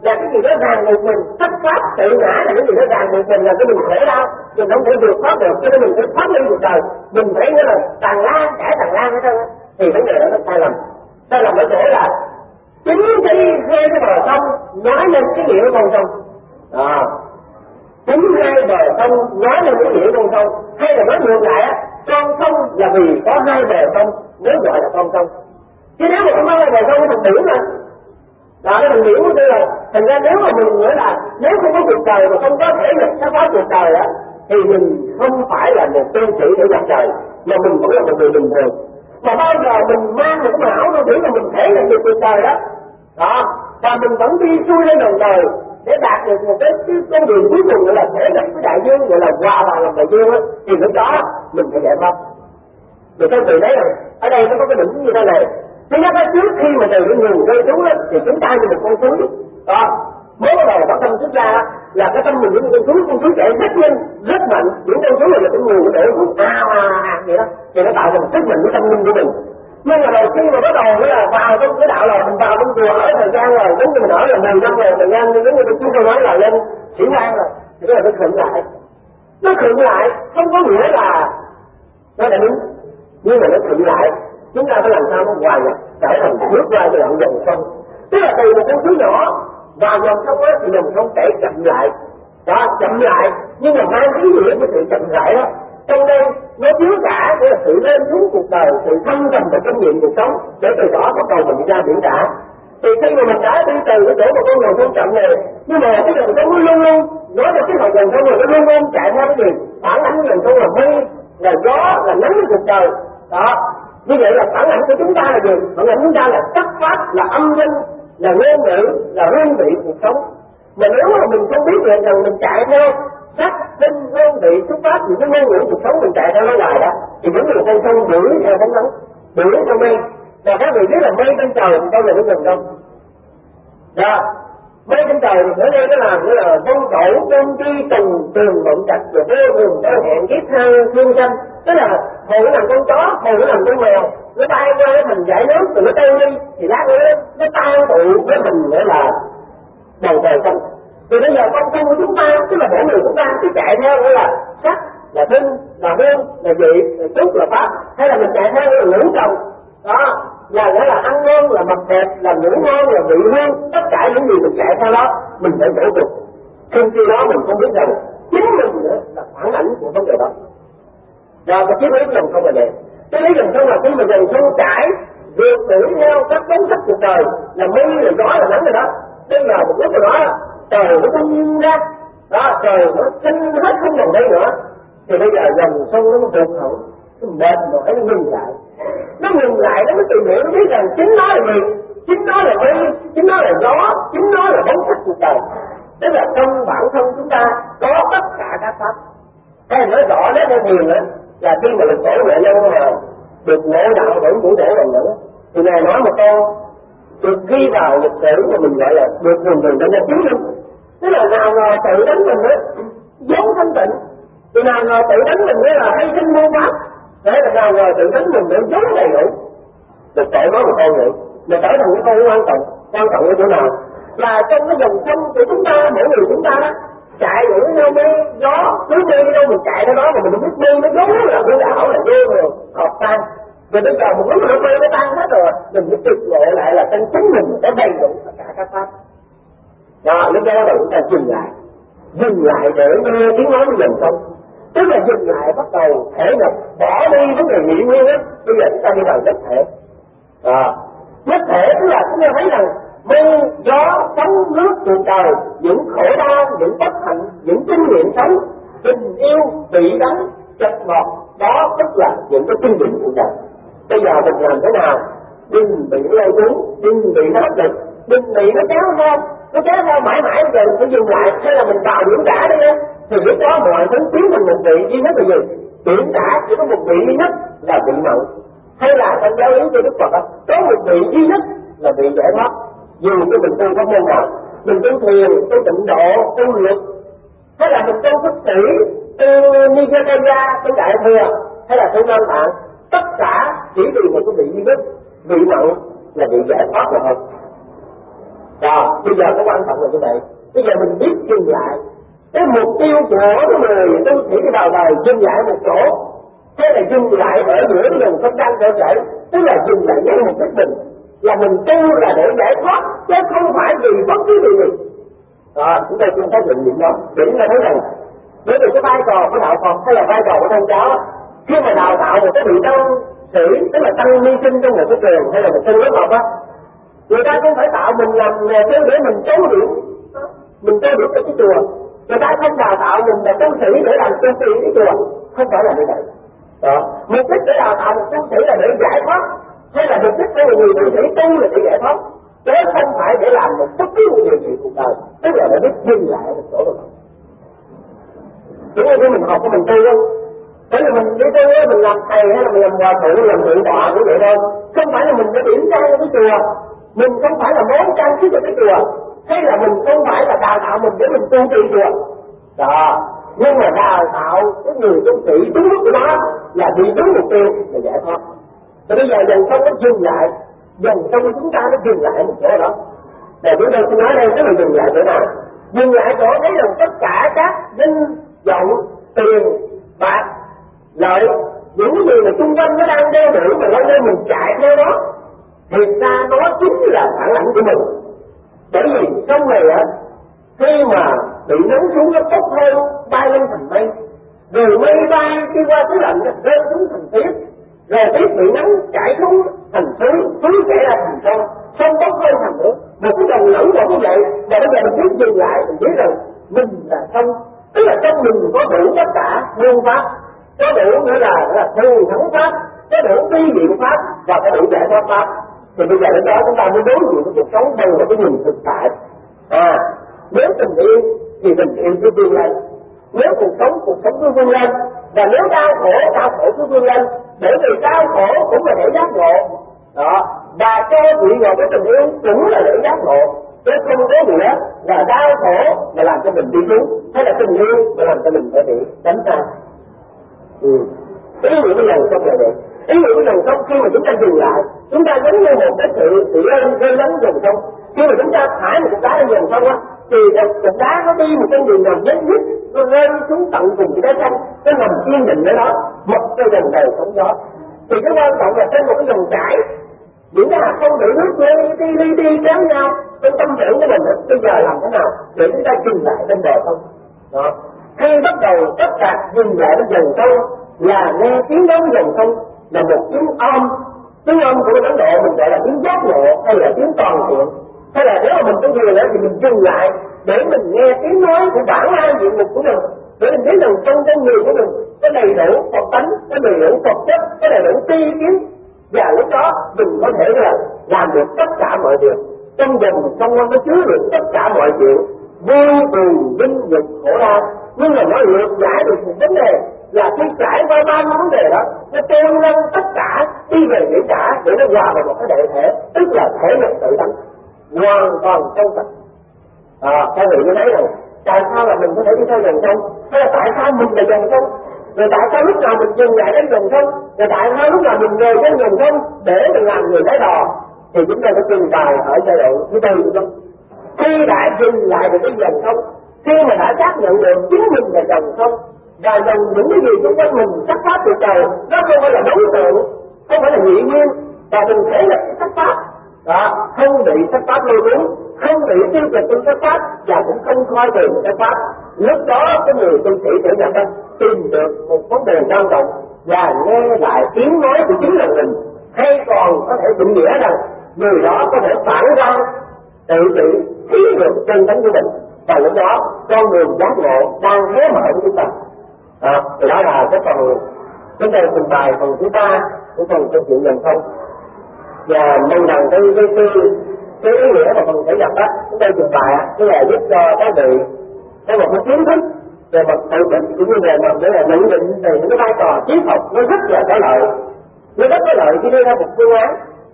là cái gì đó ràng buộc mình, thất pháp tự ngã là cái gì đó ràng buộc mình, là cái mình khổ đau, mình không thể vượt thoát được, cho nên mình phải thoát lên cuộc đời, mình phải nghĩa là tàn lan hết trơn. Thì vấn đề đó nó sai lầm. Sai lầm ở chỗ là chính cái hai cái bờ sông nói lên cái nghĩa của con sông. Chính hai bờ sông nói lên cái nghĩa của con sông, hay là nói ngược lại á, con sông là vì có hai bờ sông mới gọi là con sông. Chứ nếu mà không có hai bờ sông thì mình biển mà. Đó, cái mình biển của tôi là thành ra nếu mà mình nói là nếu không có cuộc đời mà không có thể nhập khám phá cuộc đời á, thì mình không phải là một tu sĩ để gặp trời, mà mình vẫn là một người bình thường. Mà bao giờ mình mang một cái mão nó tưởng là mình thể hiện được cuộc đời đó, và mình vẫn đi xuôi lên đường đời để đạt được một cái con đường cuối cùng gọi là thể nhập với đại dương, gọi là hòa vào làm đại dương á, thì lúc đó mình phải giải thoát. Rồi các vị thấy rằng ở đây nó có cái đỉnh như thế này. Thứ nhất là trước khi mà từ cái nguồn rơi xuống đó, thì chúng ta như một con suối. Mới bắt đầu phát tâm xuất ra là cái tâm mình như con suối chạy rất nhanh, rất mạnh. Những con suối này là cái nguồn để hút vậy đó, thì nó tạo thành sức mạnh của tâm linh của mình. Nhưng mà đầu khi mà bắt đầu là vào trong cái đạo là mình vào trong chùa ở thời gian rồi, giống như mình ở là 10 năm rồi, thời gian như giống như chúng tôi nói là lên sĩ quan rồi, thì cái là nó khựng lại. Nó khựng lại không có nghĩa là nó đã đúng, nhưng mà nó khựng lại. Chúng ta phải làm sao nó hòa nhập trở thành bước qua cái đoạn dòng sông, tức là từ một con suối nhỏ vào dòng sông á thì dòng sông chảy chậm lại, chậm lại, nhưng mà mang ý nghĩa của sự chậm lại đó. Trong đây nó chứa cả cái sự lên xuống cuộc đời, sự thâm trầm và kinh nghiệm cuộc sống, để từ đó bắt đầu mình ra biển cả. Thì khi mà mình đã đi từ cái chỗ một con dòng sông chậm này, nhưng mà cái dòng sông nó luôn luôn nói là cái dòng sông này nó luôn luôn chạy theo cái gì, phản ánh dòng sông là mây, là gió, là nắng của cuộc đời. Đó, như vậy là phản ảnh của chúng ta là gì? Phản ảnh chúng ta là sắc pháp, là âm thanh, là ngôn ngữ, là hương vị cuộc sống. Mà nếu mà mình không biết được rằng mình chạy theo sắc, tinh, hương vị, xuất phát, những cái ngôn ngữ cuộc sống mình chạy theo nó hoài đó, thì giống như con sông đuổi theo bóng nắng, đuổi theo mây. Và các vị biết là mây trên trời thì đâu là nó gần đâu. Đó, mây trên trời thì ở đây nó làm nghĩa là vân cổ, công tri, tùng, tường, mộng trạch, rồi vô thường, có hẹn, kiếp thang, thương sanh. Tức là hồi nó làm con chó, hồi nó làm con mèo, nó bay qua cái mình giải nước rồi nó trôi đi, thì lát nữa nó tan tụ với mình để là bầu trời xanh. Thì bây giờ con sông của chúng ta, tức là mỗi người chúng ta cứ chạy theo gọi là sắc, là tinh, là hương, là vị, là xúc, là pháp, hay là mình chạy theo là ngũ trồng, đó, là nghĩa là ăn ngon, là mặc đẹp, là ngủ ngon, là vị hương, tất cả những gì mình chạy theo đó, mình phải nỗ lực. Trong khi đó mình không biết rằng chính mình nữa là phản ảnh của vấn đề đó. Rồi cái chiếc lý dòng sông là vậy. Cái lý dòng sông là khi mà dòng sông chảy vượt đuổi theo các bóng sắc cuộc đời, là mây, là gió, là nắng rồi đó. Bây giờ một lúc rồi đó trời nó tung ra, đó trời nó sinh hết không còn đây nữa, thì bây giờ dòng sông nó vượt hậu, nó mệt mỏi nó ngừng lại, nó mới tìm hiểu, nó biết rằng chính nó là gì, chính nó là mây, chính nó là gió, chính nó là bóng sắc cuộc đời. Tức là trong bản thân chúng ta có tất cả các pháp. Hay nói rõ nét theo thiền nữa là khi mà lực tổ nghệ nhân mà được ngộ đạo bởi vũ tổ lần nữa, thì ngài nói một câu được ghi vào lịch sử mà mình gọi là được thường để nhân chứng minh. Tức là nào ngờ tự đánh mình nữa vốn thanh tịnh, thì nào ngờ tự đánh mình nữa là hay sinh môn pháp, thế là nào ngờ tự đánh mình nữa vốn đầy đủ. Lực tổ nói một câu vậy mà trở thành cái câu quan trọng ở chỗ nào là trong cái dòng sông của chúng ta, mỗi người chúng ta đó chạy đuổi theo mê gió, cứ mê đâu mình chạy theo đó mà mình không biết mê nó gió là hư ảo là vô rồi hợp tan. Rồi bây giờ một lúc mà nó mê nó tan hết rồi, mình phải trực ngộ lại là trong chính mình có đầy đủ tất cả các pháp. Đó, lúc đó là chúng ta dừng lại để nghe tiếng nói của dòng sông. Tức là dừng lại bắt đầu thể nhập, bỏ đi vấn đề nhị nguyên á, bây giờ chúng ta đi vào nhất thể. Nhất thể tức là chúng ta thấy rằng mây, gió, sóng, nước, cuộc đời, những khổ đau, những bất hạnh, những kinh nghiệm sống, tình yêu, bị đánh, chật ngọt, đó tức là những cái kinh nghiệm của đời. Bây giờ mình làm thế nào? Đừng bị lôi cuốn, đừng bị áp lực, đừng bị nó kéo theo mãi bây giờ mình phải dừng lại, hay là mình vào điểm cả đi em. Thì lúc đó mọi thứ tiến thành một vị duy nhất là gì? Điểm cả chỉ có một vị duy nhất là vị mậu. Hay là trong giáo lý của Đức Phật có một vị duy nhất là vị giải thoát. Dù cho mình tu pháp môn nào, mình tu thiền, tu tịnh độ, tu lực, hay là mình tu phước sĩ, tu Nikaya, tu đại thừa, hay là tu Nam Tạng, tất cả chỉ vì một cái vị duy nhất, vị mậu là vị giải thoát rồi thôi. Rồi, bây giờ cái quan trọng là như vậy. Bây giờ mình biết dừng lại. Cái mục tiêu của người tu sĩ cái đầu đời dừng lại một chỗ, hay là dừng lại ở giữa cái dòng sông đang trở chảy, tức là dừng lại ngay một cách mình. Là mình tu là để giải thoát, chứ không phải vì bất cứ điều gì. Chúng ta chưa xác định điểm đó. Để chúng ta thấy rằng, bởi vì cái vai trò của đạo Phật hay là vai trò của tôn giáo, khi mà đào tạo một cái vị tăng sĩ, tức là tăng ni sinh trong một cái trường hay là một cái lớp học á, người ta không phải tạo mình làm nghề sư để mình trốn điểm, mình trốn điểm cái chùa. Người ta không đào tạo mình là tu sĩ để làm tu sĩ cái chùa, không phải là như vậy. Mục đích để đào tạo một tu sĩ là để giải thoát, hay là mục đích của người tu sĩ tu là để giải thoát, chứ không phải để làm một bất cứ một điều gì cuộc đời, tức là để biết dừng lại một chỗ rồi. Đúng như mình học của mình tu không? Thế là mình đi tu mình làm thầy hay là mình làm hòa thượng, làm thượng tọa cũng vậy thôi. Không phải là mình phải điểm trang cho cái chùa, mình không phải là món trang trí cho cái chùa, hay là mình không phải là đào tạo mình để mình tu trị chùa. Đó, nhưng mà đào tạo cái người tu sĩ đúng lúc của nó là bị đúng mục tiêu là giải thoát. Và bây giờ dòng sông nó dừng lại, dòng sông chúng ta nó dừng lại một chỗ đó. Để chúng tôi xin nói đây, tức là dừng lại chỗ nào? Dừng lại chỗ thấy rằng tất cả các vinh, vọng, tiền, bạc, lợi, những cái gì mà xung quanh nó đang đeo đuổi mà lâu nay mình chạy theo đó, thì ra nó chính là phản ảnh của mình. Bởi vì trong này khi mà bị nắng xuống nó tốc hơn bay lên thành mây, rồi mây bay khi qua cái lạnh nó rơi xuống thành tuyết, rồi tuyết bị nắng chảy xuống thành suối, suối chảy ra thành sông bốc hơi thành nước, một cái dòng lẫn một cái vậy. Và bây giờ mình biết dừng lại, mình biết rằng mình là sông, tức là trong mình có đủ tất cả muôn pháp, có đủ nữa là thường thắng pháp, có đủ vi diệu pháp và có đủ giải thoát pháp. Thì bây giờ đến đó chúng ta mới đối diện với cuộc sống bằng một cái nhìn thực tại. Nếu tình yêu thì tình yêu cứ vươn lên, nếu cuộc sống cứ vươn lên, và nếu đau khổ cứ vươn lên, bởi vì đau khổ cũng là để giác ngộ. Đó, và cho vị ngộ cái tình yêu cũng là để giác ngộ, chứ không có gì đó là đau khổ mà làm cho mình đi xuống, hay là tình yêu mà làm cho mình phải bị đánh ra. Ý nghĩa cái dòng sông là vậy. Ý nghĩa cái dòng sông khi mà chúng ta dừng lại, chúng ta giống như một cái sự rơi lắng dòng sông. Khi mà chúng ta thải một cục đá lên dòng sông á, thì cục đá nó đi một con đường nào nhất nhất, nó rơi xuống tận cùng cái đá sông, nó nằm yên định ở đó, một cái dòng đời sóng gió. Thì cái quan trọng là trên một cái dòng chảy, những cái hạt không bị nước đi kéo nhau trong tâm tưởng của mình. Bây giờ làm thế nào để chúng ta dừng lại bên bờ sông? Đó. Khi bắt đầu tất cả dừng lại bên dòng sông là nghe tiếng nói dòng sông là một tiếng âm. Tiếng âm của Ấn Độ mình gọi là tiếng giác ngộ hay là tiếng toàn thiện. Hay là nếu mà mình tu thiền thì mình dừng lại để mình nghe tiếng nói của bản an diện mục của mình, để mình biết rằng trong con người của mình có đầy đủ Phật tánh, có đầy đủ Phật chất, có đầy đủ tri kiến, và lúc đó mình có thể là làm được tất cả mọi việc. Trong dòng trong nó chứa được tất cả mọi chuyện, vui buồn vinh nhục khổ đau. Nhưng mà nó lược giải được một vấn đề là khi trải qua ba vấn đề đó, nó tôn lên tất cả đi về để trả, để nó hòa vào một cái đại thể, tức là thể lực tự tánh hoàn toàn trong sạch. Các vị mới thấy rằng tại sao là mình có thể đi theo dòng sông, hay là tại sao mình là dòng sông, rồi tại sao lúc nào mình dừng lại đến dòng sông, rồi tại sao lúc nào mình về đến dòng sông để mình làm người lái đò. Thì chúng ta phải trình bày ở giai đoạn thứ tư của chúng. Khi đã dừng lại được cái dòng sông, khi mà đã xác nhận được chính mình là dòng sông, và dòng những cái gì xung quanh mình xuất phát từ trời, nó không phải là đối tượng, không phải là nhị nguyên, và mình thể là xuất phát, không bị xuất phát lôi cuốn, không bị tiêu cực trong xuất phát, và cũng không coi thường xuất phát. Lúc đó cái người tu sĩ trở nhập đó tìm được một vấn đề quan trọng và nghe lại tiếng nói của chính là mình, hay còn có thể định nghĩa rằng người đó có thể phản ra tự trị thấy được chân tánh của mình, và lúc đó con đường giác ngộ đang hé mở của chúng ta. Thì đó là cái phần chúng ta trình bày phần thứ ba của phần câu chuyện dòng sông, và mong rằng cái ý nghĩa mà phần thể nhập đó chúng ta trình bày tức là giúp cho các vị có một cái kiến thức về mặt tự định cũng như về mặt để là nhận định về những cái vai trò triết học. Nó rất là có lợi, nó rất có lợi khi đưa ra một phương án,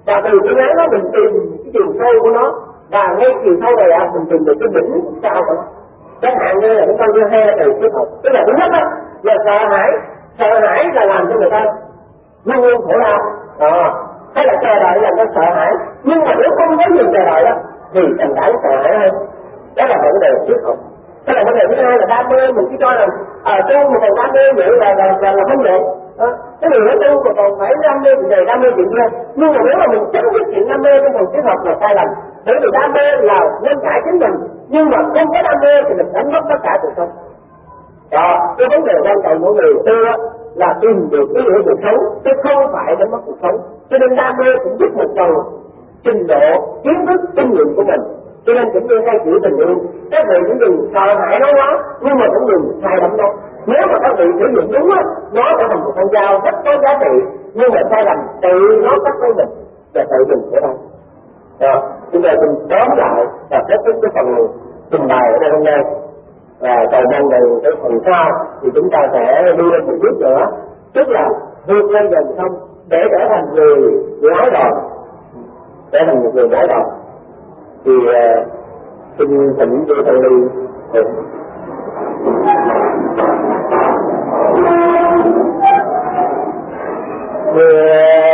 và từ phương án đó mình tìm cái chiều sâu của nó, và ngay chiều sâu này mình tìm được cái đỉnh cao của nó. Chẳng hạn như là chúng ta đưa hai từ triết học, tức là thứ nhất đó là sợ hãi là làm cho người ta luôn luôn khổ đau, hay là chờ đợi làm cho sợ hãi. Nhưng mà nếu không có gì chờ đợi đó thì càng đáng sợ hãi hơn. Đó là vấn đề triết học. Cái là vấn đề thứ hai là đam mê. Mình chỉ cho rằng tu mà còn đam mê vậy là không được. Cái người nói tu mà còn phải đam mê về đam mê chuyện kia. Nhưng mà nếu mà mình chấm dứt chuyện đam mê trong phần triết học là sai lầm. Bởi vì đam mê là nên cải chính mình, nhưng mà không có đam mê thì mình đánh mất tất cả cuộc sống. Cái vấn đề quan trọng của người tu là tìm được cái nghĩa cuộc sống, chứ không phải đánh mất cuộc sống. Cho nên đam mê cũng giúp một phần trình độ kiến thức kinh nghiệm của mình. Cho nên cũng như hai chữ tình yêu, các vị cũng đừng sợ hãi nó quá, nhưng mà cũng đừng sai lầm đâu. Nếu mà các vị sử dụng đúng á, nó sẽ thành một con dao rất có giá trị, nhưng mà sai lầm tự nó cắt lấy mình và tự mình sẽ đâu. Chúng ta cùng tóm lại và kết thúc cái phần trình bày ở đây hôm nay. Và cầu mong rằng cái phần sau thì chúng ta sẽ đi lên một bước nữa, tức là vượt lên dòng sông để trở thành người lái đò, trở thành một người lái đò. Thì xin thỉnh chư Tăng Ni về